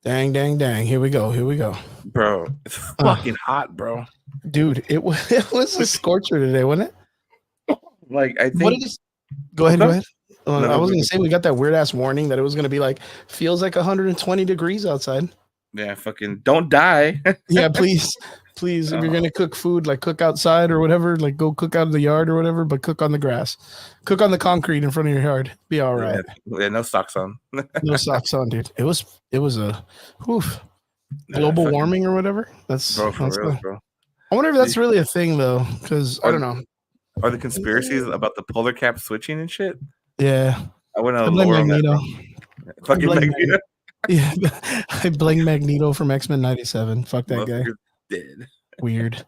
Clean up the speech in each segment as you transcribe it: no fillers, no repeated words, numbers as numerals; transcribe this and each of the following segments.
Dang. Here we go. Bro, it's Uh, fucking hot, bro. Dude, it was a scorcher today, wasn't it? Like, I What think. did this? Go What's ahead. up? No, I go, was go, gonna go. say we got that weird ass warning that it was gonna be like feels like 120 degrees outside. Yeah, fucking don't die. Yeah, please. If you're gonna cook food, like cook outside or whatever, like go cook out in the yard or whatever, but cook on the grass. Cook on the concrete in front of your yard. Be all right. Yeah, no socks on. No socks on, dude. It was a woof. Global Fucking, warming or whatever. That's bro, for that's real, good. bro. I wonder if that's really a thing though, because I Are, don't know. are the conspiracies about the polar cap switching and shit? Yeah, I went I to blame lower on that, Magneto. bro. Fucking blame Magneto. Yeah, I blame Magneto from X-Men '97. Fuck that guy. Motherfucker's dead. Weird.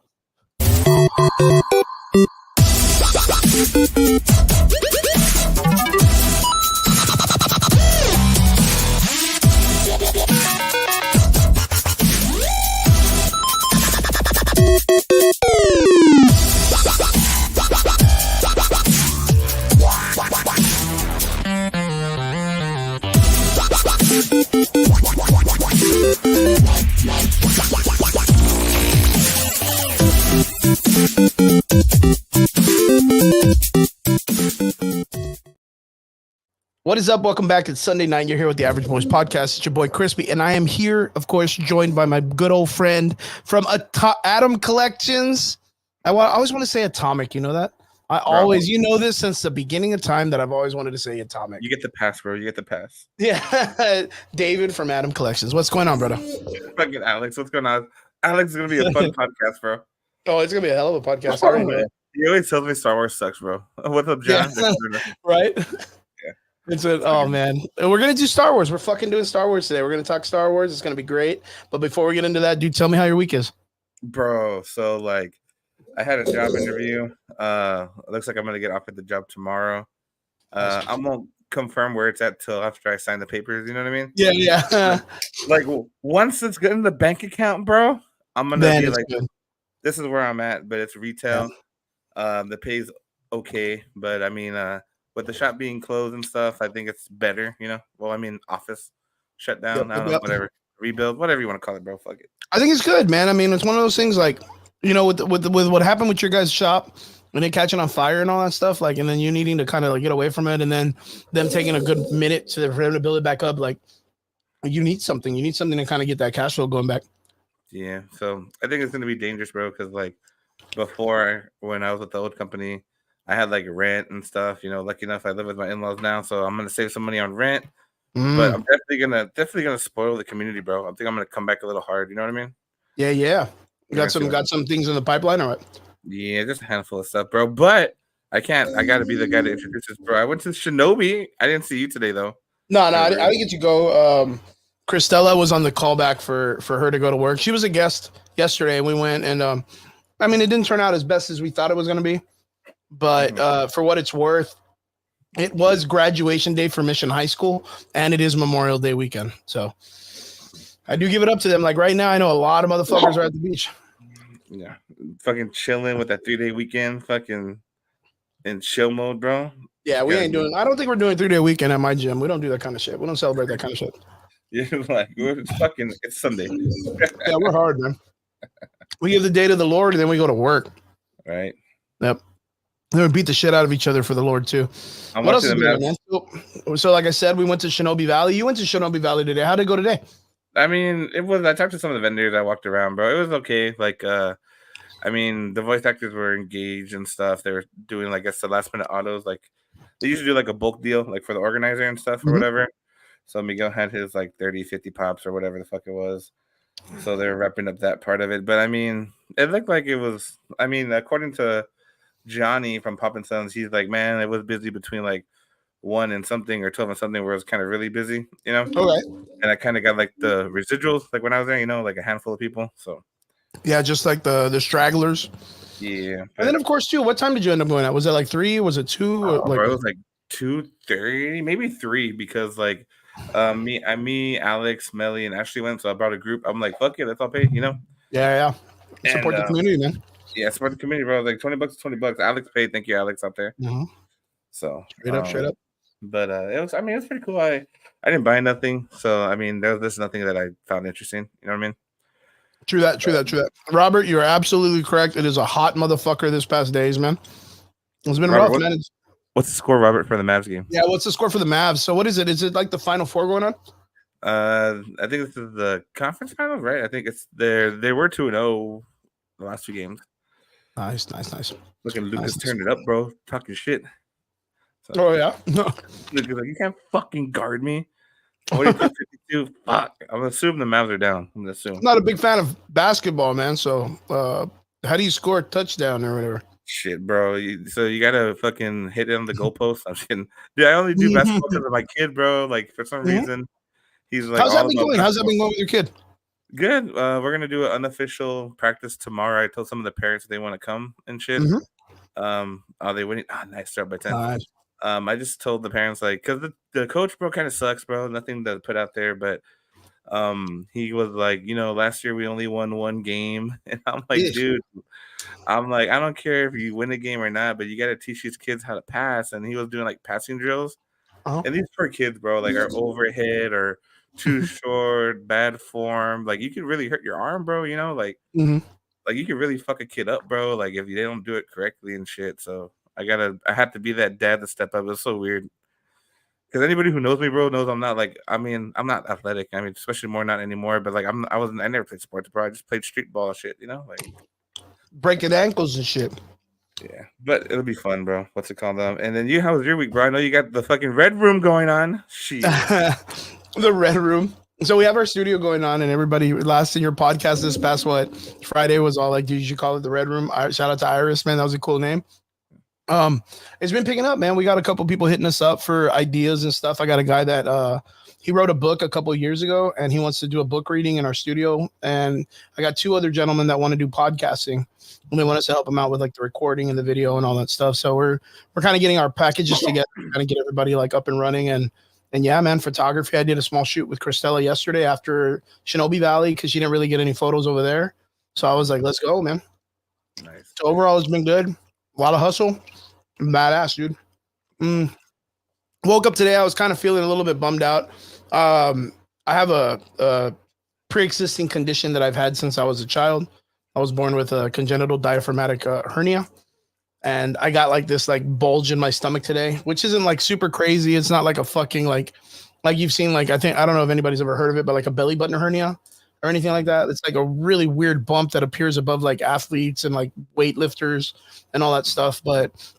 What is up? Welcome back. It's Sunday night. You're here with the Average Boys Podcast. It's your boy Crispy, and I am here, of course, joined by my good old friend from Atom Collections. I always want to say Atomic. You know that? You know this since the beginning of time that I've always wanted to say Atomic. You get the pass, bro. You get the pass. Yeah, David from Atom Collections. What's going on, brother? Fucking Alex, what's going on? Alex is gonna be a fun podcast, bro. Oh, it's gonna be a hell of a podcast. All right, man. He always tells me Star Wars sucks, bro. What's up, John? Yeah. Right? Yeah. Oh man, and we're gonna do Star Wars. We're fucking doing Star Wars today. We're gonna talk Star Wars. It's gonna be great. But before we get into that, dude, tell me how your week is, bro. So like, I had a job interview. It looks like I'm gonna get offered the job tomorrow. I won't confirm where it's at till after I sign the papers. You know what I mean? Yeah. Like once it's good in the bank account, bro, I'm gonna be like, good. This is where I'm at, but it's retail. Yeah. The pay's okay, but I mean, with the shop being closed and stuff, I think it's better, you know? Well, I mean, office shut down, I don't know, whatever. Rebuild, whatever you want to call it, bro. Fuck it. I think it's good, man. I mean, it's one of those things like, you know, with what happened with your guys' shop when it catching on fire and all that stuff, like, and then you needing to kind of like get away from it, and then them taking a good minute for them to build it back up. Like, you need something to kind of get that cash flow going back. Yeah, so I think it's gonna be dangerous, bro, because like before, when I was with the old company, I had like rent and stuff, you know. Lucky enough, I live with my in-laws now, so I'm gonna save some money on rent. But I'm definitely gonna spoil the community, bro. I think I'm gonna come back a little hard. You know what I mean? Yeah. You got some things in the pipeline, all right? Yeah, just a handful of stuff, bro. But I can't. I gotta be the guy to introduce this, bro. I went to Shinobi. I didn't see you today, though. No, I didn't get to go. Christella was on the callback for her to go to work. She was a guest yesterday, and we went. And I mean, it didn't turn out as best as we thought it was going to be. But for what it's worth, it was graduation day for Mission High School, and it is Memorial Day weekend. So I do give it up to them. Like right now, I know a lot of motherfuckers are at the beach. Yeah, fucking chilling with that 3-day weekend, fucking in chill mode, bro. Yeah, we ain't doing. I don't think we're doing 3-day weekend at my gym. We don't do that kind of shit. We don't celebrate that kind of shit. Yeah, like it's Sunday. Yeah, we're hard, man. We give the day to the Lord, and then we go to work. Right. Yep. Then we beat the shit out of each other for the Lord too. What else is going on, man? So, like I said, we went to Shinobi Valley. You went to Shinobi Valley today. How'd it go today? I mean, it was. I talked to some of the vendors. I walked around, bro. It was okay. Like, I mean, the voice actors were engaged and stuff. They were doing, like, I guess, the last minute autos. Like, they usually do like a bulk deal, like for the organizer and stuff or whatever. So Miguel had his like 30, 50 pops or whatever the fuck it was. So they're wrapping up that part of it. But I mean, it looked like it was. I mean, according to Johnny from Pop and Sons, he's like, man, it was busy between like 1 and something or 12 and something, where it was kind of really busy, you know. Okay. And I kind of got like the residuals, like when I was there, you know, like a handful of people. So yeah, just like the stragglers. Yeah. And then of course too, what time did you end up going at? Was it like 3? Was it 2? Bro, it was like 2:30, maybe 3, because like me, Alex, Melly, and Ashley went, so I brought a group. I'm like, fuck it, let's all pay, you know. Yeah. Support the community, man. Yeah, support the community, bro. Like $20 is $20. Alex paid. Thank you, Alex, out there. Mm-hmm. So straight up. But it was. I mean, it was pretty cool. I didn't buy nothing, so I mean, there's nothing that I found interesting. You know what I mean? True that. Robert, you're absolutely correct. It is a hot motherfucker this past days, man. It's been Robert, rough, man. What's the score, Robert, for the Mavs game? Yeah, what's the score for the Mavs? So what is it? Is it like the Final Four going on? I think this is the conference finals, right? I think it's there. They were 2-0 the last two games. Nice. Look at Lucas turned it up, bro. Talking shit. So, oh yeah. Lucas like, you can't fucking guard me. 42-52. Fuck. I'm gonna assume the Mavs are down. I'm not a big fan of basketball, man. So how do you score a touchdown or whatever? Shit, bro. So you gotta fucking hit it on the goalpost. I'm kidding. Dude, I only do basketball because of my kid, bro. Like for some reason, he's like. How's that been going? How's that been going with your kid? Good. We're gonna do an unofficial practice tomorrow. I told some of the parents they want to come and shit. Are they winning? Nice start by 10. Nice. I just told the parents like, cause the coach, bro, kind of sucks, bro. Nothing to put out there, but he was like, last year we only won one game, and I'm like, dude, I don't care if you win a game or not, but you got to teach these kids how to pass. And he was doing like passing drills, and these poor kids, bro, like are overhead or too short, bad form. Like you can really hurt your arm, bro. Like you can really fuck a kid up, bro. Like if they don't do it correctly and shit. So I had to be that dad to step up. It's so weird. Because anybody who knows me, bro, knows I'm not I'm not athletic. I mean, especially more not anymore. But like I never played sports, bro. I just played street ball shit, like breaking ankles and shit. Yeah, but it'll be fun, bro. What's it called? And then how was your week, bro? I know you got the fucking red room going on. Shit. The red room. So we have our studio going on, and everybody last in your podcast this past Friday was all like, dude, you should call it the red room. Shout out to Iris, man. That was a cool name. It's been picking up, man. We got a couple people hitting us up for ideas and stuff. I got a guy that he wrote a book a couple of years ago, and he wants to do a book reading in our studio. And I got two other gentlemen that want to do podcasting, and they want us to help them out with like the recording and the video and all that stuff. So we're kind of getting our packages together, kind of get everybody like up and running. And yeah, man, photography. I did a small shoot with Christella yesterday after Shinobi Valley because she didn't really get any photos over there. So I was like, let's go, man. Nice. So overall, it's been good. A lot of hustle. Badass, dude. Woke up today. I was kind of feeling a little bit bummed out. I have a pre-existing condition that I've had since I was a child. I was born with a congenital diaphragmatic hernia. And I got like this like bulge in my stomach today, which isn't like super crazy. It's not like a fucking like you've seen like I don't know if anybody's ever heard of it, but like a belly button hernia or anything like that. It's like a really weird bump that appears above like athletes and like weightlifters and all that stuff. But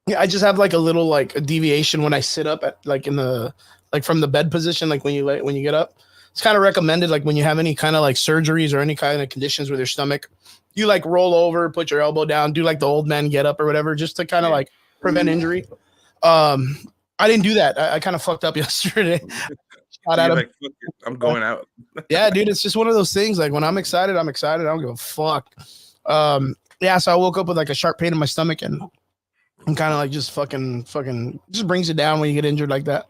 yeah, I just have like a little like a deviation when I sit up at like in the like from the bed position, like when you get up. It's kind of recommended like when you have any kind of like surgeries or any kind of conditions with your stomach, you like roll over, put your elbow down, do like the old man get up or whatever, just to kind of like prevent injury. I didn't do that. I kind of fucked up yesterday. Like, I'm going out. Yeah, dude, it's just one of those things. Like when I'm excited. I don't give a fuck. Yeah, so I woke up with like a sharp pain in my stomach, and I'm kind of like just fucking just brings it down when you get injured like that.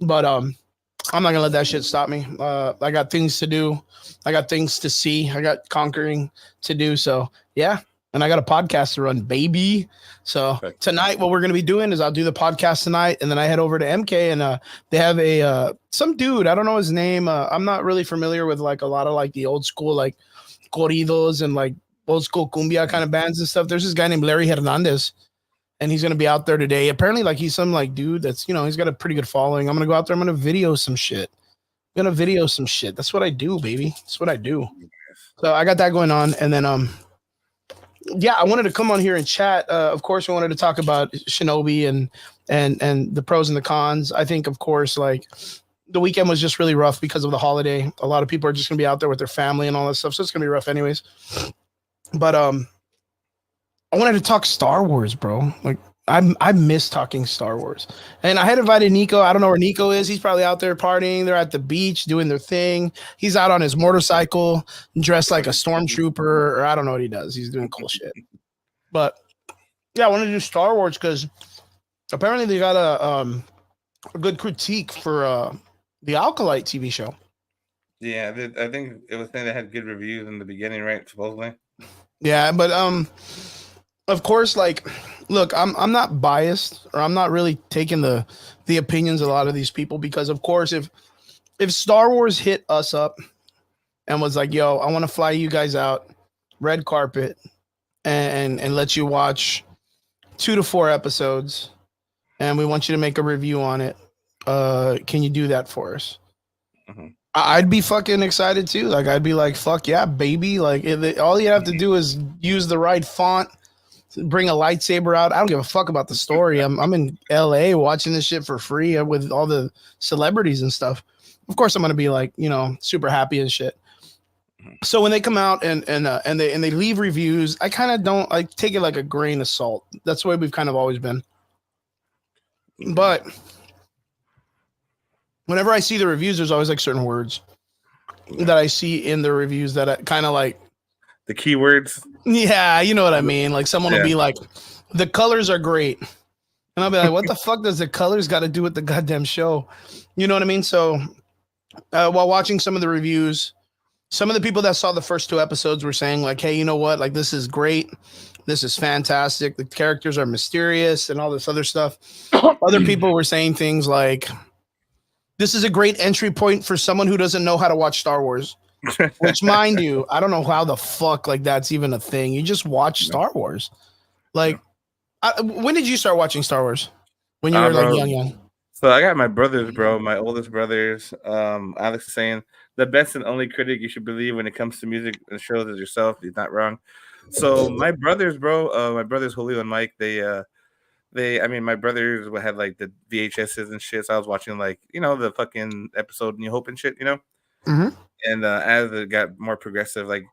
But I'm not gonna let that shit stop me. I got things to do. I got things to see. I got conquering to do. So yeah. And I got a podcast to run, baby. So tonight, what we're going to be doing is I'll do the podcast tonight, and then I head over to MK, and they have some dude. I don't know his name. I'm not really familiar with like a lot of like the old school like corridos and like old school cumbia kind of bands and stuff. There's this guy named Larry Hernandez, and he's going to be out there today. Apparently, like he's some like dude that's he's got a pretty good following. I'm going to go out there. I'm going to video some shit. That's what I do, baby. That's what I do. So I got that going on, and then yeah, I wanted to come on here and chat. Of course, we wanted to talk about Shinobi and the pros and the cons. I think, of course, like the weekend was just really rough because of the holiday. A lot of people are just gonna be out there with their family and all that stuff, so it's gonna be rough anyways. But I wanted to talk Star Wars, bro. Like I miss talking Star Wars. And I had invited Nico. I don't know where Nico is. He's probably out there partying. They're at the beach doing their thing. He's out on his motorcycle dressed like a stormtrooper, or I don't know what he does. He's doing cool shit. But yeah, I wanted to do Star Wars because apparently they got a good critique for the Alkalite TV show. Yeah, I think it was saying they had good reviews in the beginning, right? Supposedly. Yeah, but of course, like, look, I'm not biased, or I'm not really taking the opinions of a lot of these people, because of course, if Star Wars hit us up and was like, yo, I want to fly you guys out, red carpet, and let you watch 2 to 4 episodes, and we want you to make a review on it. Can you do that for us? Mhm. I'd be fucking excited too. Like, I'd be like, fuck yeah, baby. Like, all you have to do is use the right font, bring a lightsaber out. I don't give a fuck about the story. I'm in LA watching this shit for free with all the celebrities and stuff. Of course, I'm gonna be like, super happy and shit. So when they come out and they leave reviews, I kind of don't like take it like a grain of salt. That's the way we've kind of always been. But whenever I see the reviews, there's always like certain words that I see in the reviews that I kind of like. The keywords. Yeah, you know what I mean. Like, someone will Yeah. be like, the colors are great. And I'll be like, what the fuck does the colors got to do with the goddamn show? You know what I mean? So while watching some of the reviews, some of the people that saw the first 2 episodes were saying like, hey, you know what? Like, this is great. This is fantastic. The characters are mysterious and all this other stuff. Other people were saying things like, this is a great entry point for someone who doesn't know how to watch Star Wars. Which, mind you, I don't know how the fuck like that's even a thing. You just watch Star Wars. Like, when did you start watching Star Wars? When you were like Bro, young? So I got my brothers, bro, my oldest brothers. Alex is saying the best and only critic you should believe when it comes to music and shows is yourself. He's not wrong. So my brothers, bro, my brothers Julio and Mike, I mean, my brothers had like the VHSs and shit. So I was watching like, the fucking episode New Hope and shit, Mm-hmm. And as it got more progressive, like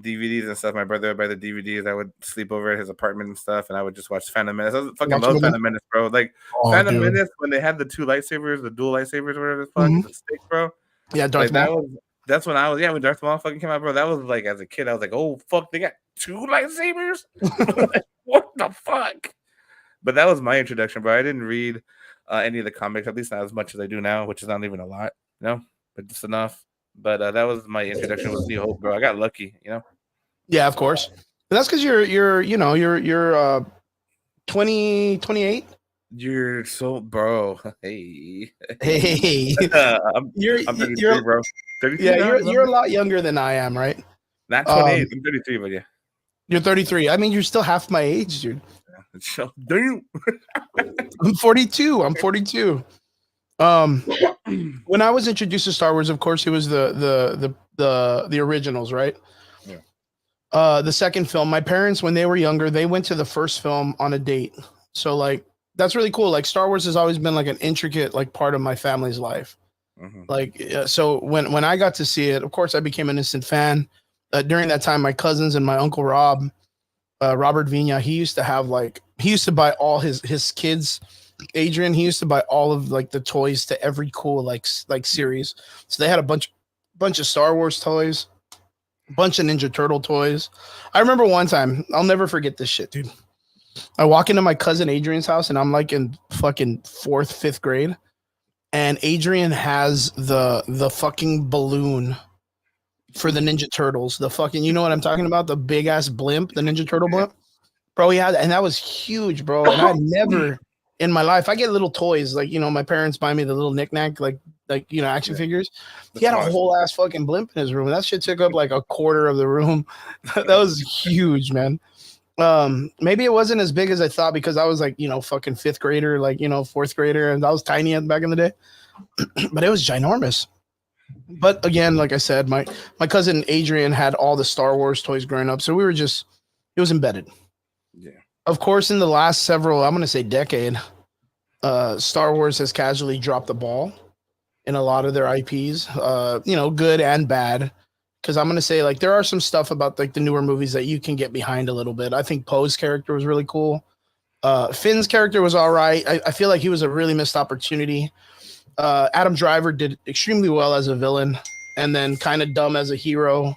DVDs and stuff, my brother would buy the DVDs. I would sleep over at his apartment and stuff, and I would just watch Phantom Menace. I fucking Watch love it Phantom Menace, bro. Like Oh, Phantom dude. Menace when they had the 2 lightsabers, the dual lightsabers, whatever the fuck, Mhm. the stick, bro. Yeah, Darth Like Maul. that's when I was when Darth Maul fucking came out, bro. That was like as a kid, I was like, oh fuck, they got 2 lightsabers. Like, what the fuck? But that was my introduction, bro. I didn't read any of the comics, at least not as much as I do now, which is not even a lot, but just enough. But that was my introduction with New Hope, bro. I got lucky. Yeah, of course. But that's because you're 28. You're so, bro. Hey, Hey, I'm you're 33, bro. 33 yeah, now, you're a lot younger than I am, right? not 28. I'm 33, but yeah. You're 33. I mean, you're still half my age, dude. So, damn. I'm 42. I'm 42. When I was introduced to Star Wars, of course, it was the originals, right? Yeah. The second film, my parents, when they were younger, they went to the first film on a date. So like, that's really cool. Like, Star Wars has always been like an intricate like part of my family's life. Mhm. Like, so when I got to see it, of course, I became an instant fan. During that time, my cousins and my uncle Rob, Robert Vina, he used to buy all his kids. Adrian, he used to buy all of like the toys to every cool like series. So they had a bunch of Star Wars toys, a bunch of Ninja Turtle toys. I remember one time, I'll never forget this shit, dude. I walk into my cousin Adrian's house and I'm like in fucking 4th, 5th grade, and Adrian has the fucking balloon for the Ninja Turtles. The fucking, you know what I'm talking about? The big ass blimp, the Ninja Turtle blimp. Bro, he had, and that was huge, bro. And I never in my life, I get little toys, like, my parents buy me the little knickknack, like action figures. He had a whole ass fucking blimp in his room. That shit took up like a quarter of the room. That was huge, man. Maybe it wasn't as big as I thought because I was like, fucking 5th grader, like, 4th grader, and I was tiny back in the day. But it was ginormous. But again, like I said, my cousin Adrian had all the Star Wars toys growing up, so it was embedded. Yeah. Of course, in the last several, I'm going to say decade, Star Wars has casually dropped the ball in a lot of their IPs, good and bad. Because I'm going to say, like, there are some stuff about like the newer movies that you can get behind a little bit. I think Poe's character was really cool. Finn's character was all right. I feel like he was a really missed opportunity. Adam Driver did extremely well as a villain and then kind of dumb as a hero.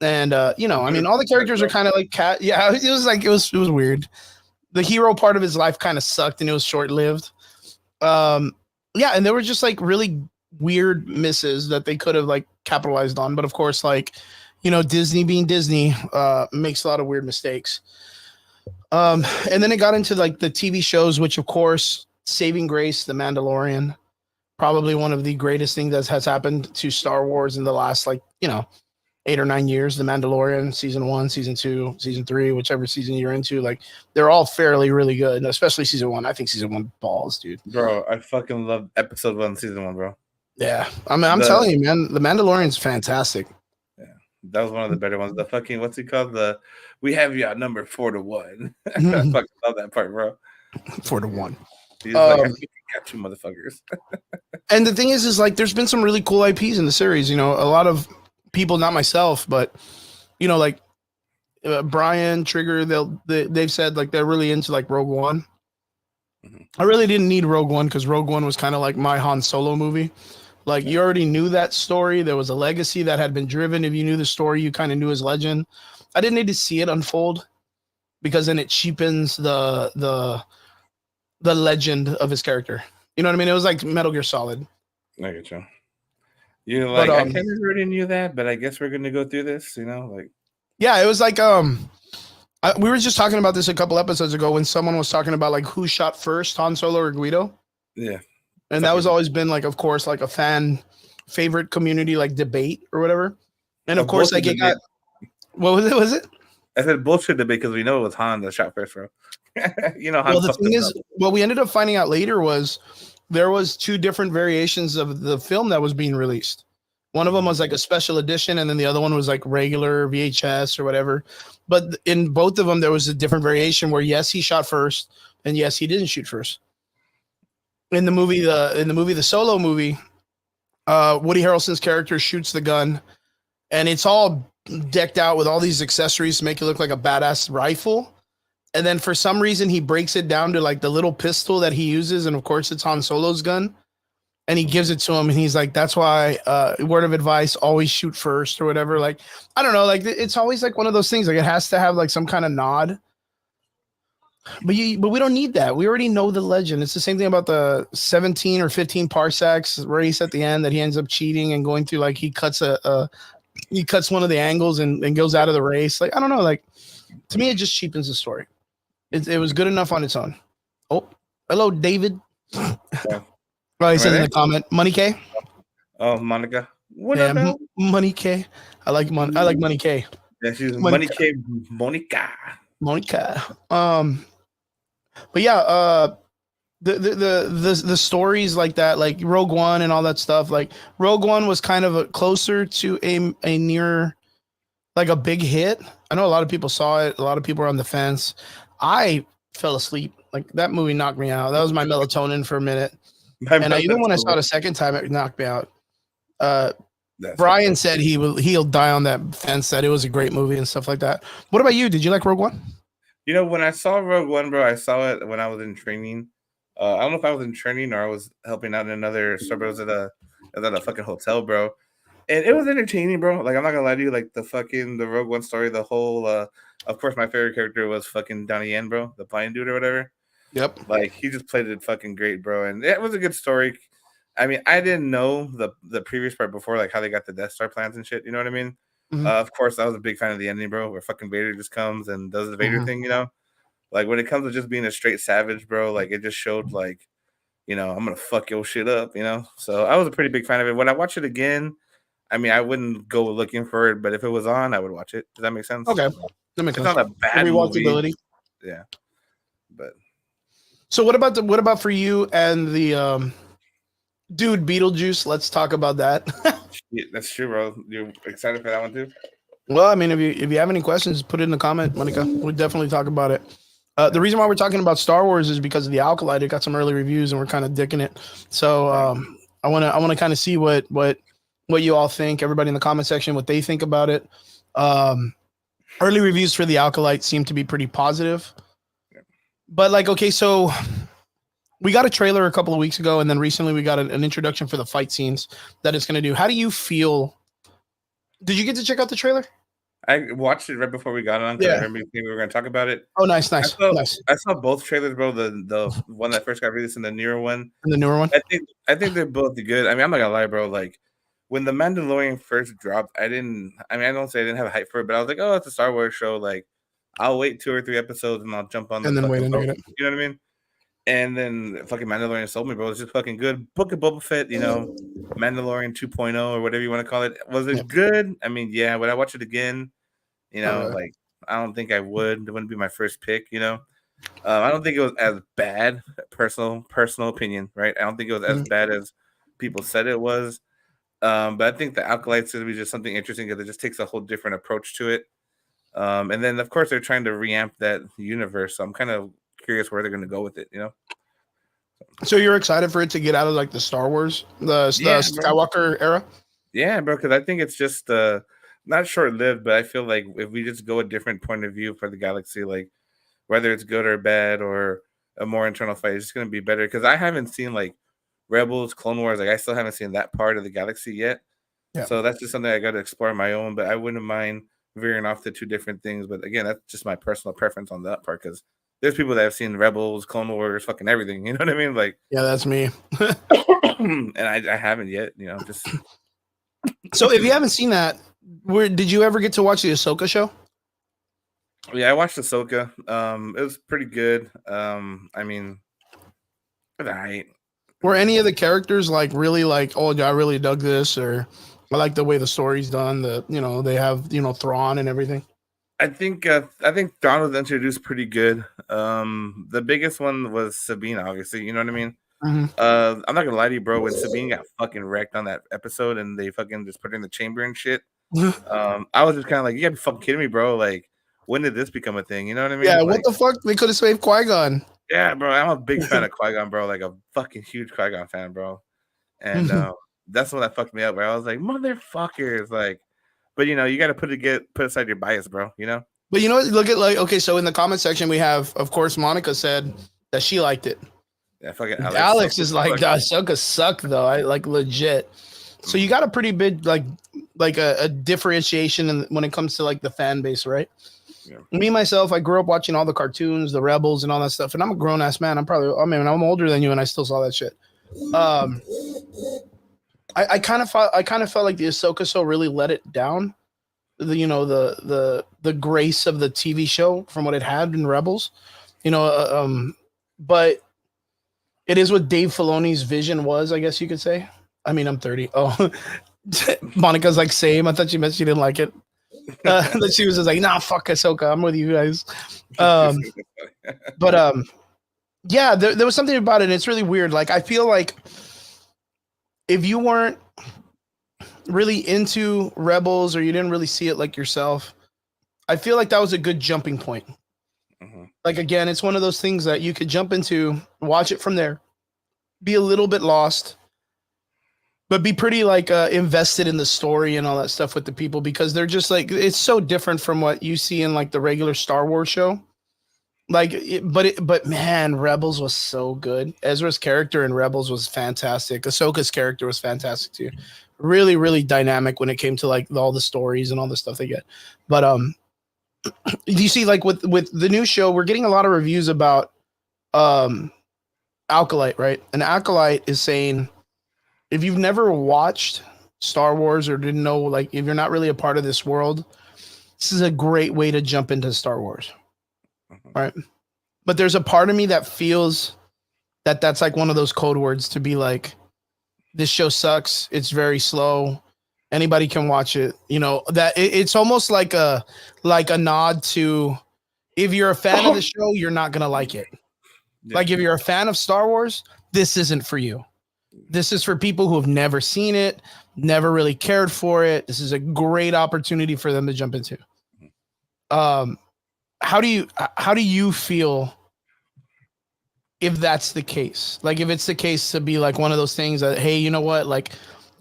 And I mean, all the characters are kind of like cat. Yeah, it was weird. The hero part of his life kind of sucked and it was short-lived. Yeah, and there were just like really weird misses that they could have like capitalized on. But of course, like, Disney being Disney, makes a lot of weird mistakes. And then it got into like the TV shows, which of course, Saving Grace, The Mandalorian, probably one of the greatest things that has happened to Star Wars in the last, like, 8 or 9 years. The Mandalorian, season 1, season 2, season 3, whichever season you're into, like, they're all fairly really good, especially season 1. I think season 1 balls, dude. Bro, I fucking love episode 1, season 1, bro. Yeah, I mean, I'm telling you, man, the Mandalorian's fantastic. Yeah, that was one of the better ones. The fucking, what's he called? We have you outnumbered 4-1. I fucking love that part, bro. 4-1. He's like, I think you got you motherfuckers. And the thing is like, there's been some really cool IPs in the series. A lot of people, not myself, but like Brian Trigger, they've said like they're really into like Rogue One. Mm-hmm. I really didn't need Rogue One because Rogue One was kind of like my Han Solo movie. Like, you already knew that story. There was a legacy that had been driven. If you knew the story, you kind of knew his legend. I didn't need to see it unfold because then it cheapens the legend of his character. You know what I mean? It was like Metal Gear Solid. I get you. You're like, I kind of already knew that, but I guess we're gonna go through this. Like. Yeah, it was like we were just talking about this a couple episodes ago when someone was talking about like who shot first, Han Solo or Guido. Yeah. And that was always been like, of course, like a fan favorite community like debate or whatever. And of course, like it got. What was it? I said bullshit debate because we know it was Han that shot first, bro. Han. Well, the thing is, what we ended up finding out later was there was 2 different variations of the film that was being released. One of them was like a special edition, and then the other one was like regular VHS or whatever. But in both of them, there was a different variation where yes, he shot first, and yes, he didn't shoot first. In the movie, the Solo movie, Woody Harrelson's character shoots the gun, and it's all decked out with all these accessories to make it look like a badass rifle. And then for some reason, he breaks it down to like the little pistol that he uses, and of course, it's Han Solo's gun. And he gives it to him, and he's like, "That's why, word of advice: always shoot first, or whatever." Like, I don't know, like it's always like one of those things. Like, it has to have like some kind of nod. But we don't need that. We already know the legend. It's the same thing about the 17 or 15 parsecs race at the end that he ends up cheating and going through. Like, he cuts one of the angles and goes out of the race. Like, I don't know. Like, to me, it just cheapens the story. It was good enough on its own. Oh, hello, David. Yeah. Oh, he says in the comment, Money K. Oh, Monica. What up, Money K. I like Money K. Yeah, she's Money K. Monica. But yeah, the stories like that, like Rogue One and all that stuff. Like Rogue One was kind of closer to a near, like a big hit. I know a lot of people saw it. A lot of people were on the fence. I fell asleep. Like, that movie knocked me out. That was my melatonin for a minute. Even when I saw it a second time, it knocked me out. Brian said he'll die on that fence, that it was a great movie and stuff like that. What about you? Did you like Rogue One? When I saw Rogue One, bro, I saw it when I was in training. I don't know if I was in training or I was helping out in another store, but it was at a fucking hotel, bro. And it was entertaining, bro. Like, I'm not gonna lie to you, like the Rogue One story, the whole of course my favorite character was fucking Donnie Yen, bro, the blind dude or whatever. Yep. Like, he just played it fucking great, bro. And it was a good story. I mean, I didn't know the previous part before, like how they got the Death Star plans and shit. You know what I mean? Mm-hmm. Of course, I was a big fan of the ending, bro, where fucking Vader just comes and does the Vader thing, Like, when it comes to just being a straight savage, bro, like, it just showed, like, I'm going to fuck your shit up, So I was a pretty big fan of it. When I watch it again, I mean, I wouldn't go looking for it, but if it was on, I would watch it. Does that make sense? Okay. That makes sense. It's not a bad movie. Yeah. But. So what about for you and the dude Beetlejuice? Let's talk about that. Yeah, that's true, bro. You excited for that one too? Well, I mean, if you have any questions, put it in the comment, Monica. We'll definitely talk about it. The reason why we're talking about Star Wars is because of the Alkalite. It got some early reviews, and we're kind of dicking it. So I want to kind of see what you all think. Everybody in the comment section, what they think about it. Early reviews for the Alkalite seem to be pretty positive. But like, okay, so we got a trailer a couple of weeks ago, and then recently we got an introduction for the fight scenes that it's going to do. How do you feel? Did you get to check out the trailer? I watched it right before we got on. Yeah, I remember we were going to talk about it. Oh, nice. I saw both trailers, bro. The one that first got released and the newer one. And the newer one. I think they're both good. I mean, I'm not gonna lie, bro. Like, when the Mandalorian first dropped, I don't say I didn't have a hype for it, but I was like, oh, it's a Star Wars show. Like, I'll wait 2 or 3 episodes and I'll jump on the And then wait fucking into boat. it. You know what I mean? And then fucking Mandalorian sold me, bro. It's just fucking good. Book of Boba Fett, Mandalorian 2.0 or whatever you want to call it. Was it good? I mean, yeah. Would I watch it again? Really. Like I don't think I would. It wouldn't be my first pick. I don't think it was as bad. Personal opinion, right? I don't think it was as bad as people said it was. But I think the Acolytes is just something interesting because it just takes a whole different approach to it. And then of course they're trying to reamp that universe. So I'm kind of curious where they're going to go with it. So you're excited for it to get out of like the Star Wars, the Skywalker era? Yeah, bro. Because I think it's just not short lived, but I feel like if we just go a different point of view for the galaxy, like whether it's good or bad or a more internal fight, it's just going to be better. Because I haven't seen like Rebels, Clone Wars, like I still haven't seen that part of the galaxy yet. Yeah. So that's just something I got to explore on my own. But I wouldn't mind veering off to two different things. But again, that's just my personal preference on that part because there's people that have seen Rebels, Clone Wars, fucking everything. You know what I mean? Like, yeah, that's me. And I haven't yet. Just. So if you haven't seen that, did you ever get to watch the Ahsoka show? Yeah, I watched Ahsoka. It was pretty good. I mean, right. Were any of the characters like really like, oh, I really dug this, or I like the way the story's done? They have Thrawn and everything. I think Thrawn was introduced pretty good. The biggest one was Sabine, obviously. You know what I mean? Mm-hmm. I'm not gonna lie to you, bro. When Sabine got fucking wrecked on that episode and they fucking just put her in the chamber and shit, I was just kind of like, you gotta be fucking kidding me, bro. Like, when did this become a thing? You know what I mean? Yeah, what the fuck? They could have saved Qui-Gon. Yeah, bro. I'm a big fan of Qui-Gon, bro. Like a fucking huge Qui-Gon fan, bro. And that's what that fucked me up, bro. I was like, motherfuckers, like, but you got to put aside your bias, bro. But look at okay. So in the comment section, we have, of course, Monica said that she liked it. Yeah, fucking Alex is like, Ahsoka sucked though. I like legit. So you got a pretty big like a differentiation when it comes to like the fan base, right? Yeah. Me myself, I grew up watching all the cartoons, the Rebels, and all that stuff. And I'm a grown ass man. I'm older than you, and I still saw that shit. I kind of felt like the Ahsoka show really let it down. The grace of the TV show from what it had in Rebels, but it is what Dave Filoni's vision was, I guess you could say. I mean, I'm 30. Oh, Monica's like, same. I thought she meant she didn't like it. That she was just like, nah, fuck Ahsoka. I'm with you guys. But yeah, there was something about it. And it's really weird. Like, I feel like if you weren't really into Rebels or you didn't really see it like yourself, I feel like that was a good jumping point. Mm-hmm. Like, again, it's one of those things that you could jump into, watch it from there, be a little bit lost, but be pretty like invested in the story and all that stuff with the people, because they're just like, it's so different from what you see in like the regular Star Wars show. Like, but man, Rebels was so good. Ezra's character in Rebels was fantastic. Ahsoka's character was fantastic too. Really, really dynamic when it came to like all the stories and all the stuff they get. But you see, like with the new show, we're getting a lot of reviews about Acolyte, right? And Acolyte is saying, if you've never watched Star Wars or didn't know, like, if you're not really a part of this world, this is a great way to jump into Star Wars. Right. But there's a part of me that feels that that's like one of those code words to be like, this show sucks. It's very slow. Anybody can watch it. That it's almost like a nod to, if you're a fan of the show, you're not going to like it. Yeah. Like, if you're a fan of Star Wars, this isn't for you. This is for people who have never seen it, never really cared for it. This is a great opportunity for them to jump into. How do you feel if that's the case? Like, if it's the case to be like one of those things that, hey, you know what? Like,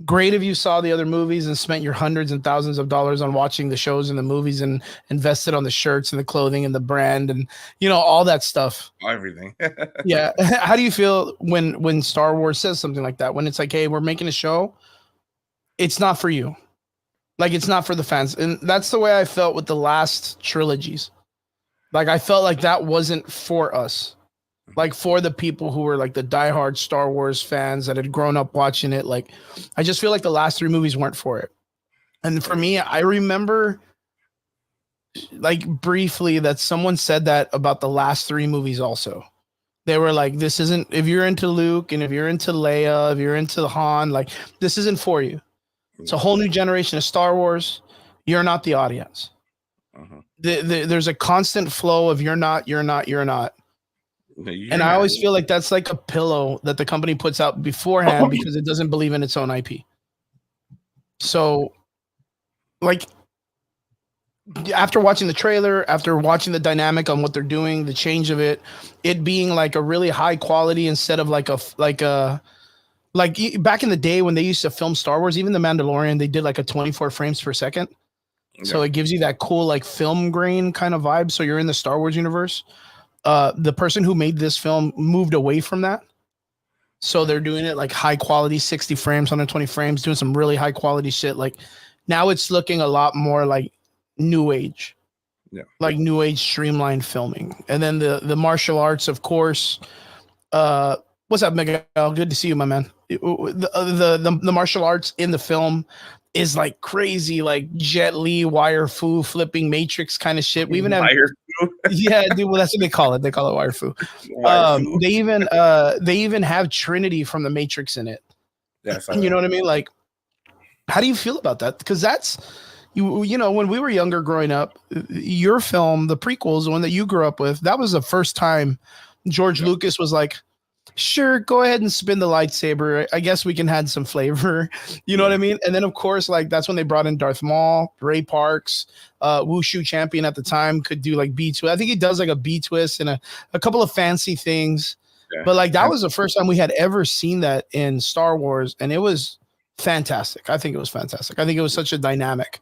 great if you saw the other movies and spent your hundreds and thousands of dollars on watching the shows and the movies and invested on the shirts and the clothing and the brand and, all that stuff. Everything. Yeah. How do you feel when Star Wars says something like that? When it's like, hey, we're making a show. It's not for you. Like, it's not for the fans. And that's the way I felt with the last trilogies. Like, I felt like that wasn't for us. Like, for the people who were like the diehard Star Wars fans that had grown up watching it. Like, I just feel like the last three movies weren't for it. And for me, I remember like briefly that someone said that about the last 3 movies also. They were like, this isn't, if you're into Luke and if you're into Leia, if you're into Han, like this isn't for you. It's a whole new generation of Star Wars. You're not the audience. Uh-huh. There's a constant flow of you're not. No, And I always feel like that's like a pillow that the company puts out beforehand because it doesn't believe in its own IP. So, like, after watching the trailer, after watching the dynamic on what they're doing, the change of it being like a really high quality instead of like back in the day when they used to film Star Wars, even The Mandalorian, they did like a 24 frames per second. So it gives you that cool like film grain kind of vibe. So you're in the Star Wars universe. The person who made this film moved away from that. So they're doing it like high quality, 60 frames, 120 frames, doing some really high quality shit. Like now it's looking a lot more like new age, like new age streamlined filming. And then the martial arts, of course. What's up, Miguel? Good to see you, my man. The martial arts in the film is like crazy, like Jet Li, wire fu, flipping Matrix kind of shit. We even have yeah, dude. Well, that's what they call it. They call it wire fu. They even have Trinity from the Matrix in it. You know what I mean? Like, how do you feel about that? Because that's you know, when we were younger growing up, your film, the prequels, the one that you grew up with, that was the first time George Lucas was like, sure, go ahead and spin the lightsaber. I guess we can add some flavor. You know what I mean? And then, of course, like that's when they brought in Darth Maul, Ray Parks, Wushu champion at the time could do like B twist. I think he does like a B twist and a couple of fancy things. Yeah. But like that was the first time we had ever seen that in Star Wars, and it was fantastic. I think it was fantastic. I think it was such a dynamic.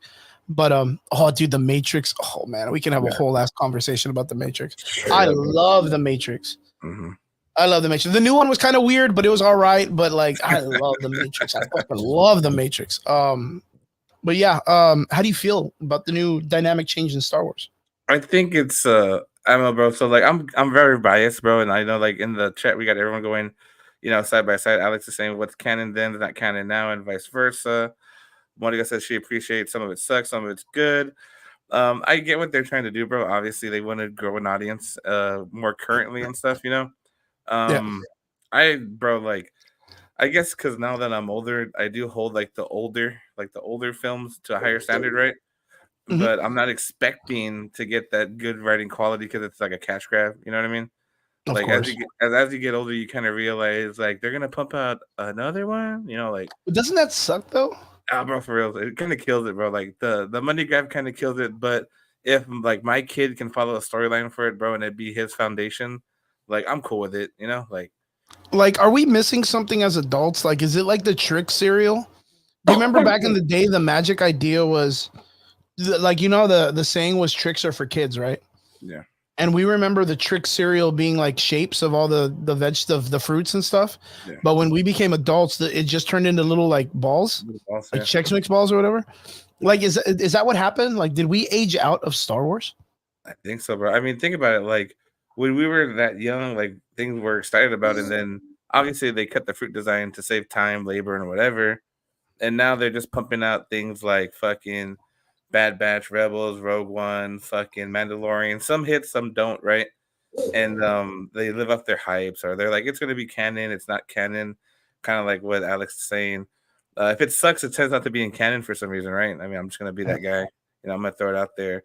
But oh, dude, the Matrix. Oh man, we can have a whole ass conversation about the Matrix. I love the Matrix. Mm-hmm. I love the Matrix. The new one was kind of weird, but it was all right. But like, I love the Matrix. I fucking love the Matrix. But yeah, how do you feel about the new dynamic change in Star Wars? I think it's I don't know, bro. So like, I'm very biased, bro, and I know like in the chat we got everyone going, you know, side by side. Alex is saying what's canon then is not canon now, and vice versa. Monica says she appreciates some of it sucks, some of it's good. I get what they're trying to do, bro. Obviously, they want to grow an audience more currently and stuff, you know. Like I guess because now that I'm older, I do hold like the older films to a higher standard, right? Mm-hmm. But I'm not expecting to get that good writing quality because it's like a cash grab. You know what I mean? Of like course. As you get older, you kind of realize like they're gonna pump out another one. You know, like but doesn't that suck though? Bro, for real, it kind of kills it, bro. Like the money grab kind of kills it. But if like my kid can follow a storyline for it, bro, and it be his foundation, like I'm cool with it. You know, like are we missing something as adults? Like, is it like the Trick cereal? Do you remember back in the day, the magic idea was like, you know, the saying was tricks are for kids, right? Yeah. And we remember the Trick cereal being like shapes of all the the fruits and stuff. Yeah. But when we became adults, it just turned into little like balls, like Chex Mix balls or whatever. Like, is that what happened? Like, did we age out of Star Wars? I think so, bro. I mean, think about it. Like when we were that young, like things we're excited about, and then obviously they cut the fruit design to save time, labor, and whatever. And now they're just pumping out things like fucking Bad Batch, Rebels, Rogue One, fucking Mandalorian. Some hit, some don't, right? And they live up their hypes, or they're like, it's gonna be canon, it's not canon. Kind of like what Alex is saying. If it sucks, it turns out to be in canon for some reason, right? I mean, I'm just gonna be that guy. You know, I'm gonna throw it out there.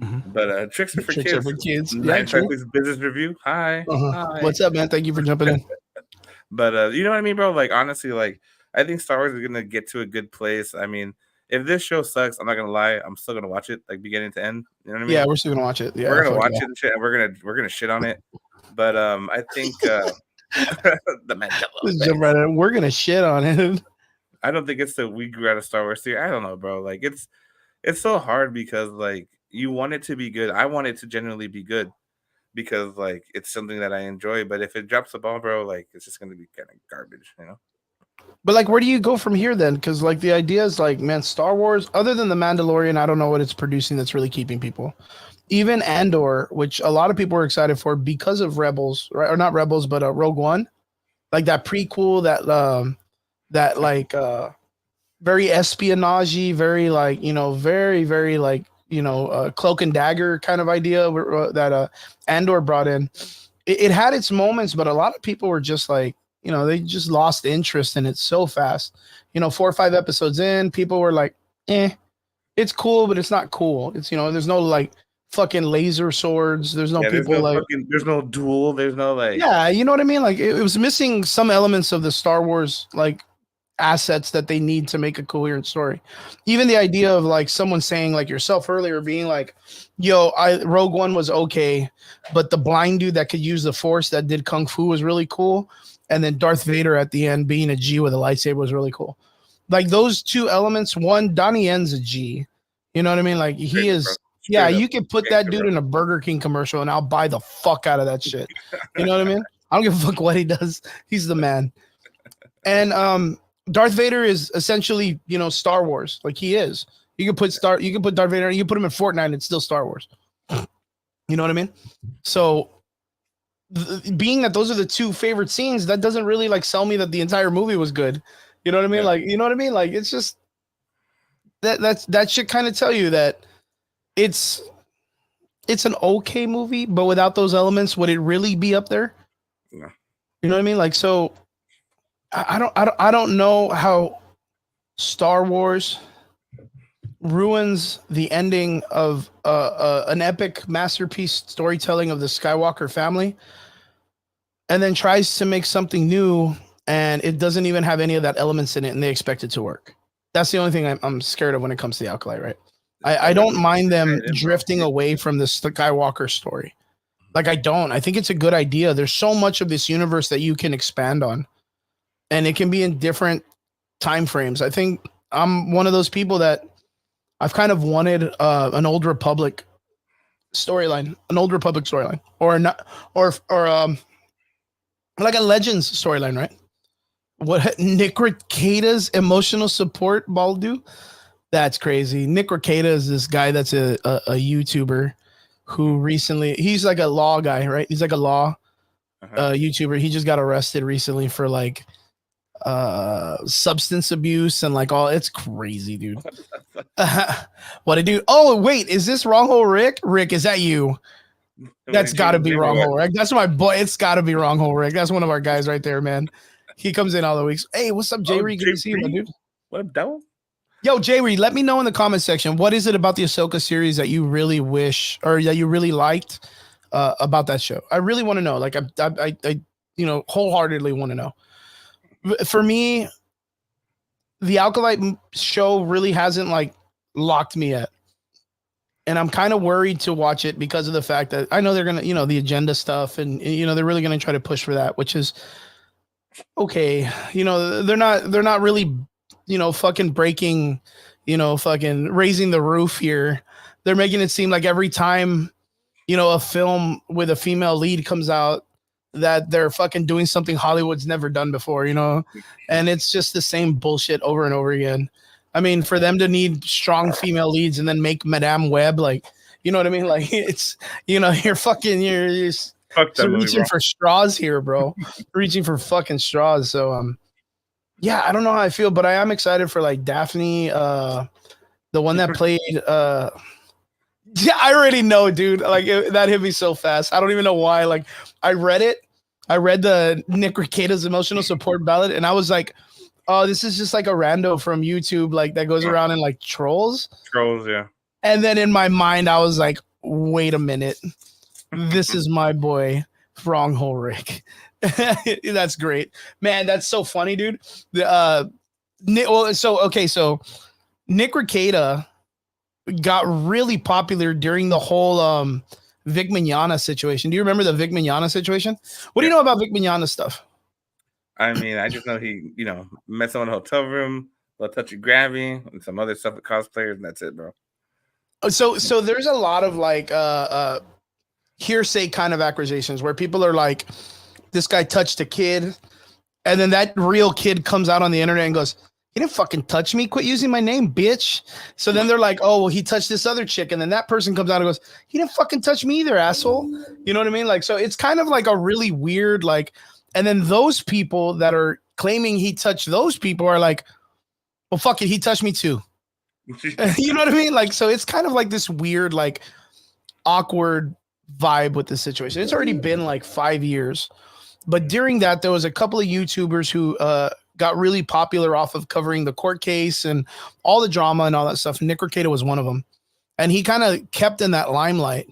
Mm-hmm. But tricks are for kids. Are for kids. Yeah, business review. Hi. Hi. What's up, man? Thank you for jumping in. But you know what I mean, bro? Like honestly, like I think Star Wars is gonna get to a good place. I mean, if this show sucks, I'm not gonna lie, I'm still gonna watch it, like beginning to end. You know what I mean? Yeah, we're still gonna watch it. Yeah, we're gonna watch it and shit, and we're gonna shit on it. But I think the Mandela. Jump right in. We're gonna shit on it. I don't think it's that we grew out of Star Wars theory. I don't know, bro. Like it's so hard because like you want it to be good. I want it to genuinely be good because like it's something that I enjoy. But if it drops the ball, bro, like it's just gonna be kind of garbage, you know. But like, where do you go from here then? Because like the idea is like, man, Star Wars. Other than the Mandalorian, I don't know what it's producing that's really keeping people. Even Andor, which a lot of people were excited for because of Rebels, right? Or not Rebels, but Rogue One, like that prequel, that like very espionage-y, very like, you know, very, very like cloak and dagger kind of idea that Andor brought in. It had its moments, but a lot of people were just like, they just lost interest in it so fast. 4 or 5 episodes in, people were like, it's cool, but it's not cool. It's, there's no like fucking laser swords. There's no people there's no duel. There's no like, yeah, you know what I mean? Like it was missing some elements of the Star Wars like assets that they need to make a coherent story. Even the idea of like someone saying like yourself earlier being like, yo, Rogue One was okay, but the blind dude that could use the Force that did Kung Fu was really cool. And then Darth Vader at the end being a G with a lightsaber was really cool. Like those two elements, one, Donnie Yen's a G. You know what I mean? Like he is, yeah, you could put that dude in a Burger King commercial and I'll buy the fuck out of that shit. You know what I mean? I don't give a fuck what he does. He's the man. And Darth Vader is essentially, Star Wars. Like he is. You can put Darth Vader, you can put him in Fortnite and it's still Star Wars. You know what I mean? So being that those are the two favorite scenes, that doesn't really like sell me that the entire movie was good. You know what I mean? Yeah. Like, you know what I mean? Like it's just that should kind of tell you that it's an okay movie, but without those elements, would it really be up there? No. You know what I mean? Like, so I don't know how Star Wars ruins the ending of an epic masterpiece storytelling of the Skywalker family and then tries to make something new and it doesn't even have any of that elements in it and they expect it to work. That's the only thing I'm scared of when it comes to the Acolyte, right? I don't mind them drifting away from the Skywalker story. Like I don't. I think it's a good idea. There's so much of this universe that you can expand on. And it can be in different time frames. I think I'm one of those people that I've kind of wanted an Old Republic storyline, or not, or like a Legends storyline, right? What Nick Rekieta's emotional support Baldu? That's crazy. Nick Rekieta is this guy that's a YouTuber who recently, he's like a law guy, right? He's like a law YouTuber. He just got arrested recently for like substance abuse and like all. It's crazy, dude. What I do? Oh wait, is this Wrong Hole Rick? Rick, is that you? That's got to be Wrong Hole Rick. That's my boy. It's got to be Wrong Hole Rick. That's one of our guys right there, man. He comes in all the weeks. Hey, what's up, Jay Reed? Good to see you, my dude. What up, Devil? Yo, Jay Reed, let me know in the comment section. What is it about the Ahsoka series that you really wish or that you really liked about that show? I really want to know. Like, I wholeheartedly want to know. For me, the Acolyte show really hasn't like locked me yet. And I'm kind of worried to watch it because of the fact that I know they're going to, the agenda stuff and, they're really going to try to push for that, which is okay. They're not really, fucking breaking, fucking raising the roof here. They're making it seem like every time, a film with a female lead comes out that they're fucking doing something Hollywood's never done before, and it's just the same bullshit over and over again. I mean, for them to need strong female leads and then make Madame Web, like, you know what I mean? Like it's, you're reaching for straws here, bro. Reaching for fucking straws. So, yeah, I don't know how I feel, but I am excited for like Daphne, the one that played, yeah, I already know, dude. Like that hit me so fast. I don't even know why. Like I read the Nick Rekieta's emotional support ballad, and I was like, oh, this is just like a rando from YouTube, like that goes around and like trolls. Trolls, yeah. And then in my mind, I was like, wait a minute. This is my boy, Wrong Hole Rick. That's great. Man, that's so funny, dude. So Nick Rekieta got really popular during the whole Vic Mignogna situation. Do you remember the Vic Mignogna situation? What do you know about Vic Mignogna stuff? I mean, I just know he, met someone in a hotel room, a little touchy grabby, and some other stuff with cosplayers, and that's it, bro. So there's a lot of like hearsay kind of accusations where people are like, this guy touched a kid, and then that real kid comes out on the internet and goes, he didn't fucking touch me. Quit using my name, bitch. So then they're like, oh, well, he touched this other chick. And then that person comes out and goes, he didn't fucking touch me either, asshole. You know what I mean? Like, so it's kind of like a really weird, like, and then those people that are claiming he touched those people are like, well, fuck it. He touched me too. You know what I mean? Like, so it's kind of like this weird, like awkward vibe with the situation. It's already been like 5 years, but during that, there was a couple of YouTubers who got really popular off of covering the court case and all the drama and all that stuff. Nick Rekieta was one of them, and he kind of kept in that limelight.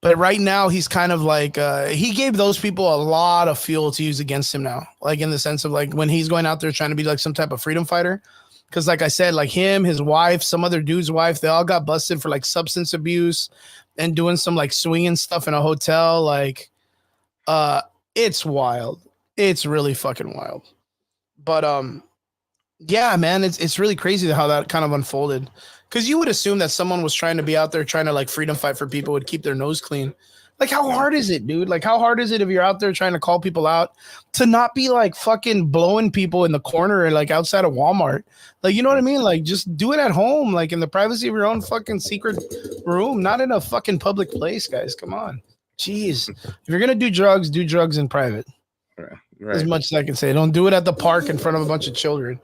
But right now, he's kind of like he gave those people a lot of fuel to use against him now, like in the sense of like when he's going out there trying to be like some type of freedom fighter. Because like I said, like him, his wife, some other dude's wife, they all got busted for like substance abuse and doing some like swinging stuff in a hotel. Like, it's wild. It's really fucking wild. But yeah, man, it's really crazy how that kind of unfolded. Because you would assume that someone was trying to be out there trying to like freedom fight for people would keep their nose clean. Like, how hard is it, dude? Like, how hard is it if you're out there trying to call people out to not be like fucking blowing people in the corner or like outside of Walmart? Like, you know what I mean? Like, just do it at home, like in the privacy of your own fucking secret room, not in a fucking public place, guys. Come on. Jeez. If you're going to do drugs in private. Right. As much as I can say. Don't do it at the park in front of a bunch of children.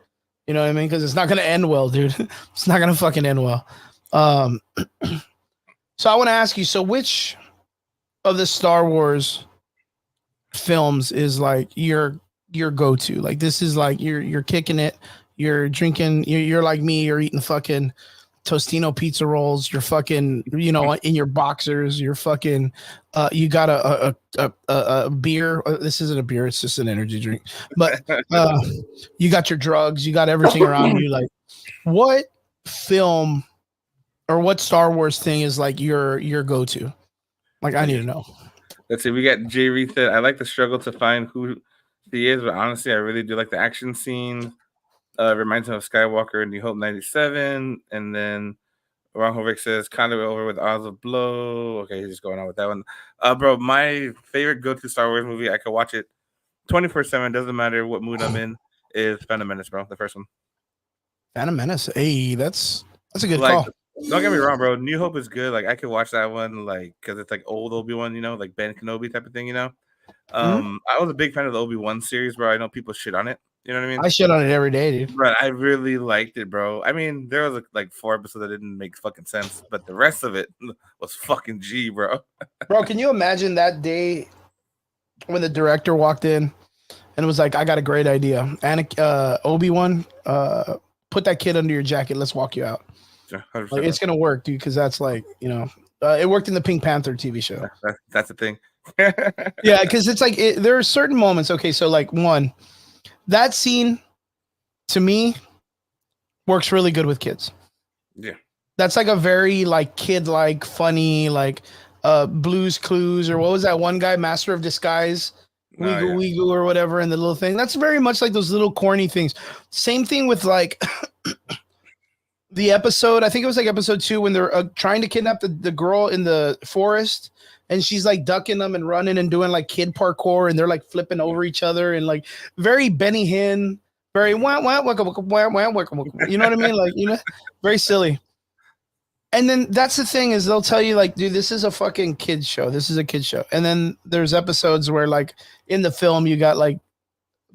You know what I mean? Because it's not going to end well, dude. It's not going to fucking end well. So I want to ask you, so which of the Star Wars films is like your go-to? Like this is like you're kicking it, you're drinking, you're like me, you're eating fucking Tostino pizza rolls, you're fucking, you know, in your boxers, you're fucking you got a beer. This isn't a beer, it's just an energy drink. But you got your drugs, you got everything around you. Like, what film or what Star Wars thing is like your go-to? Like, I need to know. Let's see. We got Jay Reed said, I like the struggle to find who he is, but honestly, I really do like the action scene. Reminds me of Skywalker in New Hope 97. And then Ron Hovick says, kind of over with Oz of Blow. Okay, he's just going on with that one. Bro, my favorite go-to Star Wars movie, I could watch it 24/7, doesn't matter what mood I'm in, is Phantom Menace, bro. The first one. Phantom Menace. Hey, that's a good Like, call. don't get me wrong, bro. New Hope is good. Like, I could watch that one, like, because it's like old Obi-Wan, you know, like Ben Kenobi type of thing, you know. I was a big fan of the Obi-Wan series, bro. I know people shit on it. You know what I mean? I shit on it every day, dude. But I really liked it, bro. I mean, there was like 4 episodes that didn't make fucking sense, but the rest of it was fucking G, bro. Bro, can you imagine that day when the director walked in and was like, I got a great idea. Obi-Wan, put that kid under your jacket. Let's walk you out. 100%. Like, it's going to work, dude, because that's like, you know, it worked in the Pink Panther TV show. That's the thing. Yeah, because it's like there are certain moments. Okay, so like one, that scene to me works really good with kids. Yeah. That's like a very like kid-like, funny, like Blue's Clues, or what was that one guy, Master of Disguise, Weegu or whatever, and the little thing. That's very much like those little corny things. Same thing with like the episode, I think it was like episode 2 when they're trying to kidnap the girl in the forest, and she's like ducking them and running and doing like kid parkour, and they're like flipping over each other, and like very Benny Hinn, very you know what I mean? Like, you know, very silly. And then that's the thing is they'll tell you like, dude, this is a fucking kid show. This is a kid show. And then there's episodes where like in the film you got like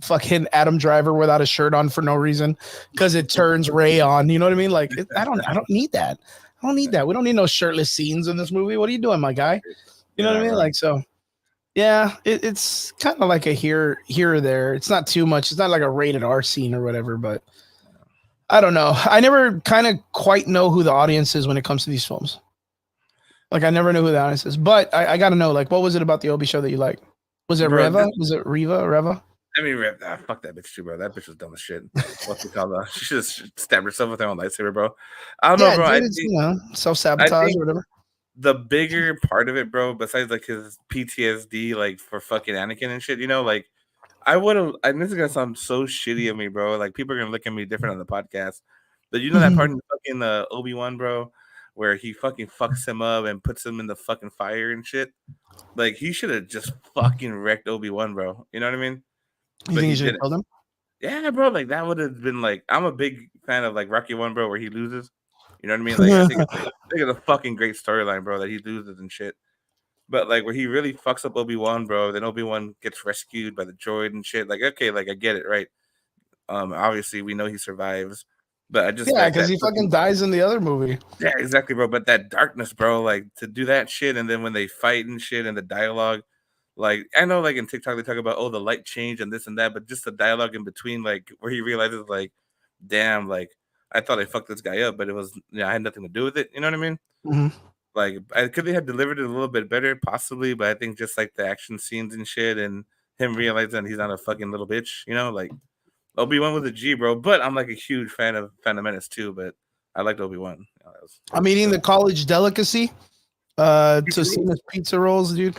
fucking Adam Driver without a shirt on for no reason because it turns Ray on. You know what I mean? Like, I don't need that. I don't need that. We don't need no shirtless scenes in this movie. What are you doing, my guy? You know what I mean? Like, so yeah, it's kind of like a here or there. It's not too much. It's not like a rated R scene or whatever, but I don't know. I never kind of quite know who the audience is when it comes to these films. Like, I never know who the audience is, but I got to know, like, what was it about the Obi show that you liked? Was it Reva? Was it Reva? I mean, fuck that bitch too, bro. That bitch was dumb as shit. What's it called? She should have stabbed herself with her own lightsaber, bro. I don't know, bro. Dude, you know, self-sabotage or whatever. The bigger part of it, bro, besides like his PTSD, like for fucking Anakin and shit, you know, like I would have, and this is gonna sound so shitty of me, bro. Like people are gonna look at me different on the podcast. But you know that part in fucking Obi-Wan, bro, where he fucking fucks him up and puts him in the fucking fire and shit. Like he should have just fucking wrecked Obi-Wan, bro. You know what I mean? You think he should have killed him? Yeah, bro. Like that would have been like, I'm a big fan of like Rocky 1, bro, where he loses. You know what I mean? Like I think it's a fucking great storyline, bro, that he loses and shit. But like where he really fucks up Obi-Wan, bro, then Obi-Wan gets rescued by the droid and shit. Like, okay, like I get it, right? Obviously we know he survives, But I just Yeah, like because that he fucking dies in the other movie. yeah, exactly, bro. But that darkness, bro, like to do that shit, and then when they fight and shit, and the dialogue, like I know, like in TikTok they talk about oh the light change and this and that, but just the dialogue in between, like where he realizes, like, damn, like I thought I fucked this guy up, but it was I had nothing to do with it. You know what I mean? Mhm. Like I could they have delivered it a little bit better, possibly, but I think just like the action scenes and shit, and him realizing he's not a fucking little bitch, like Obi-Wan was a G, bro. But I'm like a huge fan of Phantom Menace too, but I liked Obi-Wan. I'm eating the college delicacy, Totino's pizza rolls, dude.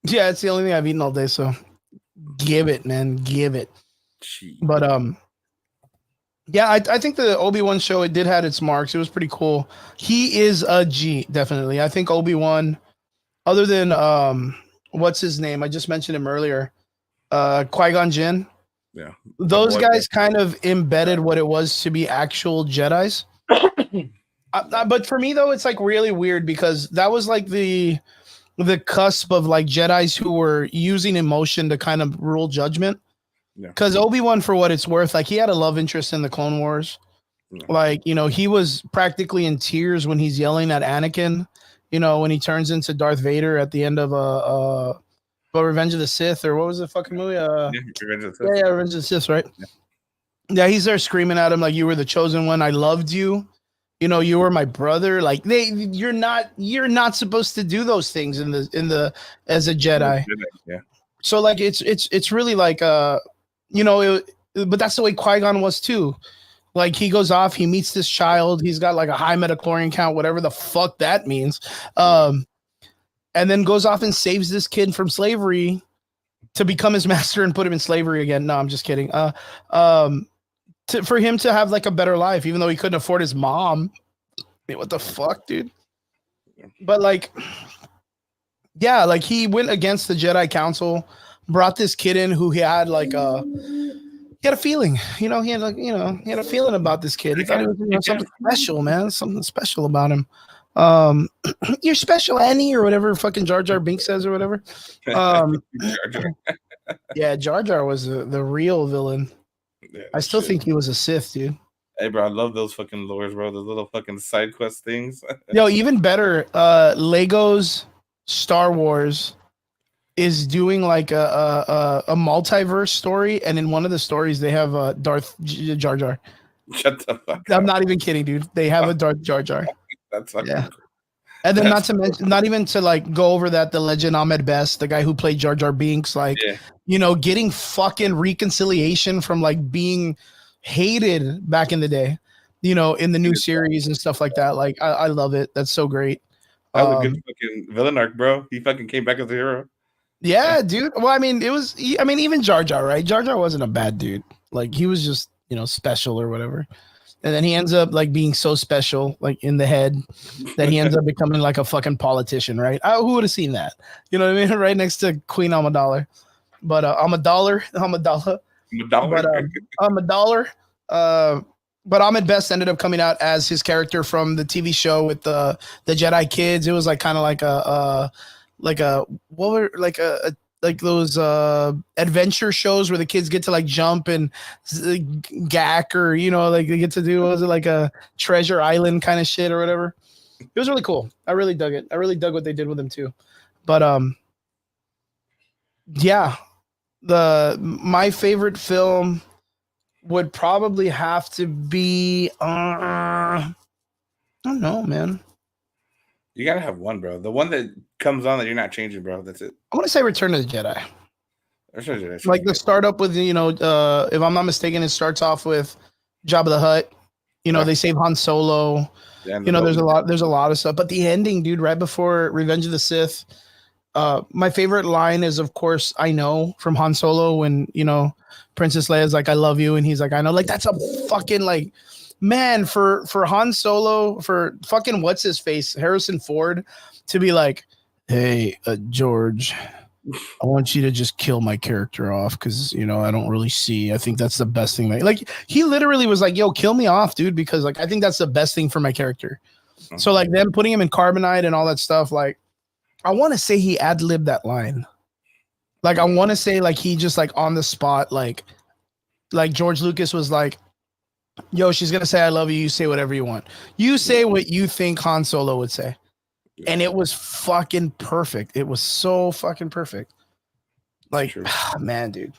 Yeah, it's the only thing I've eaten all day, so give it, man, give it. Gee. But yeah, I think the Obi-Wan show, it did had its marks. It was pretty cool. He is a G, definitely. I think Obi-Wan, other than what's his name? I just mentioned him earlier. Qui-Gon Jinn. Yeah. Those guys kind of embedded what it was to be actual Jedis. But for me though, it's like really weird because that was like the cusp of like Jedis who were using emotion to kind of rule judgment. Because Obi-Wan, for what it's worth, like he had a love interest in the Clone Wars. Yeah. Like, he was practically in tears when he's yelling at Anakin, when he turns into Darth Vader at the end of Revenge of the Sith, or what was the fucking movie? Revenge of the Sith. Yeah, Revenge of the Sith, right? Yeah, he's there screaming at him like, you were the chosen one. I loved you. You were my brother. Like you're not supposed to do those things in the as a Jedi. Yeah. So like it's really like but that's the way Qui-Gon was too. Like he goes off, he meets this child, he's got like a high metachlorian count, whatever the fuck that means. And then goes off and saves this kid from slavery to become his master and put him in slavery again. No, I'm just kidding. For him to have like a better life, even though he couldn't afford his mom. I mean, what the fuck, dude? But like, yeah, like he went against the Jedi Council, brought this kid in who he had like he had a feeling, he had a feeling about this kid. He thought it was something special, man, something special about him. You're special, Annie, or whatever fucking Jar Jar Binks says or whatever. Yeah, Jar Jar was the real villain. Yeah, I still think he was a Sith, dude. Hey, bro, I love those fucking lures, bro. Those little fucking side quest things. Yo, even better, Lego's Star Wars is doing like a multiverse story, and in one of the stories they have Darth Jar Jar. Shut the fuck up. I'm not even kidding, dude. They have a Darth Jar Jar. That's fucking cool. And then not to mention, not even to like go over that, the legend Ahmed Best, the guy who played Jar Jar Binks, like, getting fucking reconciliation from like being hated back in the day, in the new series and stuff like that. Like, I love it. That's so great. That was a good fucking villain arc, bro. He fucking came back as a hero. Yeah, dude. Well, I mean, even Jar Jar, right? Jar Jar wasn't a bad dude. Like, he was just, special or whatever. And then he ends up like being so special, like in the head, that he ends up becoming like a fucking politician, right? Who would have seen that? You know what I mean? Right next to Queen Amidala. But Amidala. But Ahmed Best ended up coming out as his character from the TV show with the Jedi Kids. It was like kind of like those adventure shows where the kids get to like jump and gack, or like they get to do, was it like a Treasure Island kind of shit or whatever. It was really cool. I really dug it. I really dug what they did with him too. But yeah, my favorite film would probably have to be I don't know, man. You gotta have one, bro. The one that comes on that you're not changing, bro. That's it. I want to say Return of the Jedi. Like the startup with, if I'm not mistaken, it starts off with Jabba the Hutt. They save Han Solo. Yeah, there's a lot of stuff. But the ending, dude, right before Revenge of the Sith, my favorite line is, of course, I know, from Han Solo when, Princess Leia's like, I love you. And he's like, I know. Like, that's a fucking like, man, for Han Solo, for fucking what's his face, Harrison Ford, to be like, hey, George, I want you to just kill my character off because I don't really see. I think that's the best thing. Like he literally was like, yo, kill me off, dude, because like I think that's the best thing for my character. So like them putting him in carbonite and all that stuff, like I want to say he ad-libbed that line. Like I want to say like he just like on the spot, like George Lucas was like, Yo, she's gonna say I love you. You say whatever you want. You say what you think Han Solo would say. Yeah, And it was fucking perfect. It was so fucking perfect. Like, true. man, dude.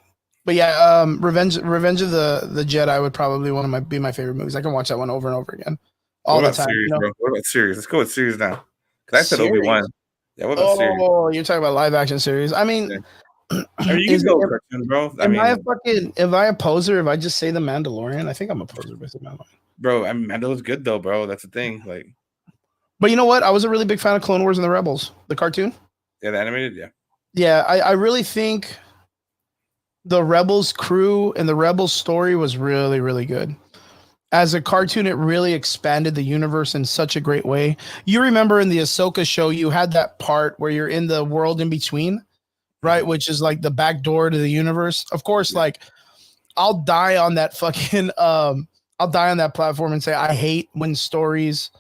But yeah, Revenge of the Jedi would probably be my favorite movies. I can watch that one over and over again, What all the about time. series, You know, bro? What about series? Let's go with series now. Because I said Obi-Wan. series. Yeah, what about series? Oh, you're talking about live action series. I Yeah. mean, I mean, you is can go it, with cartoon, bro. I am I a mean, fucking am I a poser if I just say the Mandalorian? I think I'm a poser with the Mandalorian. bro, I mean, Mando's good though, bro. That's the thing. Like, But you know what? I was a really big fan of Clone Wars and the Rebels, the cartoon. yeah, the animated, yeah. Yeah, I really think the Rebels crew and the Rebels story was really, really good. As a cartoon, it really expanded the universe in such a great way. You remember in the Ahsoka show, you had that part where you're in the world in between, right? Which is like the back door to the universe. Of course, like I'll die on that fucking I'll die on that platform and say I hate when stories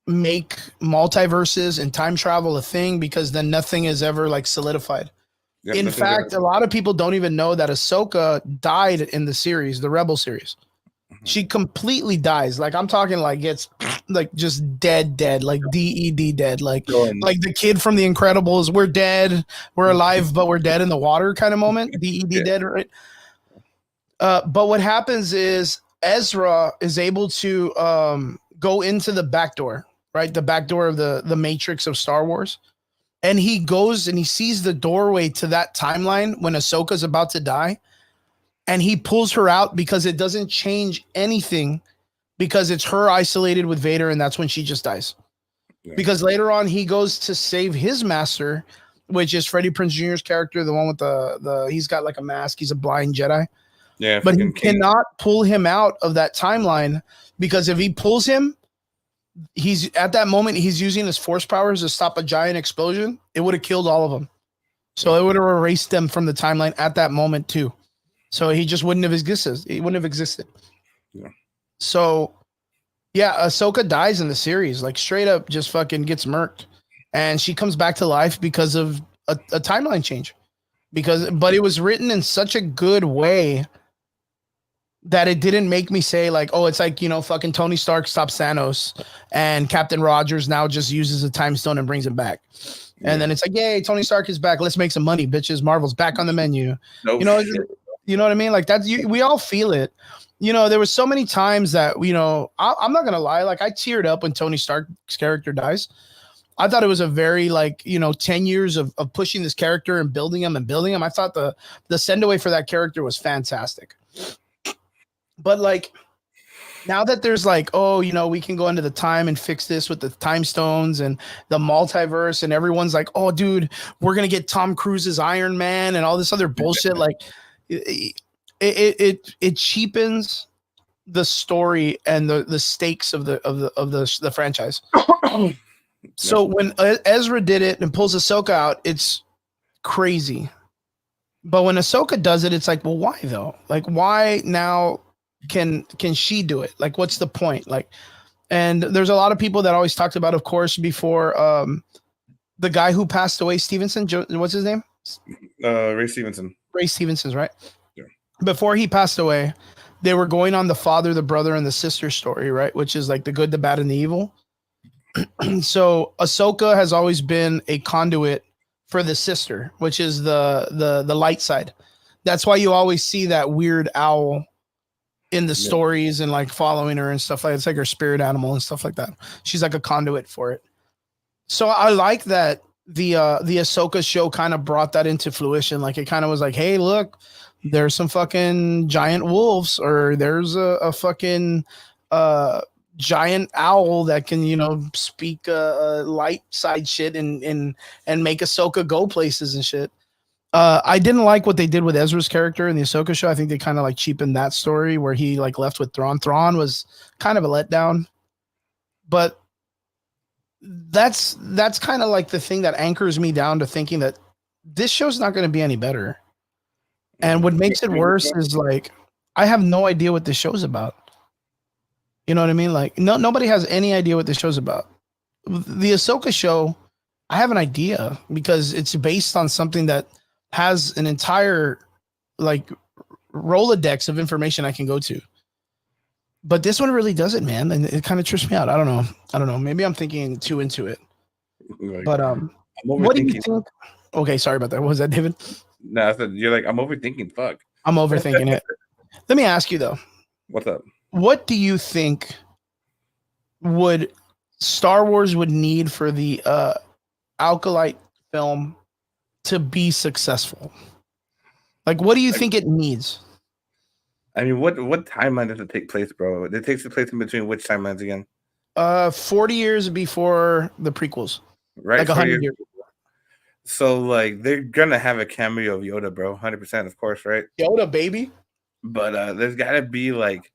make multiverses and time travel a thing because then nothing is ever like solidified. Yep, In nothing's fact, a lot of people don't even know that Ahsoka died in the series, the Rebel series. She completely dies. Like I'm talking like it's like just dead, like DED dead. Like the kid from The Incredibles, we're dead, we're alive, but we're dead in the water kind of moment. DED Yeah. dead, right? But what happens is Ezra is able to go into the back door, right? The back door of the Matrix of Star Wars. And he goes and he sees the doorway to that timeline when Ahsoka's about to die. And he pulls her out because it doesn't change anything because it's her isolated with Vader. And that's when she just dies. Yeah. Because later on, he goes to save his master, which is Freddie Prinze Jr.'s character, the one with the he's got like a mask. He's a blind Jedi. Yeah, but he cannot pull him out of that timeline because if he pulls him, he's at that moment he's using his force powers to stop a giant explosion. It would have killed all of them. So it would have erased them from the timeline at that moment too. So he just wouldn't have existed. He wouldn't have existed. Yeah. So yeah, Ahsoka dies in the series, like straight up just fucking gets murked. And she comes back to life because of a timeline change. But it was written in such a good way that it didn't make me say like, oh, it's like, you know, fucking Tony Stark stops Thanos and Captain Rogers now just uses a time stone and brings him back. And then it's like, yay, Tony Stark is back. Let's make some money, bitches. Marvel's back on the menu. You know what I mean? Like that's, we all feel it. You know, there was so many times that, you know, I'm not going to lie. Like I teared up when Tony Stark's character dies. I thought it was a very like, you know, 10 years of pushing this character and building him. I thought the send away for that character was fantastic. But like now that there's like, oh, you know, we can go into the time and fix this with the time stones and the multiverse, and everyone's like, oh, dude, we're gonna get Tom Cruise's Iron Man and all this other bullshit. Like, it cheapens the story and the stakes of the franchise. So when Ezra did it and pulls Ahsoka out, it's crazy. But when Ahsoka does it, it's like, well, why though? Like, why now? Can she do it? Like, what's the point? Like, and there's a lot of people that always talked about, of course, before the guy who passed away, Stevenson. What's his name? Ray Stevenson. Ray Stevenson's right. Yeah. Before he passed away, they were going on the father, the brother, and the sister story, right? Which is like the good, the bad, and the evil. So Ahsoka has always been a conduit for the sister, which is the light side. That's why you always see that weird owl in the stories and like following her and stuff like it's like her spirit animal and stuff like that. She's like a conduit for it. So I like that the Ahsoka show kind of brought that into fruition. Like it kind of was like, hey, look, there's some fucking giant wolves, or there's a fucking giant owl that can, you know, speak light side shit and make Ahsoka go places and shit. I didn't like what they did with Ezra's character in the Ahsoka show. I think they kind of like cheapened that story where he like left with Thrawn. Thrawn was kind of a letdown, but that's kind of like the thing that anchors me down to thinking that this show's not going to be any better. And what makes it worse is like, I have no idea what this show's about. You know what I mean? Like nobody has any idea what this show's about. The Ahsoka show, I have an idea because it's based on something that has an entire like Rolodex of information I can go to. but this one really doesn't, man, and it kind of trips me out. I don't know. Maybe I'm thinking too into it. Like, But I'm what do you overthinking. think? Okay, sorry about that. What was that, David? No, I said you're like I'm overthinking. Fuck. I'm overthinking it. Let me ask you though. What's up? What do you think would Star Wars would need for the Alkalite film to be successful? Like, what do you think it needs? I mean, what timeline does it take place, bro? It takes place in between which timelines again? 40 years before the prequels, Right, like 100 years. So like they're gonna have a cameo of Yoda, bro, 100%, of course, right? Yoda, baby. But there's gotta be like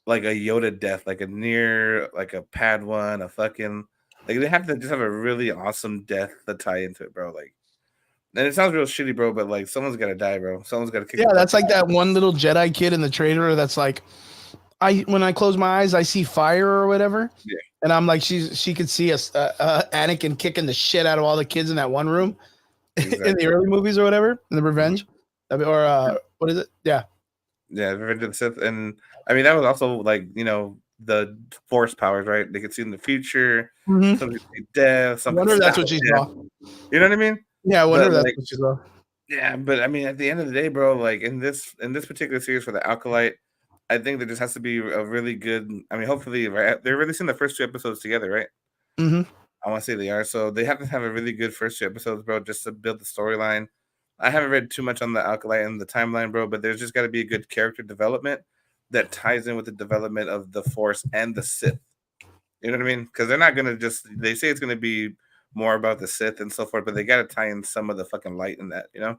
a Yoda death, like a near, like a Padawan, a fucking like they have to just have a really awesome death to tie into it, bro. Like, and it sounds real shitty, bro, but like someone's gotta die, bro. Someone's gotta kick. Yeah, the that's bucket. like that one little Jedi kid in the trailer that's like, when I close my eyes, I see fire or whatever. Yeah. And I'm like, she could see us, Anakin kicking the shit out of all the kids in that one room in the early movies or whatever, in the Revenge, or what is it? Yeah. Yeah, Revenge of the Sith, and I mean that was also like the Force powers, right? They could see in the future. Mm-hmm. Some could see death. Some I wonder if could that's stop what she death. saw. You know what I mean? Yeah, I wonder But, if that's like, what she saw. Yeah, but I mean, at the end of the day, bro, like in this particular series for the Alkalite, I think there just has to be a really good. I mean, hopefully, right? They're releasing the first 2 episodes together, right? Mm-hmm. I want to say they are. So they have to have a really good first 2 episodes, bro, just to build the storyline. I haven't read too much on the Alkalite and the timeline, bro, but there's just got to be a good character development that ties in with the development of the Force and the Sith. You know what I mean? Because they're not gonna just. They say it's gonna be more about the Sith and so forth, but they got to tie in some of the fucking light in that, you know?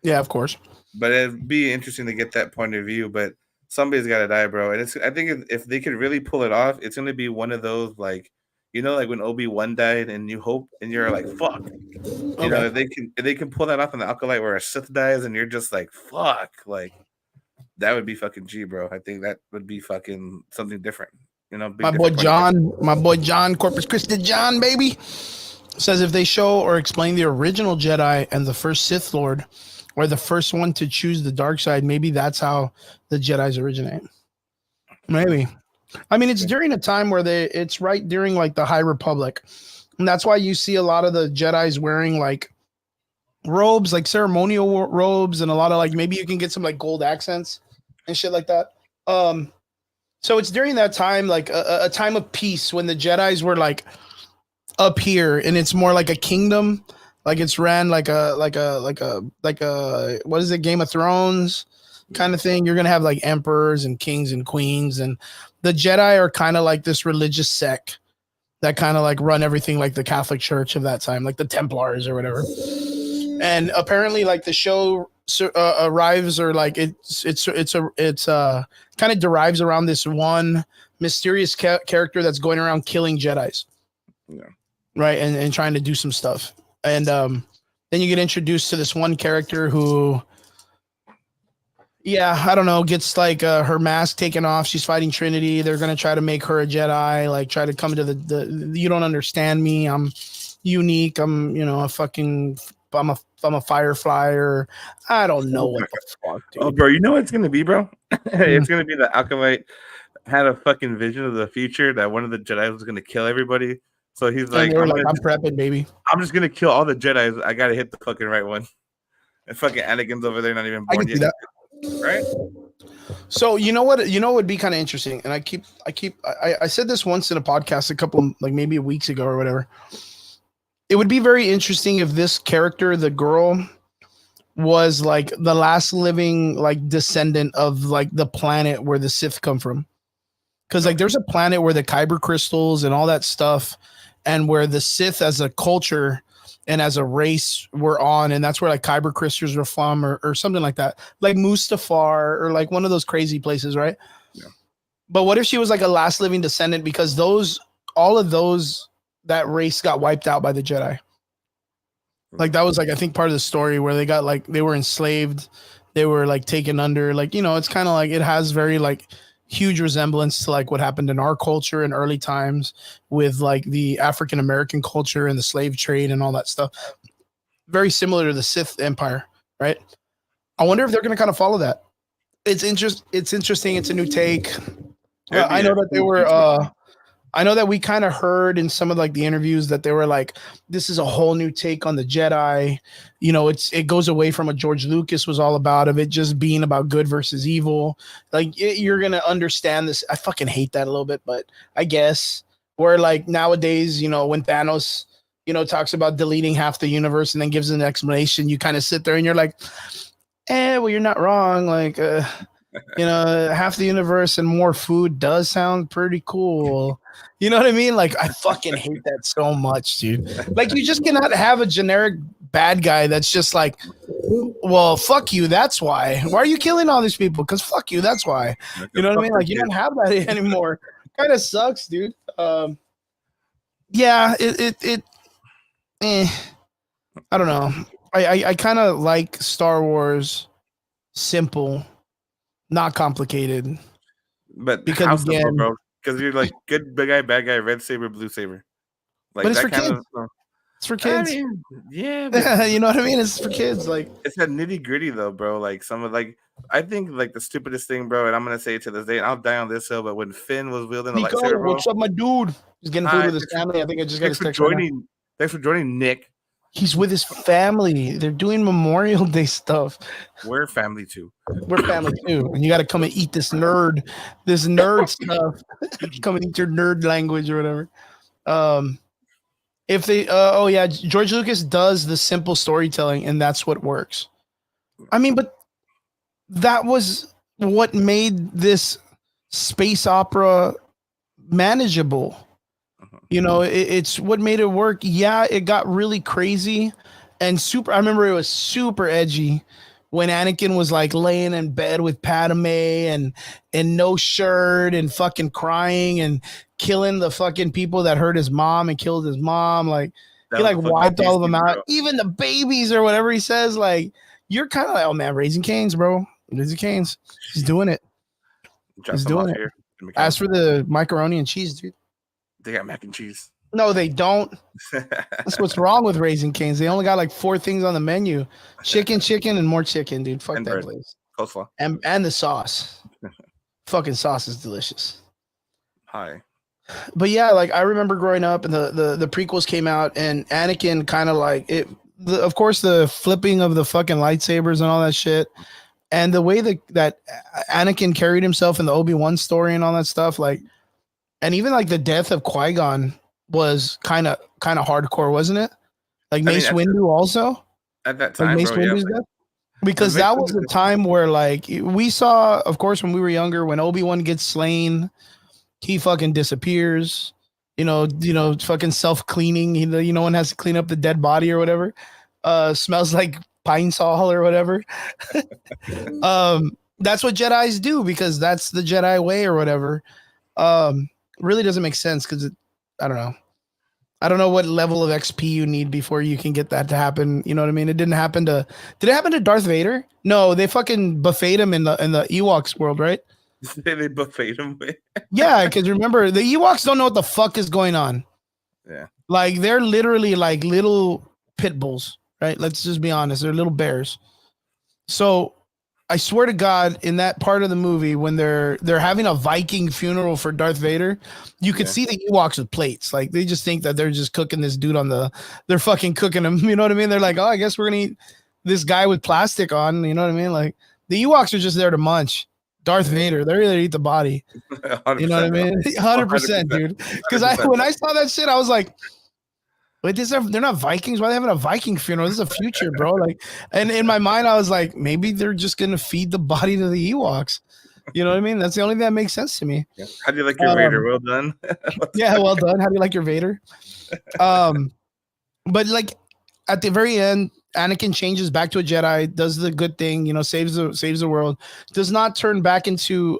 Yeah, of course. But it'd be interesting to get that point of view. But somebody's got to die, bro. And I think if they could really pull it off, it's gonna be one of those like, like when Obi-Wan died in New Hope, and you're like, fuck. You know, if they can pull that off in the Alkalite where a Sith dies, and you're just like, fuck, like that would be fucking G, bro. I think that would be fucking something different. My boy John, Corpus Christi John, baby, says if they show or explain the original Jedi and the first Sith Lord, or the first one to choose the dark side, maybe that's how the Jedis originate. Maybe. I mean, it's during a time where it's right during like the High Republic. And that's why you see a lot of the Jedis wearing like robes, like ceremonial robes, and a lot of like, maybe you can get some like gold accents and shit like that. So it's during that time, like a time of peace when the Jedis were like up here, and it's more like a kingdom, like it's ran like a what is it, Game of Thrones kind of thing. You're gonna have like emperors and kings and queens, and the Jedi are kind of like this religious sect that kind of like run everything, like the Catholic Church of that time, like the Templars or whatever. And apparently, like the show arrives, or like it's kind of derives around this one mysterious character that's going around killing Jedis. Yeah. Right. And trying to do some stuff. And then you get introduced to this one character who, I don't know, gets like her mask taken off. She's fighting Trinity. They're going to try to make her a Jedi, like try to come to the you don't understand me. I'm unique. I'm, I'm a firefly, or I don't know what the fuck, dude. Oh, bro, you know what it's gonna be, bro? It's gonna be the Alkalite had a fucking vision of the future that one of the Jedi was gonna kill everybody. So he's like, I'm prepping, baby. I'm just gonna kill all the Jedis. I gotta hit the fucking right one. And fucking Anakin's over there, not even born yet. Right? So you know what would be kind of interesting, and I said this once in a podcast a couple, like maybe weeks ago or whatever. It would be very interesting if this character, the girl, was like the last living like descendant of like the planet where the Sith come from. Because like there's a planet where the Kyber crystals and all that stuff, and where the Sith as a culture and as a race were on, and that's where like Kyber crystals were from, or something like that, like Mustafar, or like one of those crazy places, right? Yeah. But what if she was like a last living descendant? Because all of those, that race got wiped out by the Jedi. Like that was like, I think, part of the story where they got like, they were enslaved, they were like taken under, like, it's kind of like, it has very like huge resemblance to like what happened in our culture in early times with like the African American culture and the slave trade and all that stuff. Very similar to the Sith Empire, right? I wonder if they're going to kind of follow that. It's interesting. It's a new take. I know that they were. I know that we kind of heard in some of like the interviews that they were like, "This is a whole new take on the Jedi." You know, it goes away from what George Lucas was all about, of it just being about good versus evil. Like you're gonna understand this. I fucking hate that a little bit, but I guess where like nowadays, you know, when Thanos, you know, talks about deleting half the universe and then gives an explanation, you kind of sit there and you're like, well, you're not wrong. Like, you know, half the universe and more food does sound pretty cool. You know what I mean? Like, I fucking hate that so much, dude. Like, you just cannot have a generic bad guy that's just like, well, fuck you. That's why. Why are you killing all these people? Because fuck you. That's why. You know what I mean? Like, you don't have that anymore. Kind of sucks, dude. Yeah, I don't know. I kind of like Star Wars simple, not complicated. But Because how simple, again, bro? Because you're like good bad guy, red saber, blue saber. Like but it's that for kind kids. of. It's for I kids. mean, yeah, but You know what I mean? It's for kids. Like it's that nitty gritty though, bro. Like some of like I think like the stupidest thing, bro, and I'm gonna say it to this day, and I'll die on this hill. But when Finn was wielding the Nico, lightsaber, bro, what's up, my dude? He's getting food hi, with his family. I think I just got thanks his for text right now. joining. Thanks for joining, Nick. He's with his family. They're doing Memorial Day stuff. We're family too. We're family too, and you got to come and eat this nerd stuff. Come and eat your nerd language or whatever. If they, oh yeah, George Lucas does the simple storytelling, and that's what works. I mean, but that was what made this space opera manageable. You know, it's what made it work. Yeah, it got really crazy and super. I remember it was super edgy when Anakin was like laying in bed with Padme and no shirt and fucking crying and killing the fucking people that hurt his mom and killed his mom. Like That he was like fucking wiped all of them beastie, out, bro. even the babies or whatever he says. Like you're kind of like, oh man, Raising Canes, bro. Raising Canes. He's doing it. Drop He's some off doing it. here. in As McAllen. for the macaroni and cheese, dude. They got mac and cheese. No, they don't. That's what's wrong with Raising Canes. They only got like 4 things on the menu: chicken, and more chicken, dude. Fuck And that bread. place. Coleslaw. And the sauce. Fucking sauce is delicious. Hi. But yeah, like I remember growing up and the prequels came out and Anakin kind of like it. Of course, the flipping of the fucking lightsabers and all that shit, and the way that Anakin carried himself in the Obi-Wan story and all that stuff, like, and even like the death of Qui-Gon was kind of hardcore, wasn't it? Like Mace Windu also. At that Like time, Mace bro, yeah. Windu's death? Because Mace that was a time where like we saw, of course, when we were younger, when Obi-Wan gets slain, he fucking disappears. You know, fucking self-cleaning. No one has to clean up the dead body or whatever. Smells like pine sol or whatever. That's what Jedis do because that's the Jedi way or whatever. Really doesn't make sense because I don't know. I don't know what level of XP you need before you can get that to happen. You know what I mean? It didn't happen to. Did it happen to Darth Vader? No, they fucking buffet him in the Ewoks world, right? They buffet him with. Yeah, because remember the Ewoks don't know what the fuck is going on. Yeah, like they're literally like little pit bulls, right? Let's just be honest. They're little bears. So I swear to God, in that part of the movie when they're having a Viking funeral for Darth Vader, you could see the Ewoks with plates. Like they just think that they're just cooking this dude they're fucking cooking him. You know what I mean? They're like, oh, I guess we're gonna eat this guy with plastic on. You know what I mean? Like the Ewoks are just there to munch. Darth Vader, they're there to eat the body. You know what I mean? 100%, dude. Because when I saw that shit, I was like, wait, they're not Vikings. Why are they having a Viking funeral? This is a future, bro. Like, and in my mind, I was like, maybe they're just gonna feed the body to the Ewoks. You know what I mean? That's the only thing that makes sense to me. Yeah. How do you like your Vader? Well done. Yeah, well done. How do you like your Vader? But like at the very end, Anakin changes back to a Jedi, does the good thing, saves the world, does not turn back into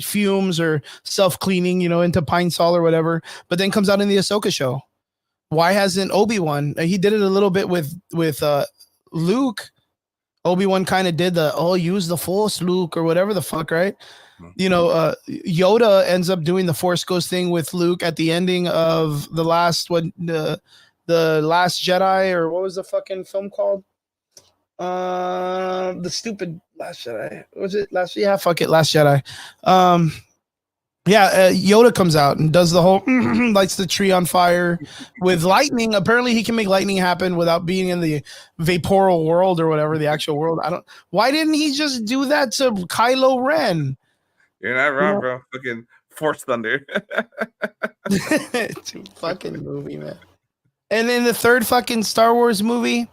fumes or self-cleaning, into pine sol or whatever, but then comes out in the Ahsoka show. Why hasn't Obi-Wan? He did it a little bit with Luke. Obi-Wan kind of did use the Force, Luke, or whatever the fuck, right? Yoda ends up doing the Force Ghost thing with Luke at the ending of the last the Last Jedi, or what was the fucking film called? The stupid Last Jedi. Was it Last? Yeah, fuck it, Last Jedi. Yeah, Yoda comes out and does the whole lights the tree on fire with lightning. Apparently, he can make lightning happen without being in the vaporal world or whatever the actual world. I don't. Why didn't he just do that to Kylo Ren? You're not You wrong, know, bro. Fucking Force Thunder. it's a fucking movie, man. And in the third fucking Star Wars movie,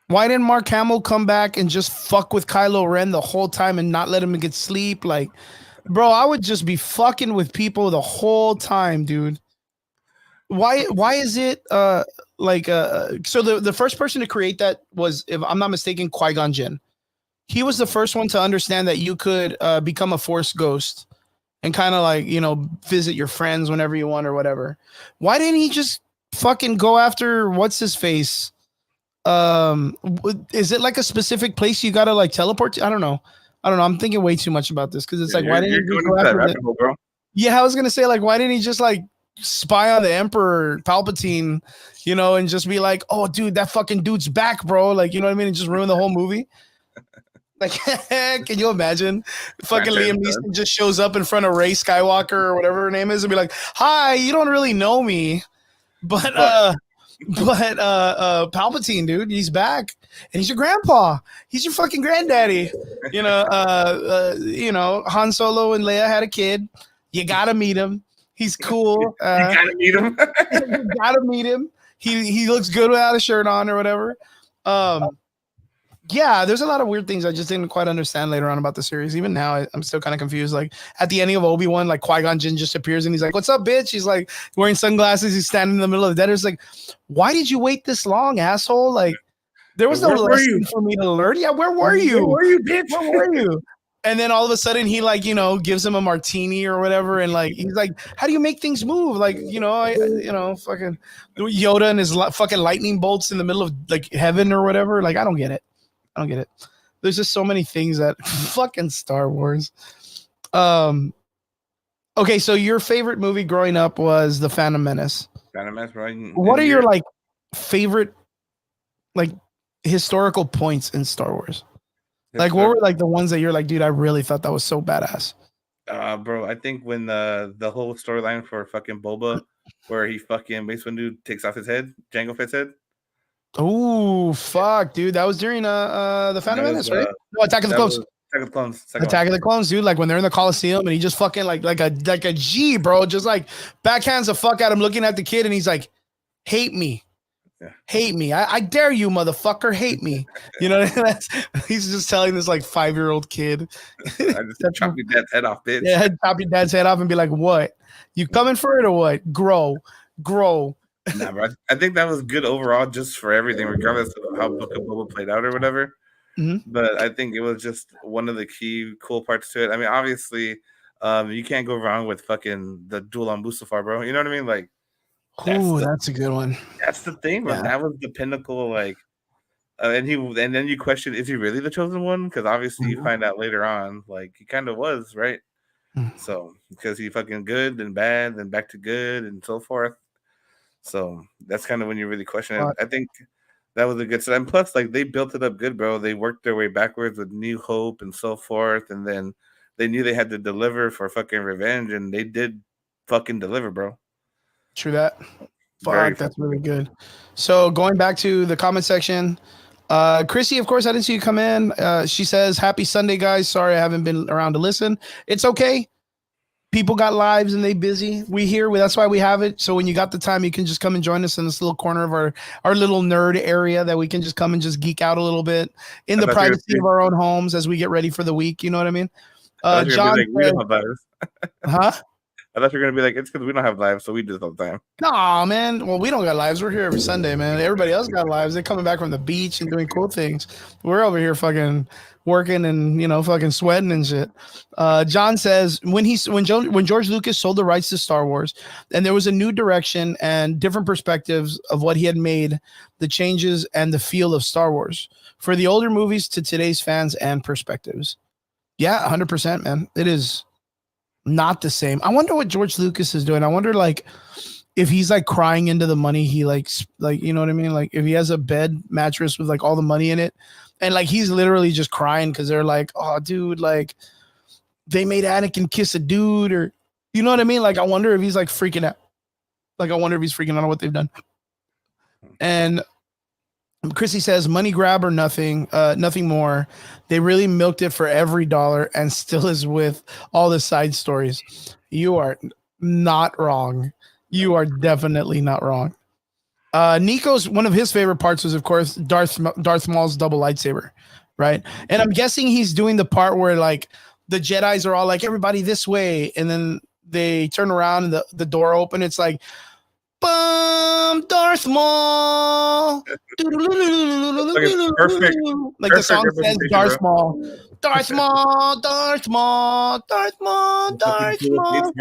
why didn't Mark Hamill come back and just fuck with Kylo Ren the whole time and not let him get sleep? Like, bro, I would just be fucking with people the whole time, dude. Why is it so the first person to create that was, if I'm not mistaken, Qui-Gon Jinn. He was the first one to understand that you could become a force ghost and kind of like, visit your friends whenever you want or whatever. Why didn't he just fucking go after what's his face? Is it like a specific place you gotta like teleport to? I don't know. I'm thinking way too much about this because it's like, why didn't he just go after the? Bro. Yeah, I was gonna say, like, why didn't he just like spy on the Emperor Palpatine, and just be like, oh, dude, that fucking dude's back, bro. Like, you know what I mean? And just ruin the whole movie. Like, can you imagine? Fucking Liam Neeson just shows up in front of Rey Skywalker or whatever her name is and be like, hi, you don't really know me, but Palpatine, dude, he's back and he's your grandpa. He's your fucking granddaddy. Han Solo and Leia had a kid. You gotta meet him. He's cool. You gotta meet him. You gotta meet him. He looks good without a shirt on or whatever. Yeah, there's a lot of weird things I just didn't quite understand later on about the series. Even now, I'm still kind of confused. Like at the ending of Obi-Wan, like Qui-Gon Jinn just appears and he's like, "What's up, bitch?" He's like wearing sunglasses. He's standing in the middle of the desert. It's like, why did you wait this long, asshole? Like there was no lesson for me to learn. Yeah, where were you? Where were you, bitch? Where were you? And then all of a sudden he like, gives him a martini or whatever. And like, he's like, how do you make things move? Like, fucking Yoda and his fucking lightning bolts in the middle of like heaven or whatever. Like, I don't get it. There's just so many things that fucking Star Wars. Okay. So your favorite movie growing up was The Phantom Menace. Phantom Menace, bro. What are your like favorite, like historical points in Star Wars? Like, what were like the ones that you're like, dude, I really thought that was so badass? Bro, I think when the whole storyline for fucking Boba, where he fucking Mace Windu takes off his head, Jango Fett's head. Oh fuck, dude, that was during the Phantom Menace, right? No, Attack of the Clones. Attack of the Clones, dude. Like when they're in the Coliseum and he just fucking like a G, bro, just like backhands the fuck at him, looking at the kid, and he's like, "Hate me." Yeah. Hate me. I dare you, motherfucker. Hate me. He's just telling this like 5-year-old kid. I just chop your dad's head off, bitch. Yeah, chop your dad's head off and be like, what? You coming for it or what? Grow. Nah, bro. I think that was good overall, just for everything, regardless of how Book of Boba played out or whatever. Mm-hmm. But I think it was just one of the key cool parts to it. I mean, obviously, you can't go wrong with fucking the duel on Mustafar, bro. You know what I mean? Like, that's a good one. That's the thing, bro. Yeah. That was the pinnacle, like, and then you question, is he really the chosen one? Because obviously you find out later on, like, he kind of was, right? Mm-hmm. So because he fucking good and bad, then back to good and so forth. So that's kind of when you really question it. I think that was a good set. And plus, like, they built it up good, bro. They worked their way backwards with New Hope and so forth, and then they knew they had to deliver for fucking Revenge, and they did fucking deliver, bro. True that. Fuck, that's really good. So going back to the comment section, Chrissy, of course, I didn't see you come in. She says, "Happy Sunday, guys. Sorry I haven't been around to listen. It's okay. People got lives and they busy. We here. That's why we have it. So when you got the time, you can just come and join us in this little corner of our little nerd area that we can just come and just geek out a little bit in the privacy of our own homes as we get ready for the week. You know what I mean?" John, huh? I thought you were going to be like, it's because we don't have lives, so we do this all the time. No, man. Well, we don't got lives. We're here every Sunday, man. Everybody else got lives. They're coming back from the beach and doing cool things. We're over here fucking working and, fucking sweating and shit. John says, when George Lucas sold the rights to Star Wars and there was a new direction and different perspectives of what he had made, the changes and the feel of Star Wars for the older movies to today's fans and perspectives. Yeah, 100%, man. It is not the same. I wonder what George Lucas is doing. I wonder, like, if he's like crying into the money he likes, like, you know what I mean? Like, if he has a bed mattress with like all the money in it, and like he's literally just crying because they're like, oh, dude, like they made Anakin kiss a dude, or You know what I mean? Like, I wonder if he's like freaking out. Like, I wonder if he's freaking out on what they've done. And Chrissy says, money grab or nothing, nothing more. They really milked it for every dollar and still is with all the side stories. You are not wrong. You are definitely not wrong. Nico's one of his favorite parts was, of course, Darth Maul's double lightsaber, right? And I'm guessing he's doing the part where like the Jedis are all like, everybody this way, and then they turn around and the door open. It's like, bum, Darth Maul. Perfect. Like the song says, Darth Maul. Darth Maul, Darth Maul, Darth Maul, Darth Maul.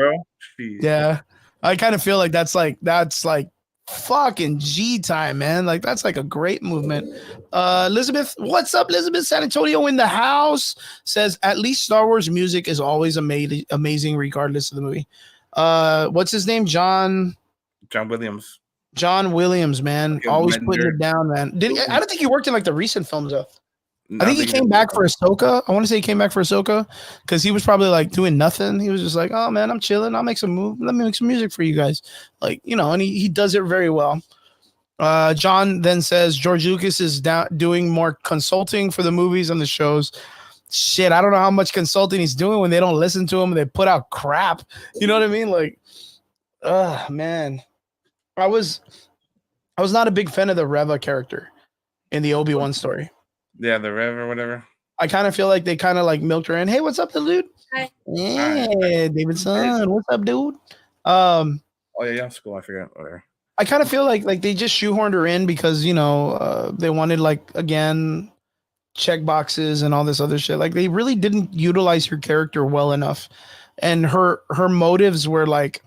Yeah, I kind of feel like that's like fucking G time, man. Like that's like a great movement. Elizabeth, what's up, Elizabeth? San Antonio in the house says, at least Star Wars music is always amazing regardless of the movie. What's his name? John Williams. John Williams, man. Like always putting it down, man. I don't think he worked in like the recent films though. I think he came back for Ahsoka. I want to say he came back for Ahsoka because he was probably like doing nothing. He was just like, oh man, I'm chilling. I'll make some Let me make some music for you guys. Like, you know, and he does it very well. John then says George Lucas is doing more consulting for the movies and the shows. Shit, I don't know how much consulting he's doing when they don't listen to him and they put out crap. You know what I mean? Like, man. I was not a big fan of the Reva character in the Obi-Wan story. Yeah, the Rev or whatever. I kind of feel like they kind of like milked her in. Hey, what's up, dude? Hi. Yeah, hi. Davidson. What's up, dude? Oh yeah, school. I forgot. Whatever. I kind of feel like they just shoehorned her in because, you know, they wanted like, again, check boxes and all this other shit. Like they really didn't utilize her character well enough. And her motives were like,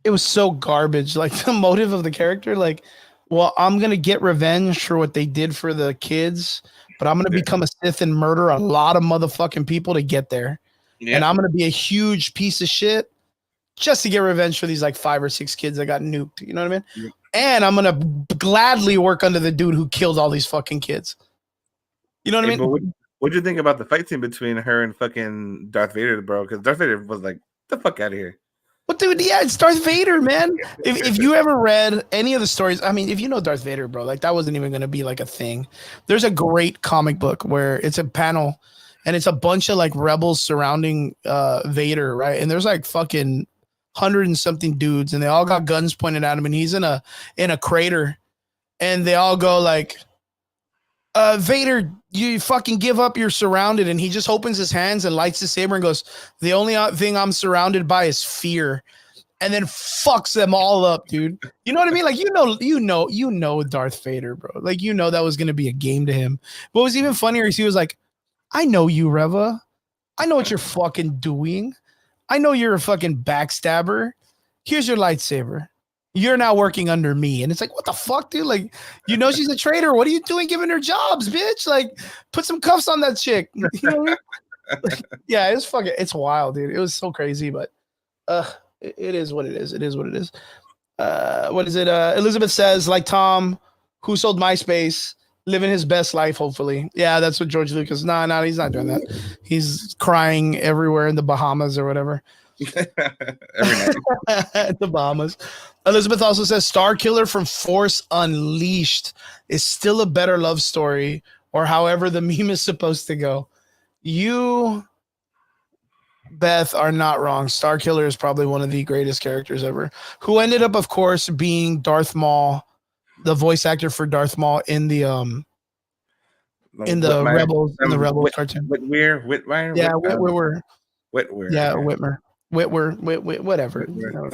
it was so garbage. Like the motive of the character, like, well, I'm going to get revenge for what they did for the kids, but I'm going to become a Sith and murder a lot of motherfucking people to get there. Yeah. And I'm going to be a huge piece of shit just to get revenge for these like 5 or 6 kids that got nuked. You know what I mean? Yeah. And I'm going to gladly work under the dude who killed all these fucking kids. You know what I mean? What'd you think about the fight scene between her and fucking Darth Vader, bro? Because Darth Vader was like, "Get the fuck out of here." Well, dude, yeah, it's Darth Vader, man. If you ever read any of the stories, I mean, if you know Darth Vader, bro, like that wasn't even going to be like a thing. There's a great comic book where it's a panel and it's a bunch of like rebels surrounding Vader, right? And there's like fucking 100 and something dudes and they all got guns pointed at him and he's in a crater and they all go like, Vader, you fucking give up, you're surrounded. And he just opens his hands and lights his saber and goes, the only thing I'm surrounded by is fear. And then fucks them all up, dude. You know what I mean? Like, you know Darth Vader, bro. Like, you know that was going to be a game to him. What was even funnier is he was like, I know you, Reva. I know what you're fucking doing. I know you're a fucking backstabber. Here's your lightsaber. You're now working under me. And it's like, what the fuck, dude? Like, you know, she's a traitor. What are you doing giving her jobs, bitch? Like, put some cuffs on that chick. You know what I mean? Yeah, it's wild, dude. It was so crazy, but it is what it is. It is what it is. What is it? Elizabeth says, like Tom, who sold MySpace, living his best life, hopefully. Yeah, that's what George Lucas. No, he's not doing that. He's crying everywhere in the Bahamas or whatever. Every night. The Bahamas. Elizabeth also says Star Killer from Force Unleashed is still a better love story, or however the meme is supposed to go. You, Beth, are not wrong. Star Killer is probably one of the greatest characters ever, who ended up, of course, being Darth Maul, the voice actor for Darth Maul in the Rebels cartoon. Whitmire. Yeah, Whitwer. Yeah, Whitmer. Whatever.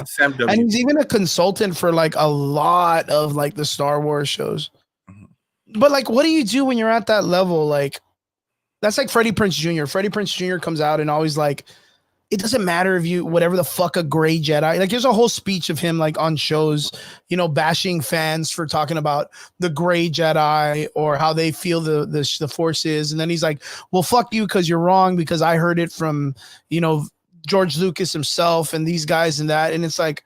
Sam W. And he's even a consultant for like a lot of like the Star Wars shows. Mm-hmm. But like, what do you do when you're at that level? Like, that's like Freddie Prinze Jr. Freddie Prinze Jr. comes out and always like, it doesn't matter if you, whatever the fuck, a gray Jedi. Like, there's a whole speech of him like on shows, you know, bashing fans for talking about the gray Jedi or how they feel the Force is. And then he's like, well, fuck you because you're wrong, because I heard it from, you know, George Lucas himself and these guys and that. And it's like,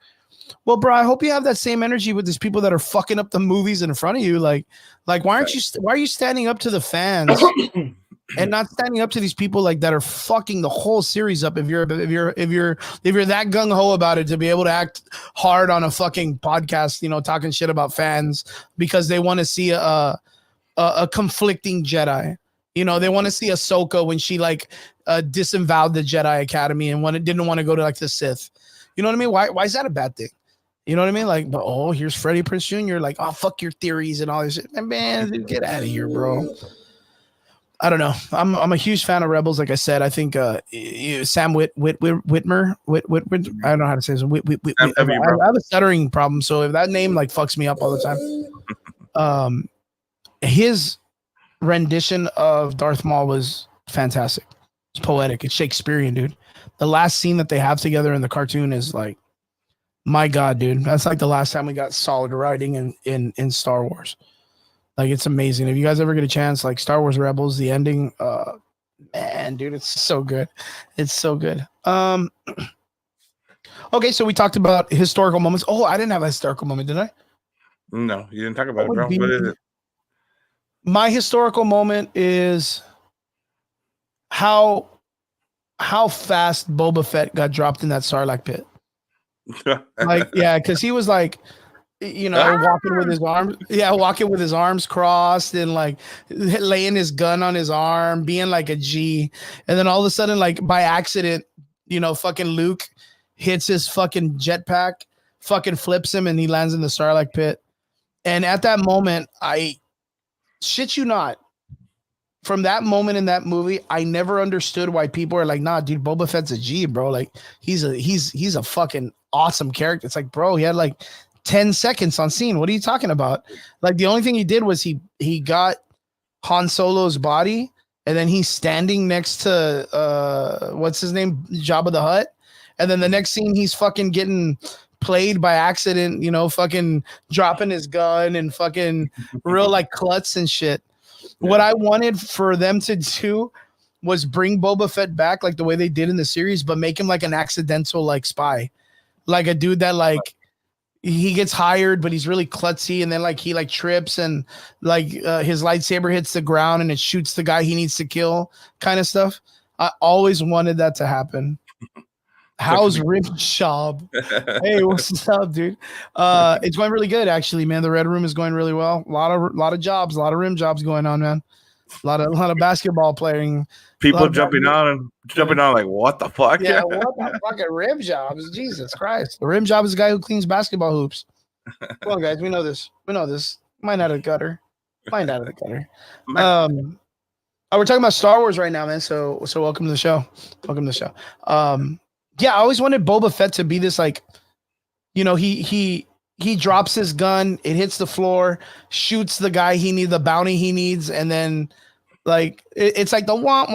well, bro, I hope you have that same energy with these people that are fucking up the movies in front of you. Like why are you standing up to the fans and not standing up to these people like that are fucking the whole series up. If you're that gung ho about it, to be able to act hard on a fucking podcast, you know, talking shit about fans because they want to see a conflicting Jedi. You know, they want to see Ahsoka when she like disavowed the Jedi Academy and didn't want to go to like the Sith. You know what I mean? Why is that a bad thing? You know what I mean? Like, but here's Freddie Prinze Jr. Like, oh, fuck your theories and all this shit. Man, dude, get out of here, bro. I don't know. I'm a huge fan of Rebels. Like I said, I think Sam Whitmer. I don't know how to say this. I have a stuttering problem, so if that name like fucks me up all the time. His rendition of Darth Maul was fantastic. It's poetic. It's Shakespearean, dude. The last scene that they have together in the cartoon is like, my God, dude. That's like the last time we got solid writing in Star Wars. Like, it's amazing. If you guys ever get a chance, like Star Wars Rebels, the ending, man, dude, it's so good. It's so good. Okay, so we talked about historical moments. Oh, I didn't have a historical moment, did I? No, you didn't talk about it, bro. What is it? My historical moment is how fast Boba Fett got dropped in that Sarlacc pit. Like, yeah, because he was like, you know, walking with his arms crossed and like laying his gun on his arm, being like a G. And then all of a sudden, like by accident, you know, fucking Luke hits his fucking jetpack, fucking flips him, and he lands in the Sarlacc pit. And at that moment, I shit you not, from that moment in that movie, I never understood why people are like, nah, dude, Boba Fett's a G, bro. Like, he's a fucking awesome character. It's like, bro, he had like 10 seconds on scene. What are you talking about? Like, the only thing he did was he got Han Solo's body, and then he's standing next to what's his name, Jabba the Hutt, and then the next scene he's fucking getting played by accident, you know, fucking dropping his gun and fucking real like klutz and shit. Yeah. What I wanted for them to do was bring Boba Fett back like the way they did in the series, but make him like an accidental like spy, like a dude that like he gets hired, but he's really klutzy, and then like he like trips and like his lightsaber hits the ground and it shoots the guy he needs to kill, kind of stuff. I always wanted that to happen. How's Rim Job? Hey, what's up, dude? It's going really good, actually, man. The Red Room is going really well. A lot of jobs, a lot of rim jobs going on, man. A lot of basketball playing. People jumping on like, what the fuck? Yeah, what the fuck are rim jobs? Jesus Christ. The rim job is a guy who cleans basketball hoops. Come on, guys, we know this. Mine out of the gutter. We're talking about Star Wars right now, man. So welcome to the show. Yeah, I always wanted Boba Fett to be this, like, you know, he drops his gun, it hits the floor, shoots the guy the bounty he needs, and then like it's like the want,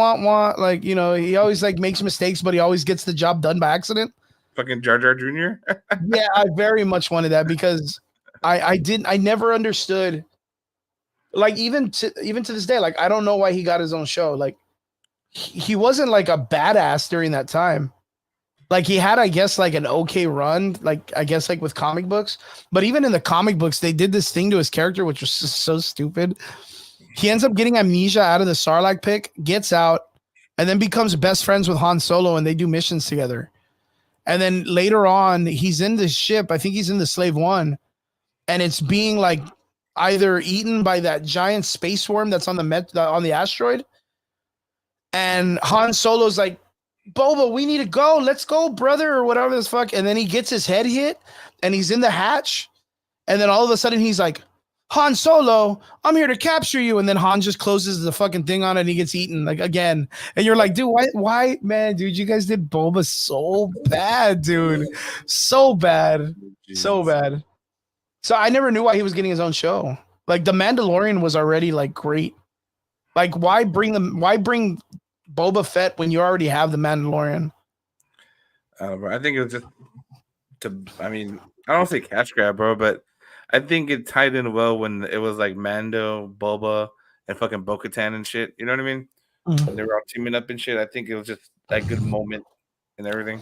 like, you know, he always like makes mistakes, but he always gets the job done by accident. Fucking Jar Jar Jr. Yeah, I very much wanted that because I never understood, like, even to this day, like, I don't know why he got his own show. Like, he wasn't like a badass during that time. Like, he had, I guess, like an okay run, like, I guess, like with comic books. But even in the comic books, they did this thing to his character, which was just so stupid. He ends up getting amnesia out of the Sarlacc pit, gets out, and then becomes best friends with Han Solo, and they do missions together. And then later on, he's in this ship. I think he's in the Slave One, and it's being, like, either eaten by that giant space worm that's on the asteroid. And Han Solo's like, Boba, we need to go. Let's go, brother, or whatever this fuck. And then he gets his head hit, and he's in the hatch. And then all of a sudden, he's like, Han Solo, I'm here to capture you. And then Han just closes the fucking thing on it, and he gets eaten, like, again. And you're like, dude, why, man, dude, you guys did Boba so bad, dude. So bad. So bad. So I never knew why he was getting his own show. Like, The Mandalorian was already, like, great. Like, why bring Boba Fett when you already have the Mandalorian? I think it was just I don't say cash grab, bro, but I think it tied in well when it was like Mando, Boba, and fucking Bo-Katan and shit. You know what I mean? Mm-hmm. When they were all teaming up and shit. I think it was just a good moment and everything.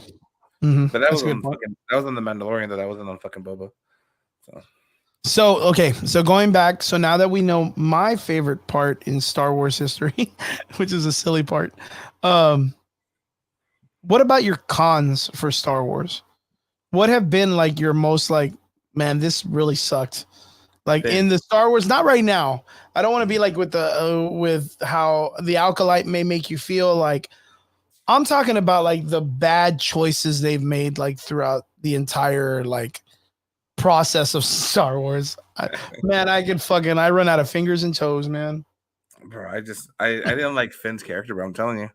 Mm-hmm. But that was on the Mandalorian, that I wasn't on fucking Boba. So So okay, so going back, so now that we know my favorite part in Star Wars history, which is a silly part, um, what about your cons for Star Wars? What have been like your most like, man, this really sucked. Like in Finn. the Star Wars, not right now. I don't want to be like with how the Acolyte may make you feel. Like I'm talking about like the bad choices they've made like throughout the entire like process of Star Wars. Man, I run out of fingers and toes, man. Bro, I didn't like Finn's character, bro. I'm telling you.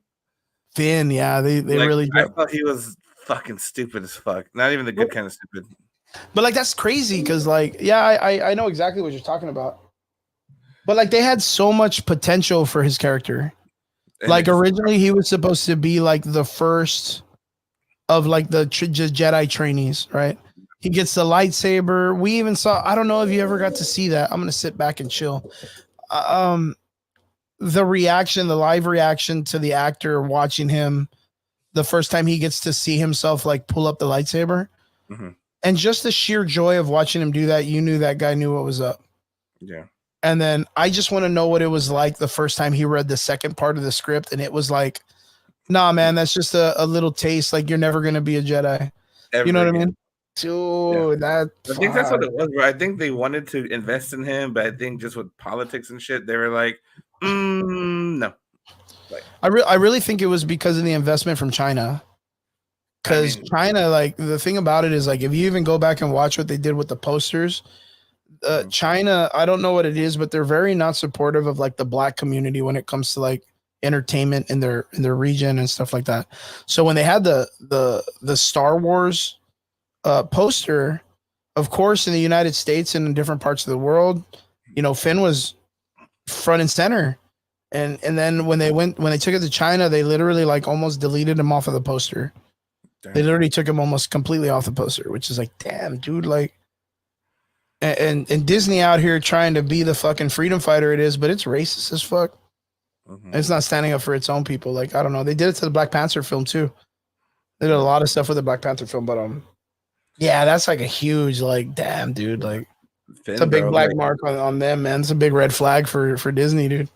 Finn, yeah, they Like really I do. thought he was fucking stupid as fuck. Not even the good kind of stupid. But like that's crazy because like yeah, I know exactly what you're talking about. But like they had so much potential for his character. And it Like just originally he was supposed to be like the first of like the Jedi trainees, right? He gets the lightsaber. We even saw. I don't know if you ever got to see that. I'm gonna sit back and chill. Um, the reaction, the live reaction to the actor watching him the first time he gets to see himself like pull up the lightsaber, Mhm. and just the sheer joy of watching him do that. You knew that guy knew what was up. Yeah. And then I just want to know what it was like the first time he read the second part of the script, and it was like, nah, man, that's just a little taste. Like you're never gonna be a Jedi. You know Ever what I again. mean? Yeah. Dude, that I think that's what fuck. it was, bro. I think they wanted to invest in him, but I think just with politics and shit, they were like, no. Like, I really think it was because of the investment from China. I Because mean, China, like the thing about it is, like if you even go back and watch what they did with the posters, mhm, China, I don't know what it is, but they're very not supportive of like the black community when it comes to like entertainment in their region and stuff like that. So when they had the Star Wars poster, of course, in the United States and in different parts of the world, you know, Finn was front and center. And then when they took it to China, they literally like almost deleted him off of the poster. They damn. literally took him almost completely off the poster, which is like, damn, dude, like and Disney out here trying to be the fucking freedom fighter it is, but it's racist as fuck. Mhm. It's not standing up for its own people. Like, I don't know. They did it to the Black Panther film too. They did a lot of stuff with the Black Panther film, but yeah, that's like a huge, like, damn, dude, like it's a Finn, big bro. black Like, mark on them, man. It's a big red flag for Disney, dude.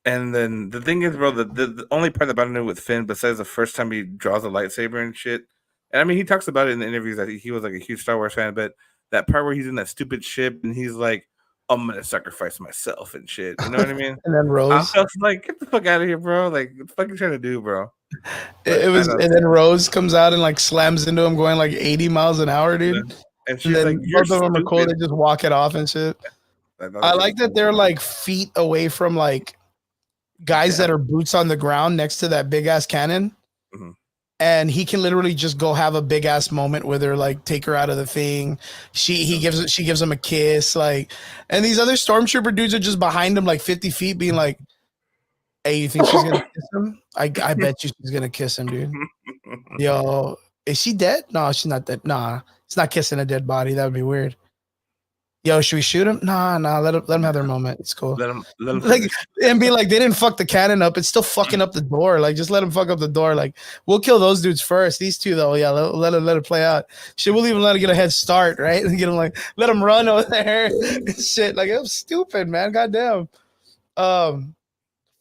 and then the thing is, bro, the only part about it with Finn, besides the first time he draws a lightsaber and shit, and I mean, he talks about it in the interviews that he was like a huge Star Wars fan, but that part where he's in that stupid ship and he's like, I'm gonna sacrifice myself and shit. You know what I mean? And then I Rose, was like, get the fuck out of here, bro. Like, what the fuck you trying to do, bro? But it I was, know. and then Rose comes out and like slams into him going like 80 miles an hour, dude. And And she's like, then you're both of them are cool. stupid. They just walk it off and shit. I thought I that shit was like that they're like feet away from like guys yeah. that are boots on the ground next to that big ass cannon. Mhm. And he can literally just go have a big ass moment with her, like take her out of the thing. She gives him a kiss, like, and these other stormtrooper dudes are just behind him, like 50 feet, being like, "Hey, you think she's gonna kiss him? I bet you she's gonna kiss him, dude. Yo, is she dead? No, she's not dead. Nah, it's not kissing a dead body. That would be weird. Yo, should we shoot him? Nah, let him have their moment. It's cool. Let him Like finish. and be like, they didn't fuck the cannon up. It's still fucking up the door. Like, just let him fuck up the door. Like, we'll kill those dudes first. These two though, yeah, let it play out. Shit, we'll even let him get a head start, right? And get him like, let him run over there. Shit, like it was stupid, man. Goddamn. Um,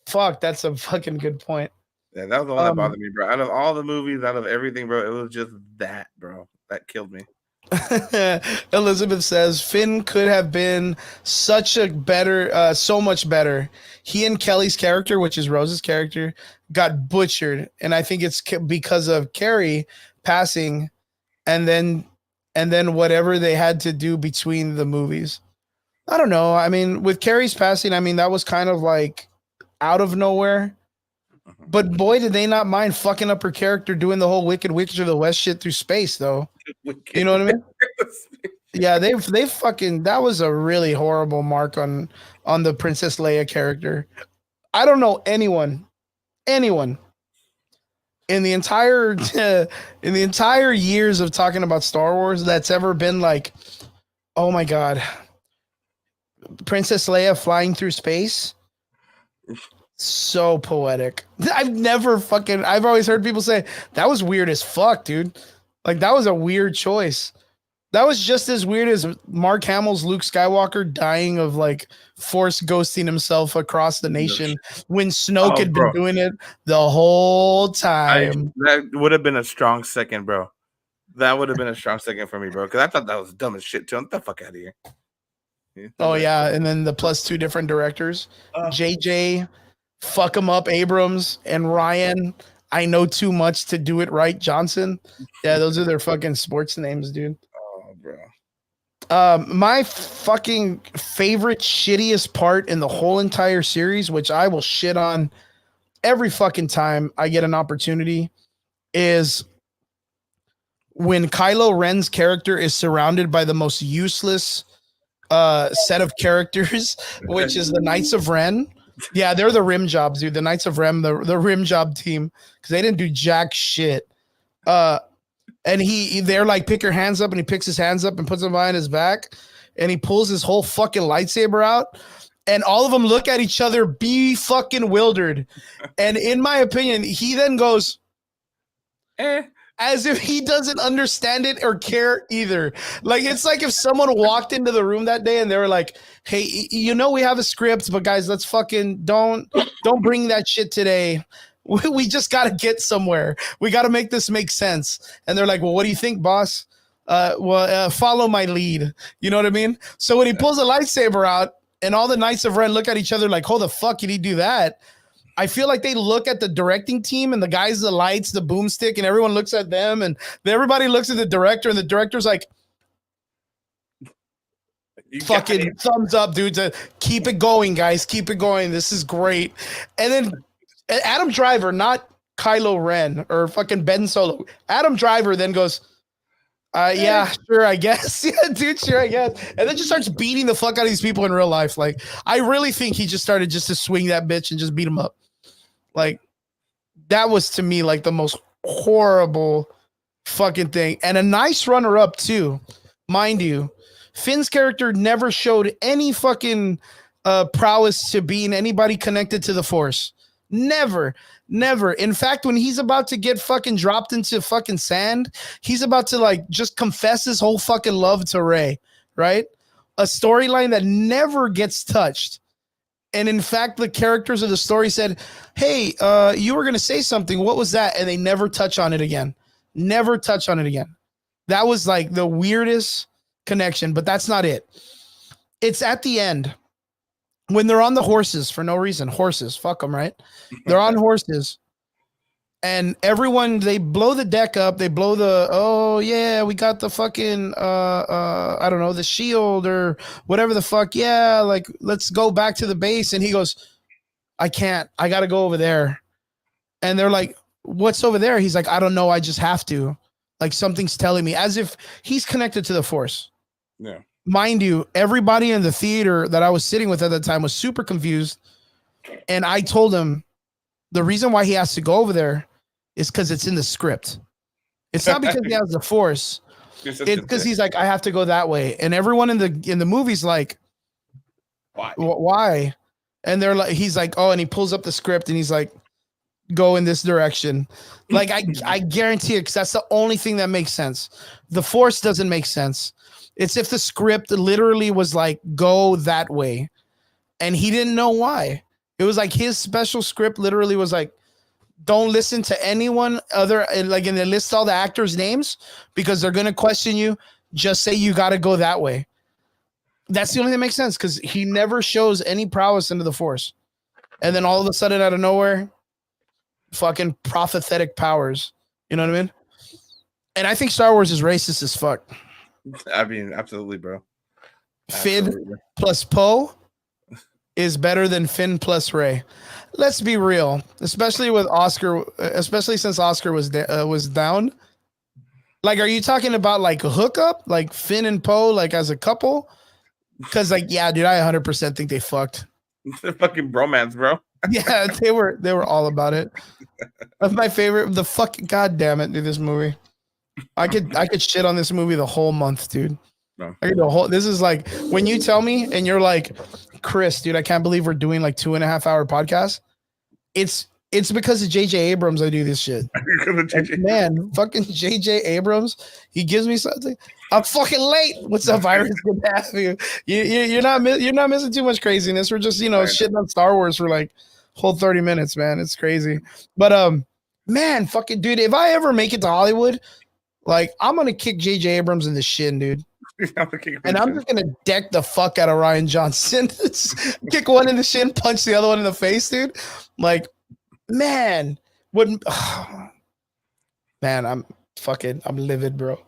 fuck, that's a fucking good point. Yeah, that was the one that Um, bothered me, bro. Out of all the movies, out of everything, bro, it was just that, bro. That killed me. Elizabeth says Finn could have been such a better, so much better. He and Kelly's character, which is Rose's character, got butchered, and I think it's because of Carrie passing, and then whatever they had to do between the movies. I don't know. I mean, with Carrie's passing, I mean that was kind of like out of nowhere. But boy, did they not mind fucking up her character doing the whole Wicked Witch of the West shit through space, though. You know what I mean? Yeah, they fucking that was a really horrible mark on the Princess Leia character. I don't know anyone in the entire in the entire years of talking about Star Wars that's ever been like, oh my god, Princess Leia flying through space. So poetic. I've always heard people say that was weird as fuck, dude. Like that was a weird choice. That was just as weird as Mark Hamill's Luke Skywalker dying of like force ghosting himself across the nation when Snoke Oh, had been bro. doing it the whole time. That would have been a strong second, bro. That would have been a strong second for me, bro. Because I thought that was dumb as shit too. Get the fuck out of here. Oh yeah, and then the plus 2 different directors, Uh, JJ, fuck 'em up Abrams, and Ryan. I know too much to do it right, Johnson. Yeah, those are their fucking sports names, dude. oh, bro. My fucking favorite shittiest part in the whole entire series, which I will shit on every fucking time I get an opportunity, is when Kylo Ren's character is surrounded by the most useless set of characters, which is the Knights of Ren. Yeah, they're the rim jobs, dude. The Knights of Ren, the rim job team, because they didn't do jack shit. And they're like, pick your hands up, and he picks his hands up and puts them behind his back, and he pulls his whole fucking lightsaber out, and all of them look at each other, be fucking wildered. And in my opinion, he then goes, as if he doesn't understand it or care either. Like, it's like if someone walked into the room that day and they were like, hey, you know, we have a script, but guys, let's fucking don't bring that shit today. We just got to get somewhere. We got to make this make sense. And they're like, well, what do you think, boss? Follow my lead. You know what I mean? So when he pulls a lightsaber out and all the Knights of Ren look at each other like, how the fuck did he do that? I feel like they look at the directing team and the guys, the lights, the boomstick, and everyone looks at them, and everybody looks at the director, and the director's like, fucking thumbs up, dude, to keep it going, guys. Keep it going. This is great. And then Adam Driver, not Kylo Ren or fucking Ben Solo. Adam Driver then goes, yeah, sure, I guess. Yeah, dude, sure, I guess. And then just starts beating the fuck out of these people in real life. Like, I really think he just started just to swing that bitch and just beat him up. Like, that was to me like the most horrible fucking thing. And a nice runner-up too, mind you. Finn's character never showed any fucking prowess to being anybody connected to the Force. Never. In fact, when he's about to get fucking dropped into fucking sand, he's about to like just confess his whole fucking love to Rey, right? A storyline that never gets touched. And in fact, the characters of the story said, hey, you were going to say something. What was that? And they never touch on it again. Never touch on it again. That was like the weirdest connection, but that's not it. It's at the end when they're on the horses for no reason. Horses, fuck them, right? They're on horses. And everyone, they blow the deck up. They blow oh yeah, we got the fucking, I don't know, the shield or whatever the fuck. Yeah, like, let's go back to the base. And he goes, I can't. I got to go over there. And they're like, what's over there? He's like, I don't know. I just have to. Like, something's telling me, as if he's connected to the Force. Yeah. Mind you, everybody in the theater that I was sitting with at the time was super confused. And I told him the reason why he has to go over there is because it's in the script. It's not because he has the Force. It's because he's like, I have to go that way. And everyone in the movie's like, why? And they're like, he's like, oh, and he pulls up the script and he's like, go in this direction. Like, I guarantee it, because that's the only thing that makes sense. The Force doesn't make sense. It's if the script literally was like, go that way. And he didn't know why. It was like his special script literally was like, don't listen to anyone other, like, and they list all the actors' names because they're going to question you. Just say you got to go that way. That's the only thing that makes sense, because he never shows any prowess into the Force. And then all of a sudden, out of nowhere, fucking prophetic powers. You know what I mean? And I think Star Wars is racist as fuck. I mean, absolutely, bro. Finn plus Poe is better than Finn plus Rey. Let's be real, especially with Oscar, especially since Oscar was down. Like, are you talking about like a hookup, like Finn and Poe, like as a couple? Because, like, yeah, dude, I 100% think they fucked. The fucking bromance, bro. Yeah, they were all about it. That's my favorite. The fucking goddamn it, dude. This movie, I could shit on this movie the whole month, dude. No. This is like when you tell me and you're like, Chris, dude, I can't believe we're doing like 2.5 hour podcast. It's It's because of J.J. Abrams I do this shit. Because of JJ. Man, fucking J.J. Abrams, he gives me something. I'm fucking late. What's up, Virus? Good to have you. You're not missing too much craziness. We're just shitting on Star Wars for like whole 30 minutes, man. It's crazy. But man, fucking dude, if I ever make it to Hollywood, like I'm gonna kick J.J. Abrams in the shin, dude. And I'm just gonna deck the fuck out of Ryan Johnson. Kick one in the shin, punch the other one in the face, dude. Like, man, wouldn't man, I'm livid, bro.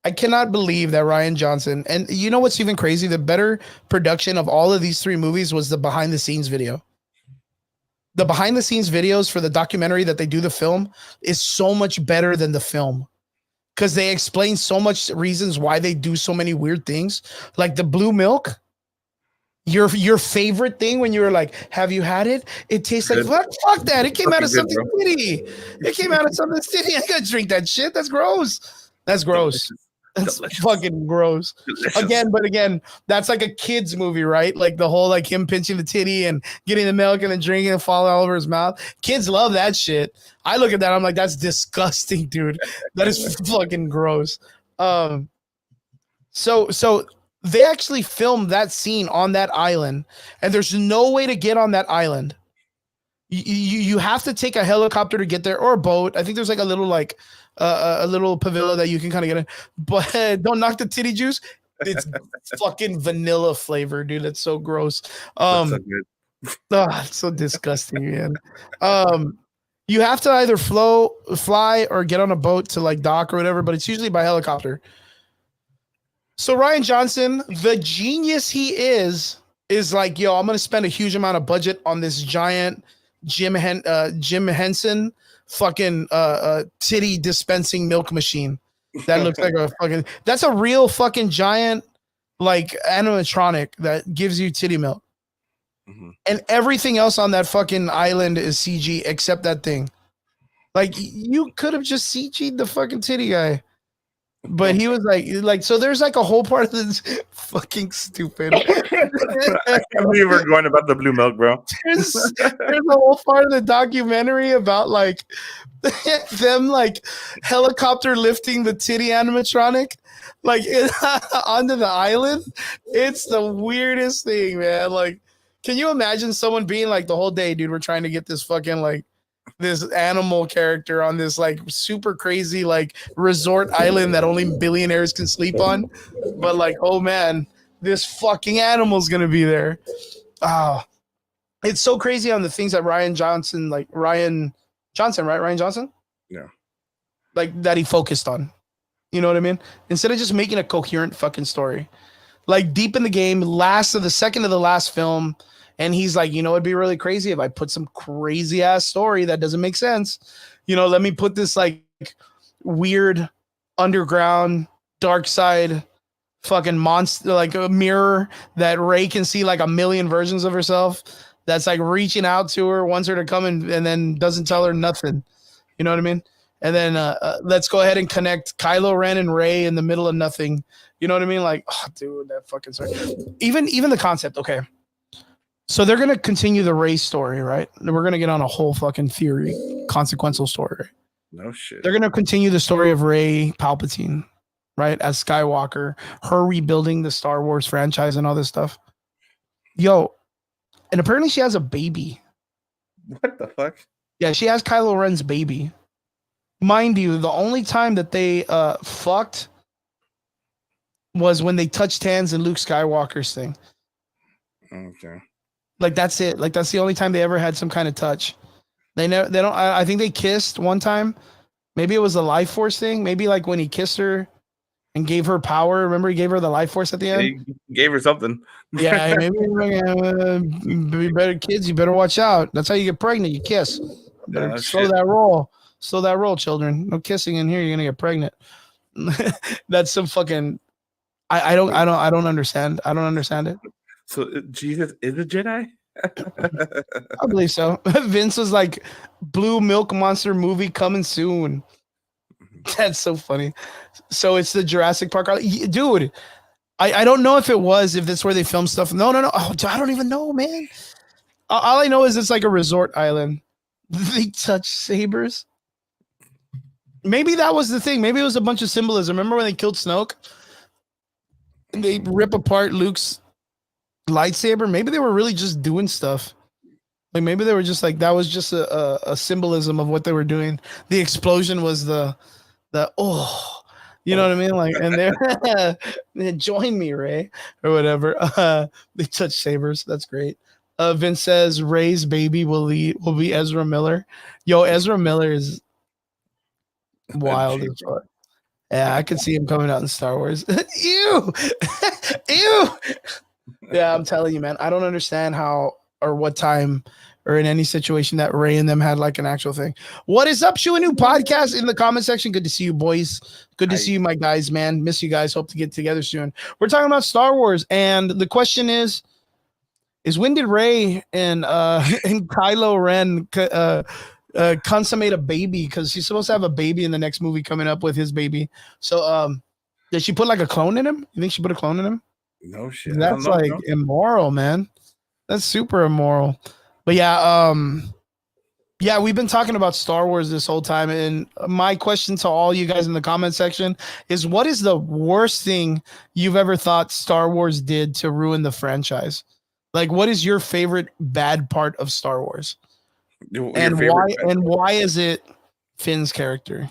I cannot believe that Ryan Johnson, and you know what's even crazy? The better production of all of these 3 movies was the behind the scenes video. The behind the scenes videos for the documentary that they do the film is so much better than the film. Because they explain so much reasons why they do so many weird things. Like the blue milk. Your favorite thing when you were like, have you had it? It tastes like fuck that. It came out of something shitty. It came out of something shitty. I gotta drink that shit. That's gross. That's gross. That's fucking gross. Again, that's like a kid's movie, right? Like the whole like him pinching the titty and getting the milk and then drinking and falling all over his mouth. Kids love that shit. I look at that, I'm like, that's disgusting, dude. That is fucking gross. So they actually filmed that scene on that island, and there's no way to get on that island. You have to take a helicopter to get there, or a boat. I think there's like a little a little pavilion that you can kind of get in, but don't knock the titty juice. It's fucking vanilla flavor, dude. That's so gross. That's so good. It's so disgusting, man. You have to either fly, or get on a boat to like dock or whatever, but it's usually by helicopter. So Ryan Johnson, the genius he is like, yo, I'm gonna spend a huge amount of budget on this giant Jim Henson fucking titty dispensing milk machine that looks like a fucking, that's a real fucking giant like animatronic that gives you titty milk. Mm-hmm. And everything else on that fucking island is CG except that thing. Like you could have just CG'd the fucking titty guy. But he was like, so there's like a whole part of this fucking stupid. I can't believe we're going about the blue milk, bro. There's a whole part of the documentary about like them like helicopter lifting the titty animatronic like onto the island. It's the weirdest thing, man. Like, can you imagine someone being like, the whole day, dude, we're trying to get this fucking like this animal character on this like super crazy like resort island that only billionaires can sleep on, but like, oh man, this fucking animal's gonna be there. Oh, it's so crazy on the things that Ryan Johnson, right? Ryan Johnson? Yeah. Like that he focused on. You know what I mean? Instead of just making a coherent fucking story. Like deep in the game, second to the last film. And he's like, you know, it'd be really crazy if I put some crazy ass story that doesn't make sense. You know, let me put this like weird underground dark side fucking monster, like a mirror that Rey can see like a million versions of herself. That's like reaching out to her, wants her to come and then doesn't tell her nothing. You know what I mean? And then let's go ahead and connect Kylo Ren and Rey in the middle of nothing. You know what I mean? Like, oh, dude, that fucking story. Even the concept. Okay. So they're going to continue the Rey story, right? We're going to get on a whole fucking theory, consequential story. No shit. They're going to continue the story of Rey Palpatine, right? As Skywalker, her rebuilding the Star Wars franchise and all this stuff. Yo, and apparently she has a baby. What the fuck? Yeah, she has Kylo Ren's baby. Mind you, the only time that they fucked was when they touched hands in Luke Skywalker's thing. Okay. Like that's it. Like that's the only time they ever had some kind of touch. They don't. I think they kissed one time. Maybe it was a life force thing. Maybe like when he kissed her and gave her power. Remember, he gave her the life force at the end. He gave her something. Yeah, maybe you better kids. You better watch out. That's how you get pregnant. You kiss. Slow that roll. Slow that roll, children. No kissing in here. You're gonna get pregnant. That's some fucking. I don't understand. I don't understand it. So Jesus is a Jedi? I believe so. Vince was like, Blue Milk Monster movie coming soon. That's so funny. So it's the Jurassic Park. Dude, I don't know if that's where they film stuff. No. Oh, I don't even know, man. All I know is it's like a resort island They touch sabers. Maybe that was the thing. Maybe it was a bunch of symbolism. Remember when they killed Snoke? They rip apart Luke's lightsaber. Maybe they were really just doing stuff. Like maybe they were just like that was just a symbolism of what they were doing. The explosion was the you know what I mean? Like, and they join me, Ray, or whatever. They touch sabers. That's great. Vince says Ray's baby will be Ezra Miller. Yo, Ezra Miller is wild as fuck. Yeah, I could see him coming out in Star Wars. Ew, ew. Yeah, I'm telling you, man. I don't understand how or what time or in any situation that Ray and them had like an actual thing. What is up, Shoe? A new podcast in the comment section. Good to see you, boys. Good to see you, my guys, man. Miss you guys. Hope to get together soon. We're talking about Star Wars, and the question is when did Ray and Kylo Ren consummate a baby? Because he's supposed to have a baby in the next movie coming up with his baby. So did she put like a clone in him? You think she put a clone in him? No shit. That's like immoral, man. That's super immoral. But yeah, we've been talking about Star Wars this whole time, and my question to all you guys in the comment section is: what is the worst thing you've ever thought Star Wars did to ruin the franchise? Like, what is your favorite bad part of Star Wars? And why is it Finn's character?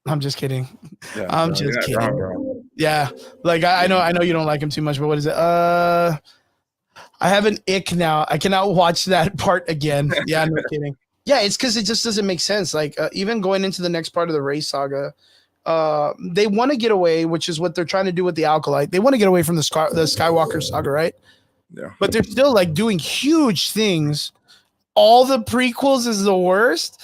I'm just kidding. Yeah, I'm just kidding. Wrong. Yeah, like I know you don't like him too much, but what is it? I have an ick now. I cannot watch that part again. Yeah, no kidding. Yeah, it's because it just doesn't make sense. Like even going into the next part of the Rey saga, they want to get away, which is what they're trying to do with the Acolyte. They want to get away from the Skywalker saga, right? Yeah. But they're still like doing huge things. All the prequels is the worst.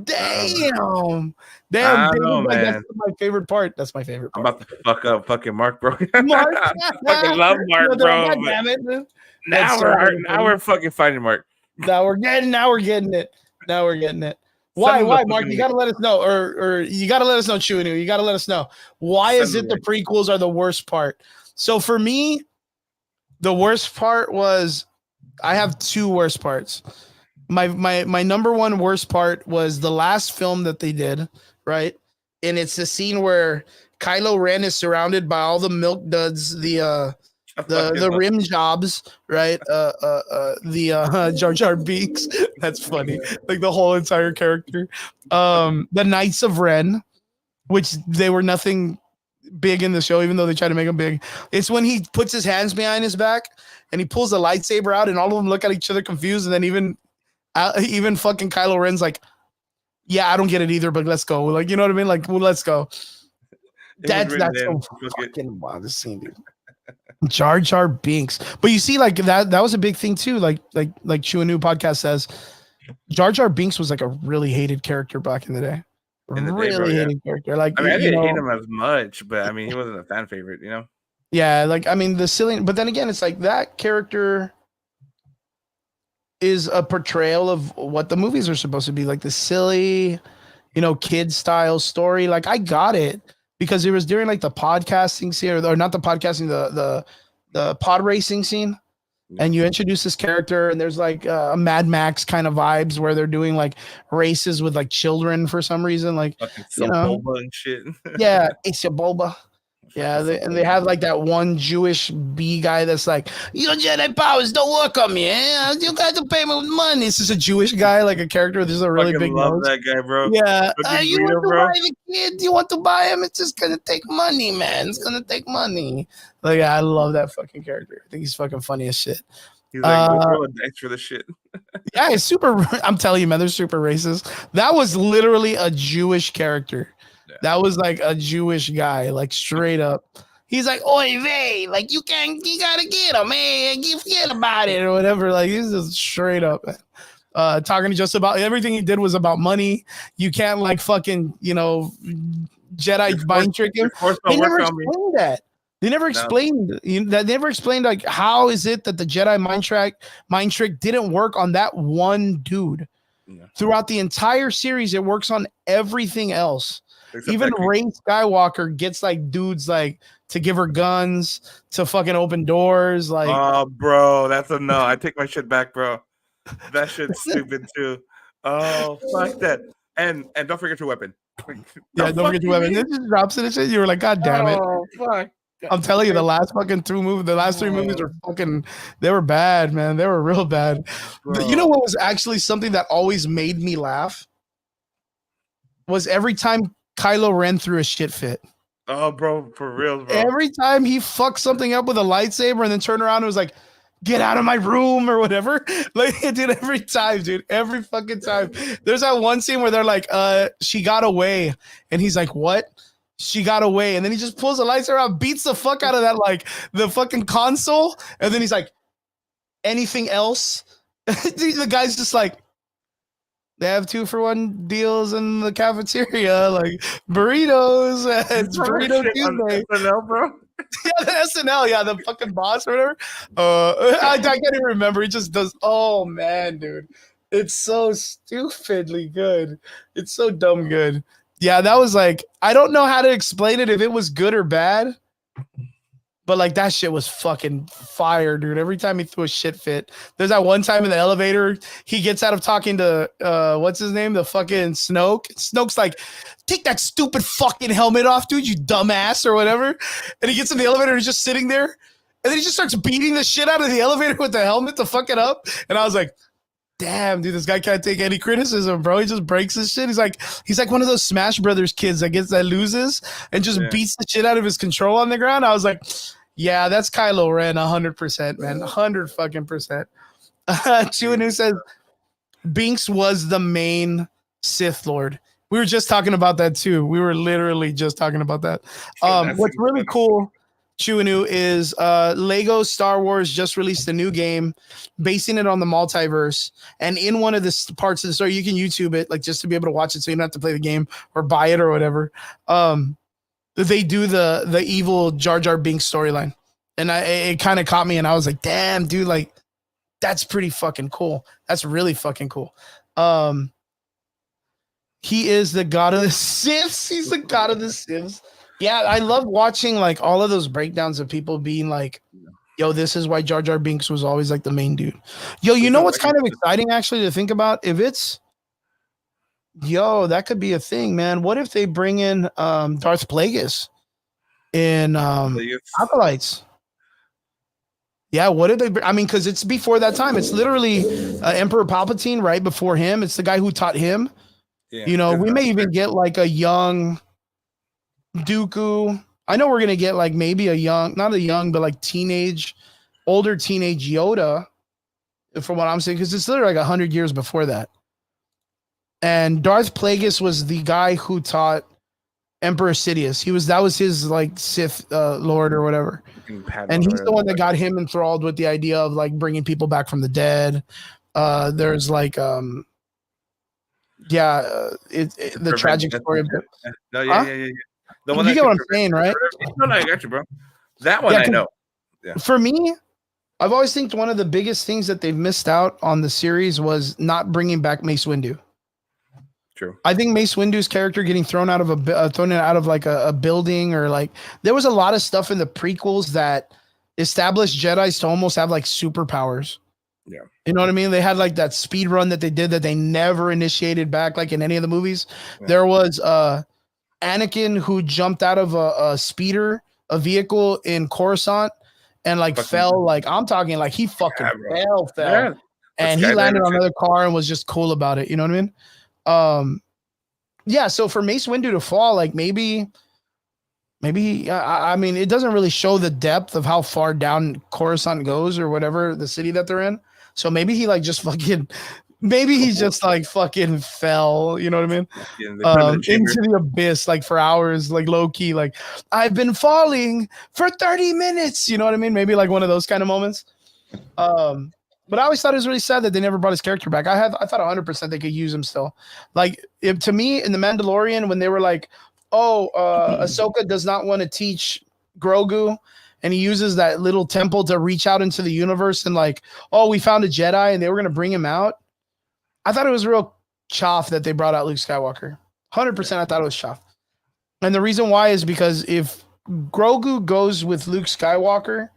Damn. Know, like, man. that's my favorite part. That's my favorite part. I'm about to fuck up fucking Mark, bro. Mark? I fucking love Mark, bro. God damn it. Now we're fucking fighting Mark. Now we're getting it. Why, Mark? You gotta let us know, or you gotta let us know, Chewinu. You gotta let us know. Why is it the prequels are the worst part? So for me, the worst part was I have two worst parts. My number one worst part was the last film that they did, right? And it's the scene where Kylo Ren is surrounded by all the milk duds, the rim jobs, right? Jar Jar Binks. That's funny. Like the whole entire character. The Knights of Ren, which they were nothing big in the show, even though they try to make them big. It's when he puts his hands behind his back and he pulls the lightsaber out, and all of them look at each other confused, and then even fucking Kylo Ren's like, yeah, I don't get it either, but let's go. Like, you know what I mean? Like, well, let's go. That's so fucking wild, this scene, dude. Jar Jar Binks. But you see, like that was a big thing too. Like Chew a New podcast says, Jar Jar Binks was like a really hated character back in the day. Really hated character. Like, I mean, I didn't hate him as much, but I mean, he wasn't a fan favorite, you know? Yeah, like I mean, the silly, but then again, it's like that character is a portrayal of what the movies are supposed to be, like the silly, kid style story. Like I got it because it was during like the podcasting scene, or not the podcasting, the pod racing scene. And you introduce this character, and there's like a Mad Max kind of vibes where they're doing like races with like children for some reason, like Boba and shit. Yeah, it's a Boba. Yeah, they have like that one Jewish B guy that's like, your Jedi powers don't work on me. You got to pay me with money. It's just a Jewish guy, like a character. There's a really big love nose. That guy, bro. Yeah, you want to buy the kid? You want to buy him? It's just gonna take money, man. It's gonna take money. Like, I love that fucking character. I think he's fucking funny as shit. He's like, we'll throw a dice for the shit. Yeah, it's super. I'm telling you, man, they're super racist. That was literally a Jewish character. That was like a Jewish guy, like straight up. He's like, "Oy vey, like you gotta get him, man. You forget about it or whatever." Like he's just straight up, talking just about everything he did was about money. You can't like fucking, Jedi mind trick him. They never explained that. They never explained that. They never explained like how is it that the Jedi mind trick didn't work on that one dude. Yeah. Throughout the entire series, it works on everything else. Except even Rey Skywalker gets like dudes like to give her guns, to fucking open doors. Like, oh, bro, that's a no. I take my shit back, bro. That shit's stupid too. Oh, fuck that. And don't forget your weapon. Yeah, don't forget your weapon. It just drops it and shit. You were like, God damn it. Oh, fuck. I'm telling you, the last three movies were fucking, they were bad, man. They were real bad. You know what was actually something that always made me laugh? Was every time Kylo Ren threw a shit fit. Oh, bro, for real, bro. Every time he fucked something up with a lightsaber and then turned around and was like, get out of my room or whatever. Like it did every time, dude. Every fucking time. There's that one scene where they're like, she got away. And he's like, what? She got away. And then he just pulls the lightsaber out, beats the fuck out of that, like the fucking console. And then he's like, anything else? The guy's just like, they have 2-for-1 deals in the cafeteria, like burritos and burrito Tuesday. SNL, bro. Yeah, the SNL, yeah, the fucking boss or whatever. I can't even remember. He just does. Oh man, dude, it's so stupidly good. It's so dumb good. Yeah, that was like, I don't know how to explain it if it was good or bad, but like that shit was fucking fire, dude. Every time he threw a shit fit. There's that one time in the elevator, he gets out of talking to what's his name, the fucking Snoke. Snoke's like, take that stupid fucking helmet off, dude, you dumbass or whatever. And he gets in the elevator and he's just sitting there. And then he just starts beating the shit out of the elevator with the helmet to fuck it up. And I was like, damn, dude, this guy can't take any criticism, bro. He just breaks his shit. He's like one of those Smash Brothers kids that loses and just beats the shit out of his control on the ground. I was like, yeah, that's Kylo Ren, 100%, man, 100 fucking percent. Chuanu says Binks was the main Sith Lord. We were just talking about that too. We were literally just talking about that. What's really cool, Chuanu, is Lego Star Wars just released a new game basing it on the multiverse. And in one of the parts of the story, you can YouTube it, like just to be able to watch it so you don't have to play the game or buy it or whatever. They do the evil Jar Jar Binks storyline. And it kind of caught me and I was like, damn, dude, like that's pretty fucking cool. That's really fucking cool. He is the god of the Siths. He's the god of the Siths. Yeah, I love watching like all of those breakdowns of people being like, yo, this is why Jar Jar Binks was always like the main dude. Yo, you know what's kind of exciting actually to think about? If it's, yo, that could be a thing, man. What if they bring in Darth Plagueis in Acolytes? Yeah, what did they? I mean, because it's before that time. It's literally Emperor Palpatine right before him. It's the guy who taught him. Yeah, you know, we may even get like a young Dooku. I know we're gonna get like maybe a young, not a young, but like older teenage Yoda, from what I'm saying, because it's literally like 100 years before that. And Darth Plagueis was the guy who taught Emperor Sidious. That was his like Sith Lord or whatever. And he's the one that got him enthralled with the idea of like bringing people back from the dead. There's like the tragic story of it. No, yeah. The one you get what I'm saying, right? No, I got you, bro. That one I know. Yeah. For me, I've always think one of the biggest things that they've missed out on the series was not bringing back Mace Windu. True. I think Mace Windu's character getting thrown out of like a building, or like there was a lot of stuff in the prequels that established Jedis to almost have like superpowers. Yeah. You know what I mean? They had like that speed run that they did that they never initiated back like in any of the movies. Yeah. There was Anakin who jumped out of a vehicle in Coruscant and like fell, like I'm talking like he fucking fell. Yeah. And he landed on another car and was just cool about it. You know what I mean? So for Mace Windu to fall, like maybe I mean, it doesn't really show the depth of how far down Coruscant goes or whatever the city that they're in. So maybe he like just fucking, maybe he just like fucking fell, you know what I mean? Into the abyss, like for hours, like low key, like I've been falling for 30 minutes. You know what I mean? Maybe like one of those kind of moments. But I always thought it was really sad that they never brought his character back. I thought 100% they could use him still. Like to me in The Mandalorian, when they were like, Ahsoka does not want to teach Grogu, and he uses that little temple to reach out into the universe and like, we found a Jedi and they were going to bring him out. I thought it was real chaff that they brought out Luke Skywalker. 100% I thought it was chaff. And the reason why is because if Grogu goes with Luke Skywalker,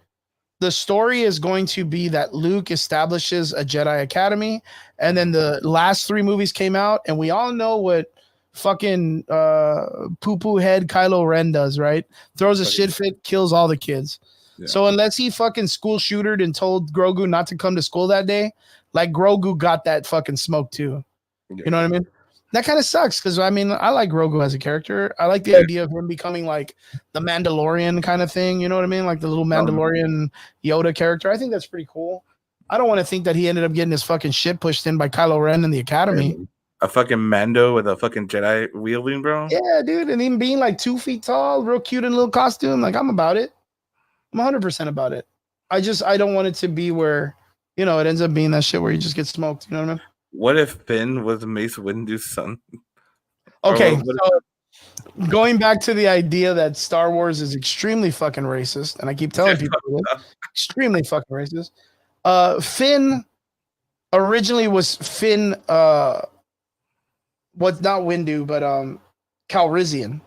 the story is going to be that Luke establishes a Jedi Academy, and then the last 3 movies came out, and we all know what fucking poo-poo head Kylo Ren does, right? Throws a shit fit, kills all the kids. Yeah. So unless he fucking school shootered and told Grogu not to come to school that day, like Grogu got that fucking smoke too. Yeah. You know what I mean? That kind of sucks because I mean I like Grogu as a character. I like the idea of him becoming like the Mandalorian kind of thing. You know what I mean? Like the little Mandalorian Yoda character. I think that's pretty cool. I don't want to think that he ended up getting his fucking shit pushed in by Kylo Ren in the Academy. A fucking Mando with a fucking Jedi wielding, bro. Yeah, dude, and him being like 2 feet tall, real cute in a little costume. Like I'm about it. I'm 100% about it. I don't want it to be where it ends up being that shit where you just get smoked. You know what I mean? What if Finn was Mace Windu's son? Okay, so going back to the idea that Star Wars is extremely fucking racist, and I keep telling people this, extremely fucking racist. Finn originally was Finn. What's not Windu, but Calrissian.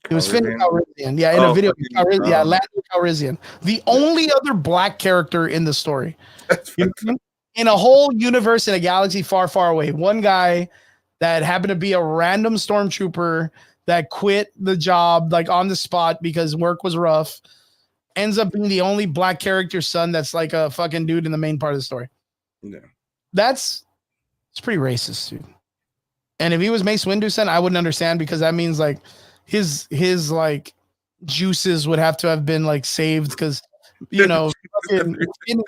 It was Finn Calrissian. Yeah, in a video. Lando Calrissian. The only other black character in the story. In a whole universe in a galaxy far, far away. One guy that happened to be a random stormtrooper that quit the job like on the spot because work was rough, ends up being the only black character son that's like a fucking dude in the main part of the story. Yeah. It's pretty racist, dude. And if he was Mace Windu's son, I wouldn't understand because that means like his like juices would have to have been like saved because fucking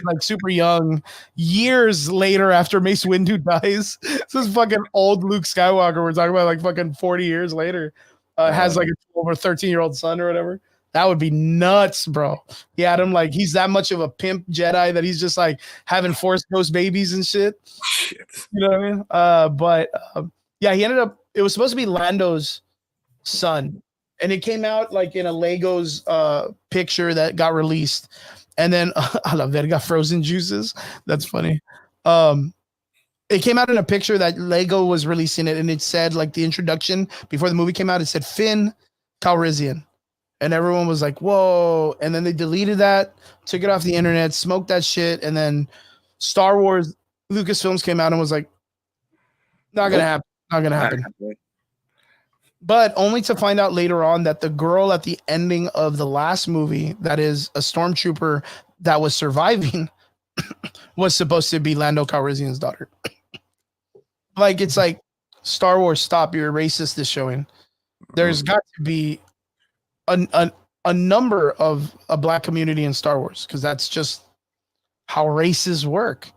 like super young years later after Mace Windu dies. This is fucking old Luke Skywalker. We're talking about like fucking 40 years later. Has like a 12 or 13-year-old son or whatever. That would be nuts, bro. He had him like he's that much of a pimp Jedi that he's just like having Force Ghost babies and shit. You know what I mean? But yeah, he ended up. It was supposed to be Lando's son. And it came out like in a Legos picture that got released. And then a la verga frozen juices. That's funny. It came out in a picture that Lego was releasing it. And it said like the introduction before the movie came out, it said Finn Calrissian. And everyone was like, whoa. And then they deleted that, took it off the internet, smoked that shit. And then Star Wars, Lucasfilms came out and was like, not going to happen. Not going to happen. But only to find out later on that the girl at the ending of the last movie, that is a stormtrooper that was surviving, was supposed to be Lando Calrissian's daughter. Like, it's like, Star Wars, stop, you're racist this showing. There's got to be a number of a black community in Star Wars because that's just how races work.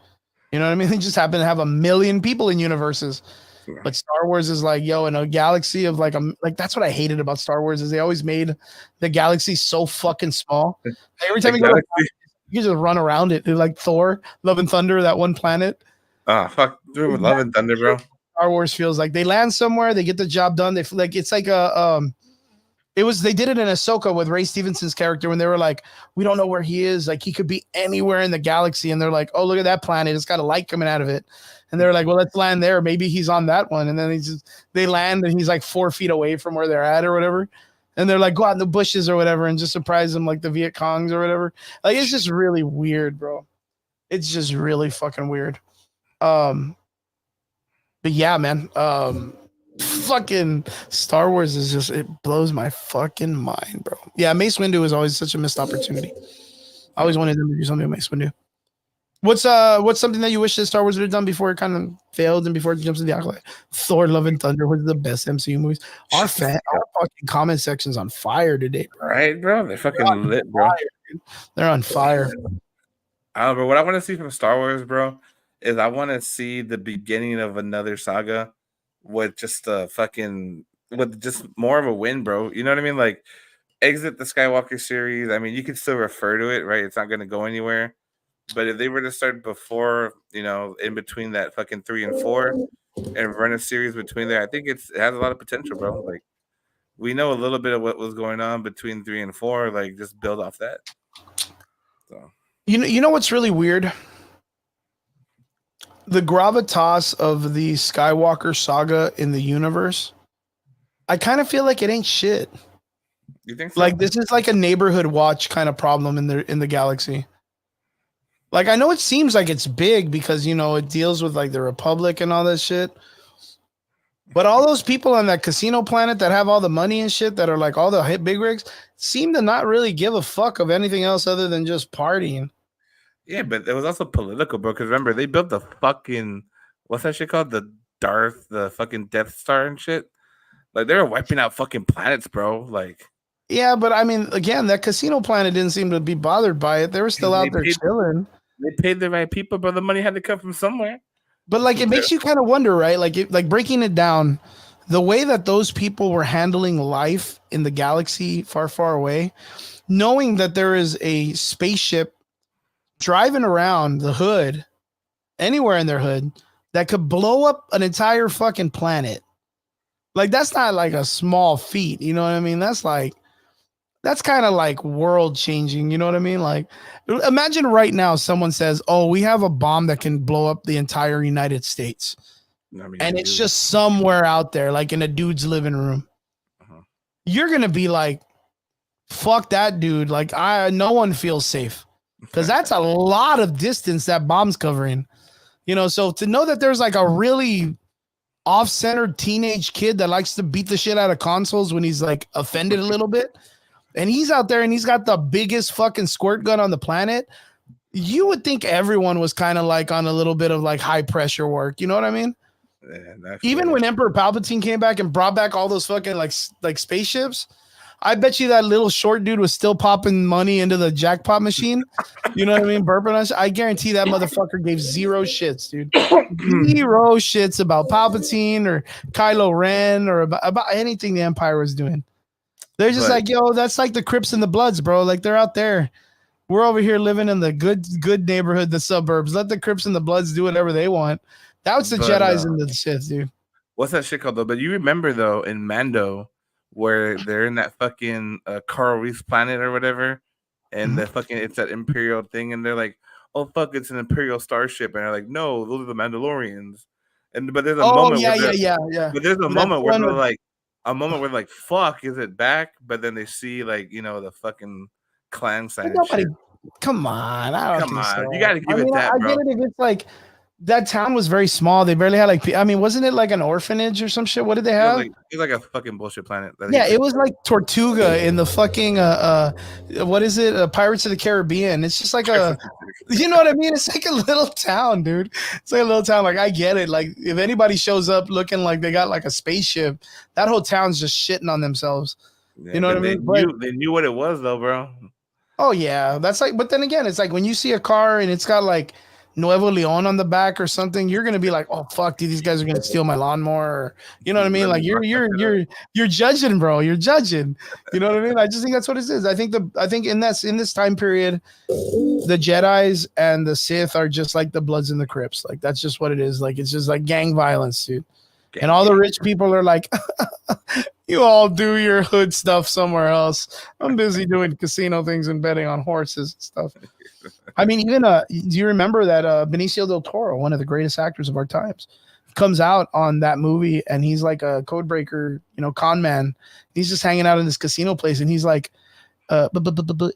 You know what I mean? They just happen to have 1 million people in universes. But Star Wars is like, yo, in a galaxy of like that's what I hated about Star Wars is they always made the galaxy so fucking small. Every time you go to you just run around it. They're like Thor, Love and Thunder, that one planet. Fuck, dude, Love and Thunder, bro. Star Wars feels like they land somewhere, they get the job done. They like it's like they did it in Ahsoka with Ray Stevenson's character when they were like, we don't know where he is. Like he could be anywhere in the galaxy. And they're like, oh, look at that planet. It's got a light coming out of it. And they're like, well, let's land there. Maybe he's on that one. And then they land and he's like 4 feet away from where they're at or whatever. And they're like, go out in the bushes or whatever and just surprise them like the Viet Congs or whatever. Like, it's just really weird, bro. It's just really fucking weird. But yeah, man. Fucking Star Wars is just, it blows my fucking mind, bro. Yeah, Mace Windu is always such a missed opportunity. I always wanted them to do something with Mace Windu. What's something that you wish that Star Wars would have done before it kind of failed and before it jumps to the accolade? Thor: Love and Thunder was the best MCU movies. Our fucking comment section's on fire today, bro. Right, bro? They're fucking lit, bro. They're on fire. But what I want to see from Star Wars, bro, is I want to see the beginning of another saga with just more of a win, bro. You know what I mean? Like, exit the Skywalker series. I mean, you can still refer to it, right? It's not going to go anywhere. But if they were to start before, in between that fucking 3 and 4 and run a series between there, I think it has a lot of potential, bro. Like, we know a little bit of what was going on between 3 and 4. Like, just build off that. So, you know what's really weird? The gravitas of the Skywalker saga in the universe, I kind of feel like it ain't shit. You think so? Like this is like a neighborhood watch kind of problem in the galaxy. Like this is like a neighborhood watch kind of problem in the galaxy. Like I know it seems like it's big because it deals with like the Republic and all that shit. But all those people on that casino planet that have all the money and shit that are like all the hit big rigs seem to not really give a fuck of anything else other than just partying. Yeah, but it was also political, bro. Because remember, they built the fucking what's that shit called? The fucking Death Star and shit. Like they were wiping out fucking planets, bro. Like Yeah, but I mean, again, that casino planet didn't seem to be bothered by it. They were still they out there paid, chilling. they paid the right people, but the money had to come from somewhere. But like, it Yeah. makes you kind of wonder, right? Like breaking it down, the way that those people were handling life in the galaxy far, far away, knowing that there is a spaceship driving around the hood, anywhere in their hood, that could blow up an entire fucking planet. Like that's not like a small feat, you know what I mean? That's kind of like world changing, you know what I mean? Like imagine right now someone says, "Oh, we have a bomb that can blow up the entire United States." I mean, And it's just somewhere out there like in a dude's living room. Uh-huh. You're going to be like, "Fuck that dude." Like no one feels safe. Cuz that's a lot of distance that bomb's covering. So to know that there's like a really off-centered teenage kid that likes to beat the shit out of consoles when he's like offended a little bit, and he's out there and he's got the biggest fucking squirt gun on the planet, you would think everyone was kind of like on a little bit of like high pressure work. You know what I mean? Yeah, Even when Emperor Palpatine came back and brought back all those fucking like spaceships, I bet you that little short dude was still popping money into the jackpot machine. You know what I mean? Burping us. I guarantee that motherfucker gave zero shits, dude. Zero shits about Palpatine or Kylo Ren or about anything the Empire was doing. They're just like, yo, that's like the Crips and the Bloods, bro. Like they're out there. We're over here living in the good neighborhood, the suburbs. Let the Crips and the Bloods do whatever they want. That was the Jedis and the shit, dude. What's that shit called though? But you remember though in Mando where they're in that fucking Coral Reefs planet or whatever, and the fucking it's that Imperial thing, and they're like, "Oh fuck, it's an Imperial starship," and they're like, "No, those are the Mandalorians." But there's a moment, yeah. But there's a moment where they're like, like, "Fuck, is it back?" But then they see like the fucking clan sign. Come on, I don't think so. You got to give it that, bro. I get it if it's like that town was very small. They barely had like, I mean, wasn't it like an orphanage or some shit? What did they have? It was like a fucking bullshit planet. Yeah, it was like Tortuga in the fucking what is it? Pirates of the Caribbean. It's just like you know what I mean? It's like a little town, dude. It's like a little town. Like I get it. Like if anybody shows up looking like they got like a spaceship, that whole town's just shitting on themselves. Yeah, you know what I mean? They knew what it was though, bro. Oh yeah, that's like. But then again, it's like when you see a car and it's got like Nuevo Leon on the back or something, you're gonna be like, "Oh fuck, dude, these guys are gonna steal my lawnmower." Or, you know what I mean? Like you're judging, bro. You're judging. You know what I mean? I just think that's what it is. I think in this time period, the Jedis and the Sith are just like the Bloods and the Crips. Like that's just what it is. Like it's just like gang violence, dude. And all the rich people are like, "You all do your hood stuff somewhere else. I'm busy doing casino things and betting on horses and stuff." I mean, even do you remember that Benicio del Toro, one of the greatest actors of our times, comes out on that movie and he's like a code breaker, con man. He's just hanging out in this casino place and he's like, remember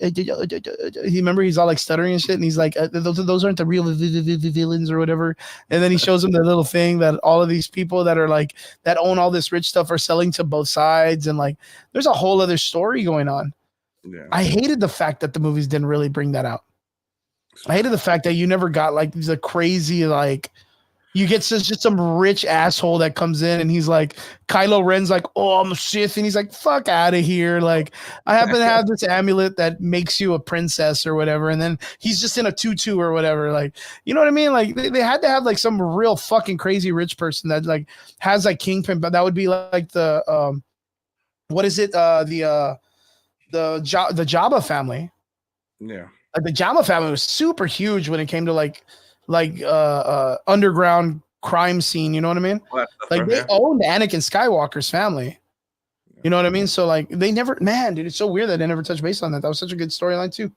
he's all like stuttering and shit, and he's like, those aren't the real villains or whatever. And then he shows him the little thing that all of these people that are like that own all this rich stuff are selling to both sides, and like there's a whole other story going on. Yeah. I hated the fact that the movies didn't really bring that out. I hated the fact that you never got like the crazy like. You get just some rich asshole that comes in and he's like, Kylo Ren's like, "Oh, I'm a Sith," and he's like, "Fuck out of here!" Like, I happen to have this amulet that makes you a princess or whatever, and then he's just in a tutu or whatever. Like, you know what I mean? Like, they had to have like some real fucking crazy rich person that like has like kingpin, but that would be like the what is it? The Jabba family. Yeah, like the Jabba family was super huge when it came to like underground crime scene, you know what I mean? Like they owned Anakin Skywalker's family. You know what I mean? So like they never, man, dude, it's so weird that they never touched base on that. That was such a good storyline too.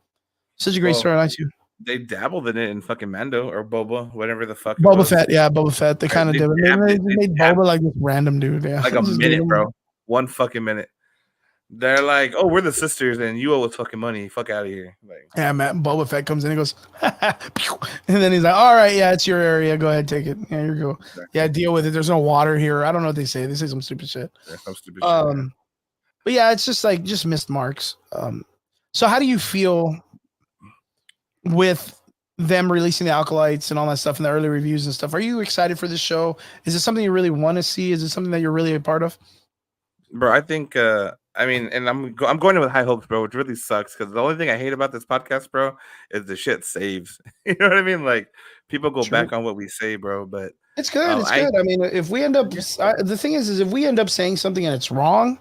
Such a great storyline too. They dabbled in it in fucking Mando or Boba, whatever the fuck. Boba Fett, yeah, Boba Fett. They kind of did it. They made Boba like this random dude, yeah. Like a minute, bro. One fucking minute. They're like, oh, we're the sisters, and you owe us fucking money. Fuck out of here. Like, Yeah, man. Boba Fett comes in and goes, and then he's like, "All right, yeah, it's your area. Go ahead, take it. Yeah, here you go. exactly. Yeah, deal with it. There's no water here. I don't know what they say. They say some stupid shit. That's some stupid shit. Man. But yeah, it's just like just missed marks. So how do you feel with them releasing the Acolytes and all that stuff and the early reviews and stuff? Are you excited for this show? Is it something you really want to see? Is it something that you're really a part of? Bro, I think I mean, and I'm going in with high hopes, bro, which really sucks because the only thing I hate about this podcast, bro, is the shit saves. You know what I mean? Like people go True. back on what we say, bro, but It's good. It's good. I mean, if we end up, the thing is if we end up saying something and it's wrong,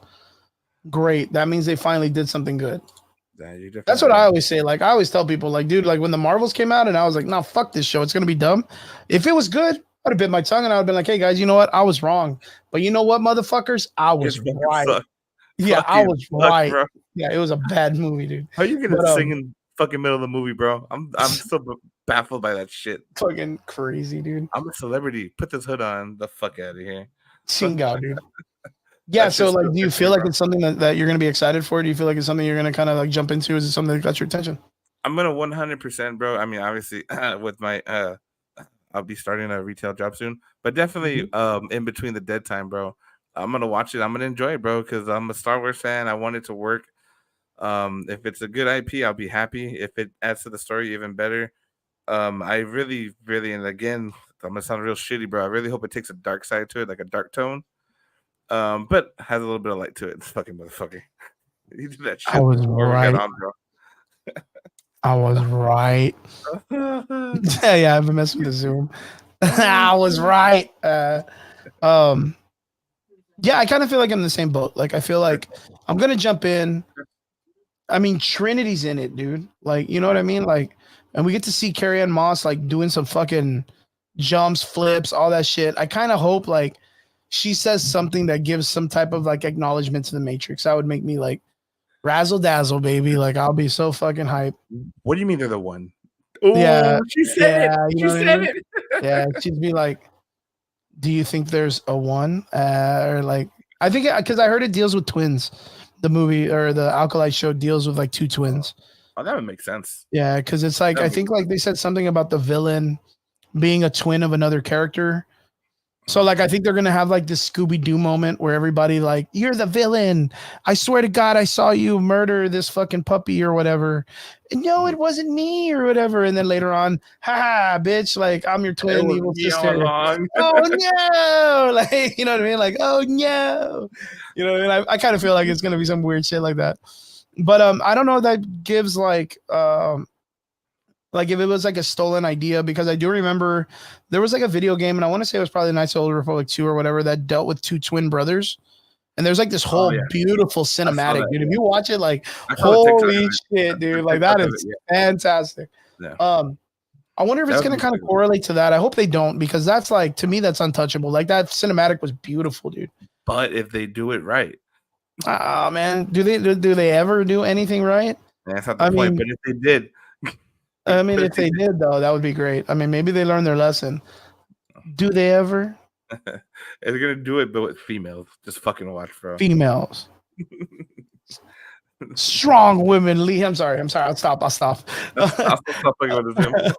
great. That means they finally did something good. That's what I always say. Like I always tell people, like, dude, like when the Marvels came out, and I was like, no, fuck this show. It's gonna be dumb. If it was good, I'd have bit my tongue and I would have been like, hey guys, you know what? I was wrong. But you know what, motherfuckers? I was right. Sucked. Yeah, I was right. Bro. Yeah, it was a bad movie, dude. How are you gonna sing in fucking middle of the movie, bro? I'm so baffled by that shit. Fucking crazy, dude. I'm a celebrity. Put this hood on. The fuck out of here. Chingo, dude. Yeah, so like, do you feel like it's something that you're gonna be excited for? Do you feel like it's something you're gonna kind of like jump into? Is it something that got your attention? I'm gonna 100%, bro. I mean, obviously, with my I'll be starting a retail job soon, but definitely in between the dead time, bro. I'm gonna watch it. I'm gonna enjoy it, bro, because I'm a Star Wars fan. I want it to work. If it's a good IP, I'll be happy. If it adds to the story, even better. I really, really, and again, I'm gonna sound real shitty, bro. I really hope it takes a dark side to it, like a dark tone. But has a little bit of light to it. This fucking motherfucker. He did that shit. I was right. Bro. I was right. Yeah, I've been messing with the Zoom. I was right. Yeah, I kind of feel like I'm in the same boat. Like I feel like I'm gonna jump in. I mean, Trinity's in it, dude. Like, you know what I mean? Like, and we get to see Carrie-Anne Moss like doing some fucking jumps, flips, all that shit. I kind of hope like she says something that gives some type of like acknowledgement to the Matrix. That would make me like razzle dazzle, baby. Like I'll be so fucking hype. What do you mean they're the one? Ooh, yeah, she said it. She said it. Yeah, she'd be like, "Do you think there's a one?" Or like, I think because I heard it deals with twins. The movie or the Acolyte show deals with like two twins. Oh, that would make sense. Yeah, because it's like I think like they said something about the villain being a twin of another character. So like I think they're gonna have like this Scooby-Doo moment where everybody like, you're the villain. I swear to God, I saw you murder this fucking puppy or whatever. And no, it wasn't me or whatever. And then later on, haha, bitch, like I'm your twin evil sister. Oh no, like you know what I mean? Like, oh no. You know what I mean? I kind of feel like it's gonna be some weird shit like that. But I don't know if that gives like if it was like a stolen idea, because I do remember there was like a video game, and I want to say it was probably Knights of the Old Republic 2 or whatever, that dealt with two twin brothers. And there's like this whole beautiful cinematic, dude. If you watch it, like, holy shit, dude. Like that is fantastic. Yeah. I wonder if it's going to kind of correlate to that. I hope they don't, because that's like, to me, that's untouchable. Like that cinematic was beautiful, dude. But if they do it right. Oh man, do they ever do anything right? That's not the point, but if they did. I mean, if they did, though, that would be great. I mean, maybe they learned their lesson. Do they ever? They're gonna do it, but with females. Just fucking watch, bro. Females. Strong women lead. I'm sorry. I'll stop. I'll stop fucking with this.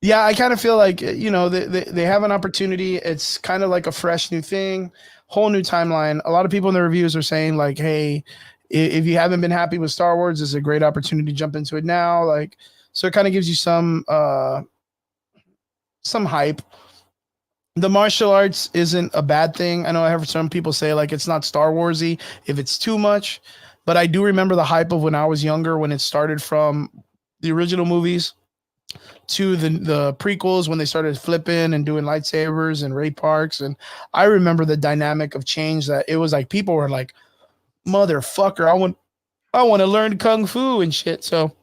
Yeah, I kind of feel like, you know, they have an opportunity. It's kind of like a fresh new thing, whole new timeline. A lot of people in the reviews are saying like, hey, if you haven't been happy with Star Wars, it's a great opportunity to jump into it now. Like, so it kind of gives you some hype. The martial arts isn't a bad thing. I know I have some people say like it's not Star Warsy if it's too much, but I do remember the hype of when I was younger, when it started from the original movies to the prequels, when they started flipping and doing lightsabers and Ray Parks. And I remember the dynamic of change, that it was like people were like, motherfucker, I want to learn kung fu and shit. So,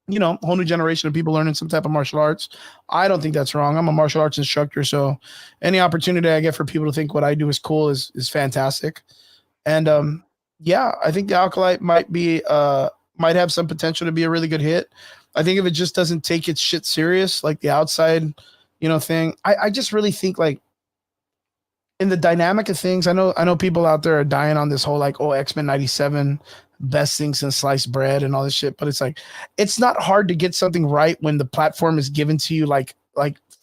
you know, a whole new generation of people learning some type of martial arts. I don't think that's wrong. I'm a martial arts instructor, so any opportunity I get for people to think what I do is cool is fantastic. And yeah, I think the Acolyte might have some potential to be a really good hit. I think if it just doesn't take its shit serious, like the Outside, you know, thing, I just really think like in the dynamic of things, I know people out there are dying on this whole like, oh, X-Men 97, best thing since sliced bread and all this shit. But it's like, it's not hard to get something right when the platform is given to you like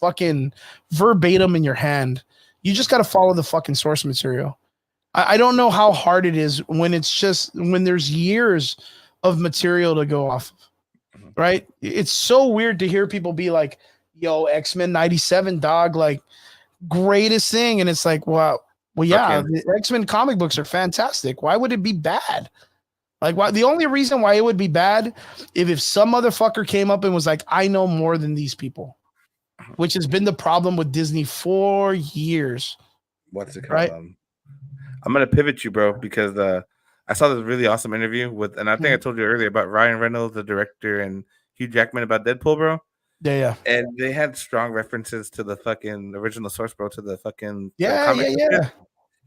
fucking verbatim in your hand. You just got to follow the fucking source material. I don't know how hard it is when it's just when there's years of material to go off of, right? It's so weird to hear people be like, yo, X-Men 97, dog, like greatest thing. And it's like, wow, well, yeah, Okay. the X-Men comic books are fantastic. Why would it be bad? Like, why? The only reason why it would be bad if some motherfucker came up and was like, I know more than these people, which has been the problem with Disney for years. What's it called? Right? I'm gonna pivot you, bro, because I saw this really awesome interview with, and I think I told you earlier about Ryan Reynolds, the director, and Hugh Jackman about Deadpool, bro. Yeah. And they had strong references to the fucking original source, bro, to the fucking Yeah. comic. Yeah.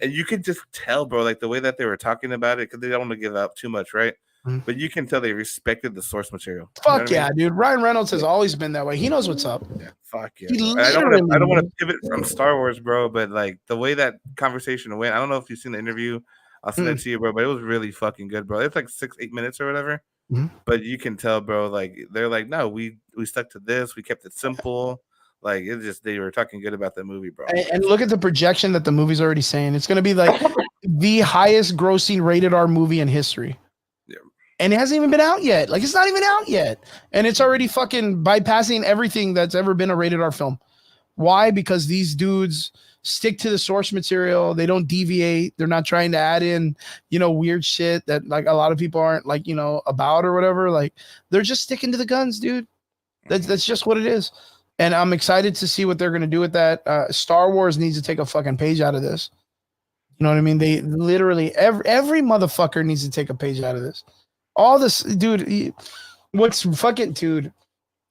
And you could just tell, bro, like the way that they were talking about it, because they don't want to give out too much, right? Mhm. But you can tell they respected the source material. Fuck yeah, dude. Ryan Reynolds has always been that way. He knows what's up. Yeah, fuck yeah. He Bro. I don't want literally- to pivot from Star Wars, bro, but like the way that conversation went, I don't know if you've seen the interview. I'll send it to you, bro, but it was really fucking good, bro. It's like 6-8 minutes or whatever. But you can tell, bro, like they're like, no, we stuck to this, we kept it simple. Like it's just they were talking good about the movie, bro. And look at the projection that the movie's already saying. It's gonna be like the highest grossing rated R movie in history. Yeah. And it hasn't even been out yet. Like it's not even out yet. And it's already fucking bypassing everything that's ever been a rated R film. Why? Because these dudes stick to the source material. They don't deviate. They're not trying to add in, weird shit that like a lot of people aren't like, about or whatever. Like they're just sticking to the guns, dude. That's just what it is. And I'm excited to see what they're going to do with that. Star Wars needs to take a fucking page out of this. You know what I mean? They literally, every motherfucker needs to take a page out of this. All this, dude, what's fucking, dude,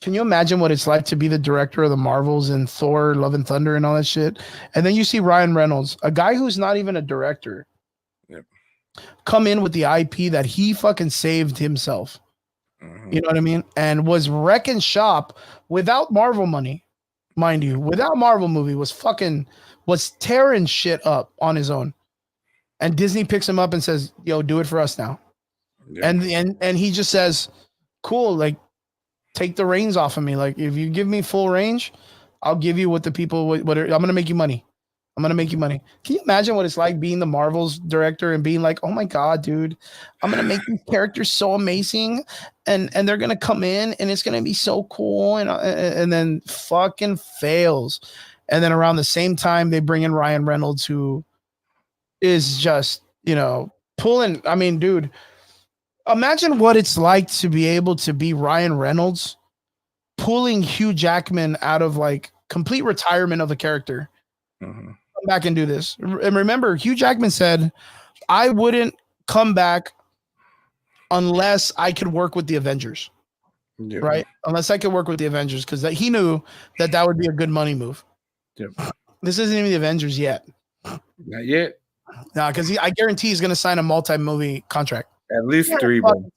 can you imagine what it's like to be the director of the Marvels and Thor, Love and Thunder and all that shit? And then you see Ryan Reynolds, a guy who's not even a director, come in with the IP that he fucking saved himself. You know what I mean? And was wrecking shop without Marvel money, mind you, without Marvel movie, was tearing shit up on his own. And Disney picks him up and says, yo, do it for us now. Yeah. And he just says, cool, like take the reins off of me. Like if you give me full range, I'll give you what the people, I'm going to make you money. I'm going to make you money. Can you imagine what it's like being the Marvel's director and being like, oh my God, dude, I'm going to make these characters so amazing. And they're going to come in and it's going to be so cool. And then fucking fails. And then around the same time, they bring in Ryan Reynolds, who is just, pulling. I mean, dude, imagine what it's like to be able to be Ryan Reynolds pulling Hugh Jackman out of like complete retirement of a character. Come back and do this. And remember, Hugh Jackman said, I wouldn't come back unless I could work with the Avengers. Yeah. Right? Unless I could work with the Avengers, because he knew that would be a good money move. Yep. This isn't even the Avengers yet. Not yet. No, because I guarantee he's going to sign a multi-movie contract. At least 3, bro.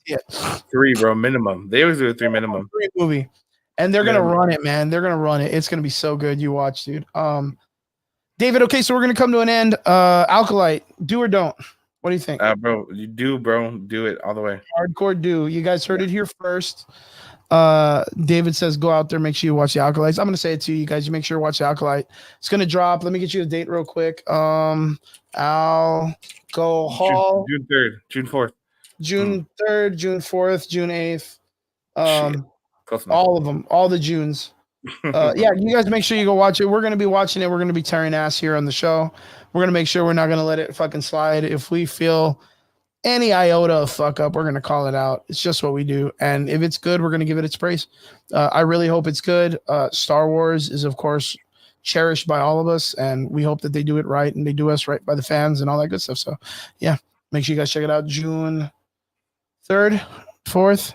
3, bro, minimum. They always do a 3 minimum. 3 movie. And they're going to run it, man. They're going to run it. It's going to be so good. You watch, dude. David, okay, so we're going to come to an end. Alkalite, do or don't? What do you think? Bro, you do, bro. Do it all the way. Hardcore do. You guys heard it here first. David says go out there, make sure you watch the Alkalites. I'm going to say it to you guys. You make sure you watch the Alkalite. It's going to drop. Let me get you a date real quick. Alcohol. June 3rd, June 4th. June 3rd, June 4th, June 8th. All of them, all the Junes. Yeah, you guys make sure you go watch it. We're going to be watching it. We're going to be tearing ass here on the show. We're going to make sure we're not going to let it fucking slide. If we feel any iota of fuck up, we're going to call it out. It's just what we do. And if it's good, we're going to give it its praise. I really hope it's good. Star Wars is, of course, cherished by all of us. And we hope that they do it right and they do us right by the fans and all that good stuff. So, yeah, make sure you guys check it out. June 3rd, 4th.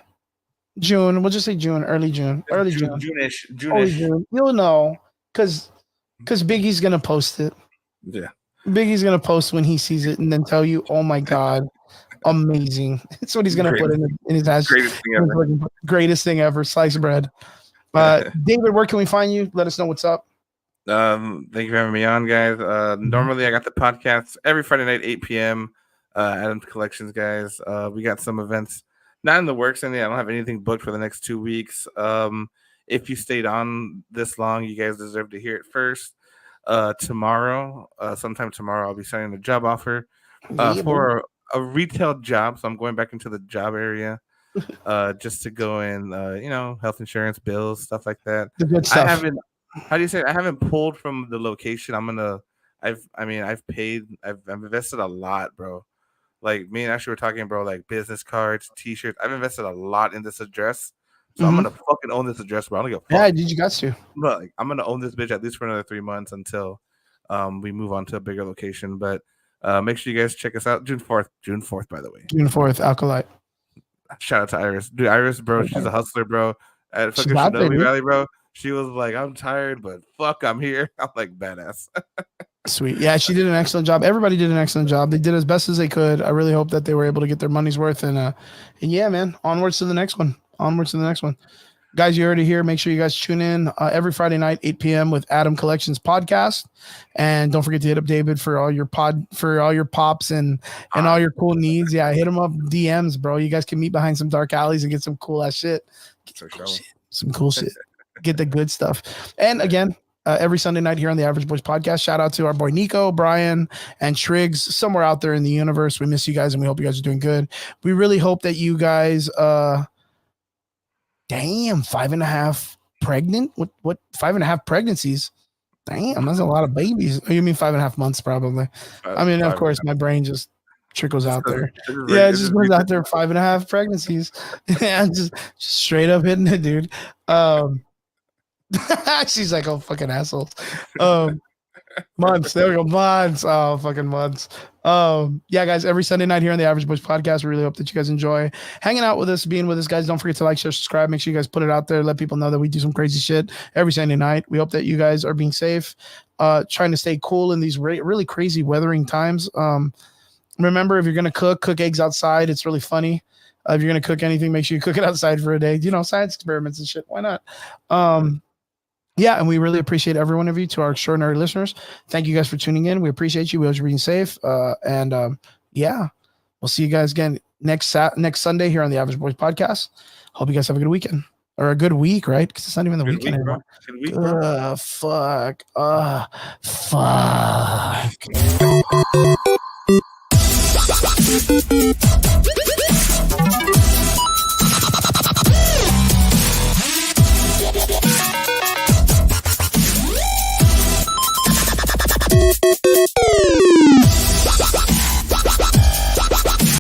June, we'll just say June, early June. June-ish. June. You'll know, because Biggie's gonna post it. Yeah, Biggie's gonna post when he sees it, and then tell you, "Oh my God, amazing!" That's what he's gonna put in his ass. Greatest thing ever. Sliced bread. David, where can we find you? Let us know what's up. Thank you for having me on, guys. Normally I got the podcast every Friday night, 8 p.m. Adam's Collections, guys. We got some events not in the works, and I don't have anything booked for the next 2 weeks. If you stayed on this long, you guys deserve to hear it first. Tomorrow, sometime tomorrow, I'll be signing a job offer for a retail job. So I'm going back into the job area just to go in, health insurance, bills, stuff like that. The good stuff. I haven't. How do you say it? I haven't pulled from the location. I've invested a lot, bro. Like me and Ashley were talking, bro, like business cards, t-shirts. I've invested a lot in this address. So I'm gonna fucking own this address, bro. I don't give a fuck. Yeah, did you got to? But like, I'm gonna own this bitch at least for another 3 months until we move on to a bigger location. But make sure you guys check us out. June 4th, by the way. June 4th, Alkalite. Shout out to Iris. Dude, Iris, bro, she's a hustler, bro. At fucking out there, Shinobi dude. Valley, bro. She was like, I'm tired, but fuck, I'm here. I'm like, badass. Sweet. Yeah, she did an excellent job. Everybody did an excellent job. They did as best as they could. I really hope that they were able to get their money's worth. And yeah, man, onwards to the next one. Guys, you already here. Make sure you guys tune in every Friday night, 8 p.m. with Adam Collections podcast. And don't forget to hit up David for all your pops and all your cool needs. Yeah, hit him up DMs, bro. You guys can meet behind some dark alleys and get some cool ass shit. Some cool shit. Get the good stuff. And again, every Sunday night here on the Average Boys podcast. Shout out to our boy Nico, Brian, and Triggs somewhere out there in the universe. We miss you guys and we hope you guys are doing good. We really hope that you guys, 5.5 pregnant? What 5.5 pregnancies? Damn, that's a lot of babies. Oh, you mean 5.5 months, probably. I mean, of course, my brain just trickles out there. Yeah, it just goes out there 5.5 pregnancies. Yeah, just straight up hitting it, dude. She's like, oh, fucking assholes. Months. There we go. Months. Oh, fucking months. Yeah, guys, every Sunday night here on the Average Boys podcast. We really hope that you guys enjoy hanging out with us, being with us, guys. Don't forget to like, share, subscribe. Make sure you guys put it out there. Let people know that we do some crazy shit every Sunday night. We hope that you guys are being safe, trying to stay cool in these really crazy weathering times. Remember, if you're going to cook eggs outside. It's really funny. If you're going to cook anything, make sure you cook it outside for a day. Science experiments and shit. Why not? Yeah, and we really appreciate every one of you, to our extraordinary listeners. Thank you guys for tuning in. We appreciate you. We hope you're being safe. Yeah, we'll see you guys again next Sunday here on the Average Boys podcast. Hope you guys have a good weekend or a good week, right? Because it's not even the weekend anymore. Fuck. Fuck.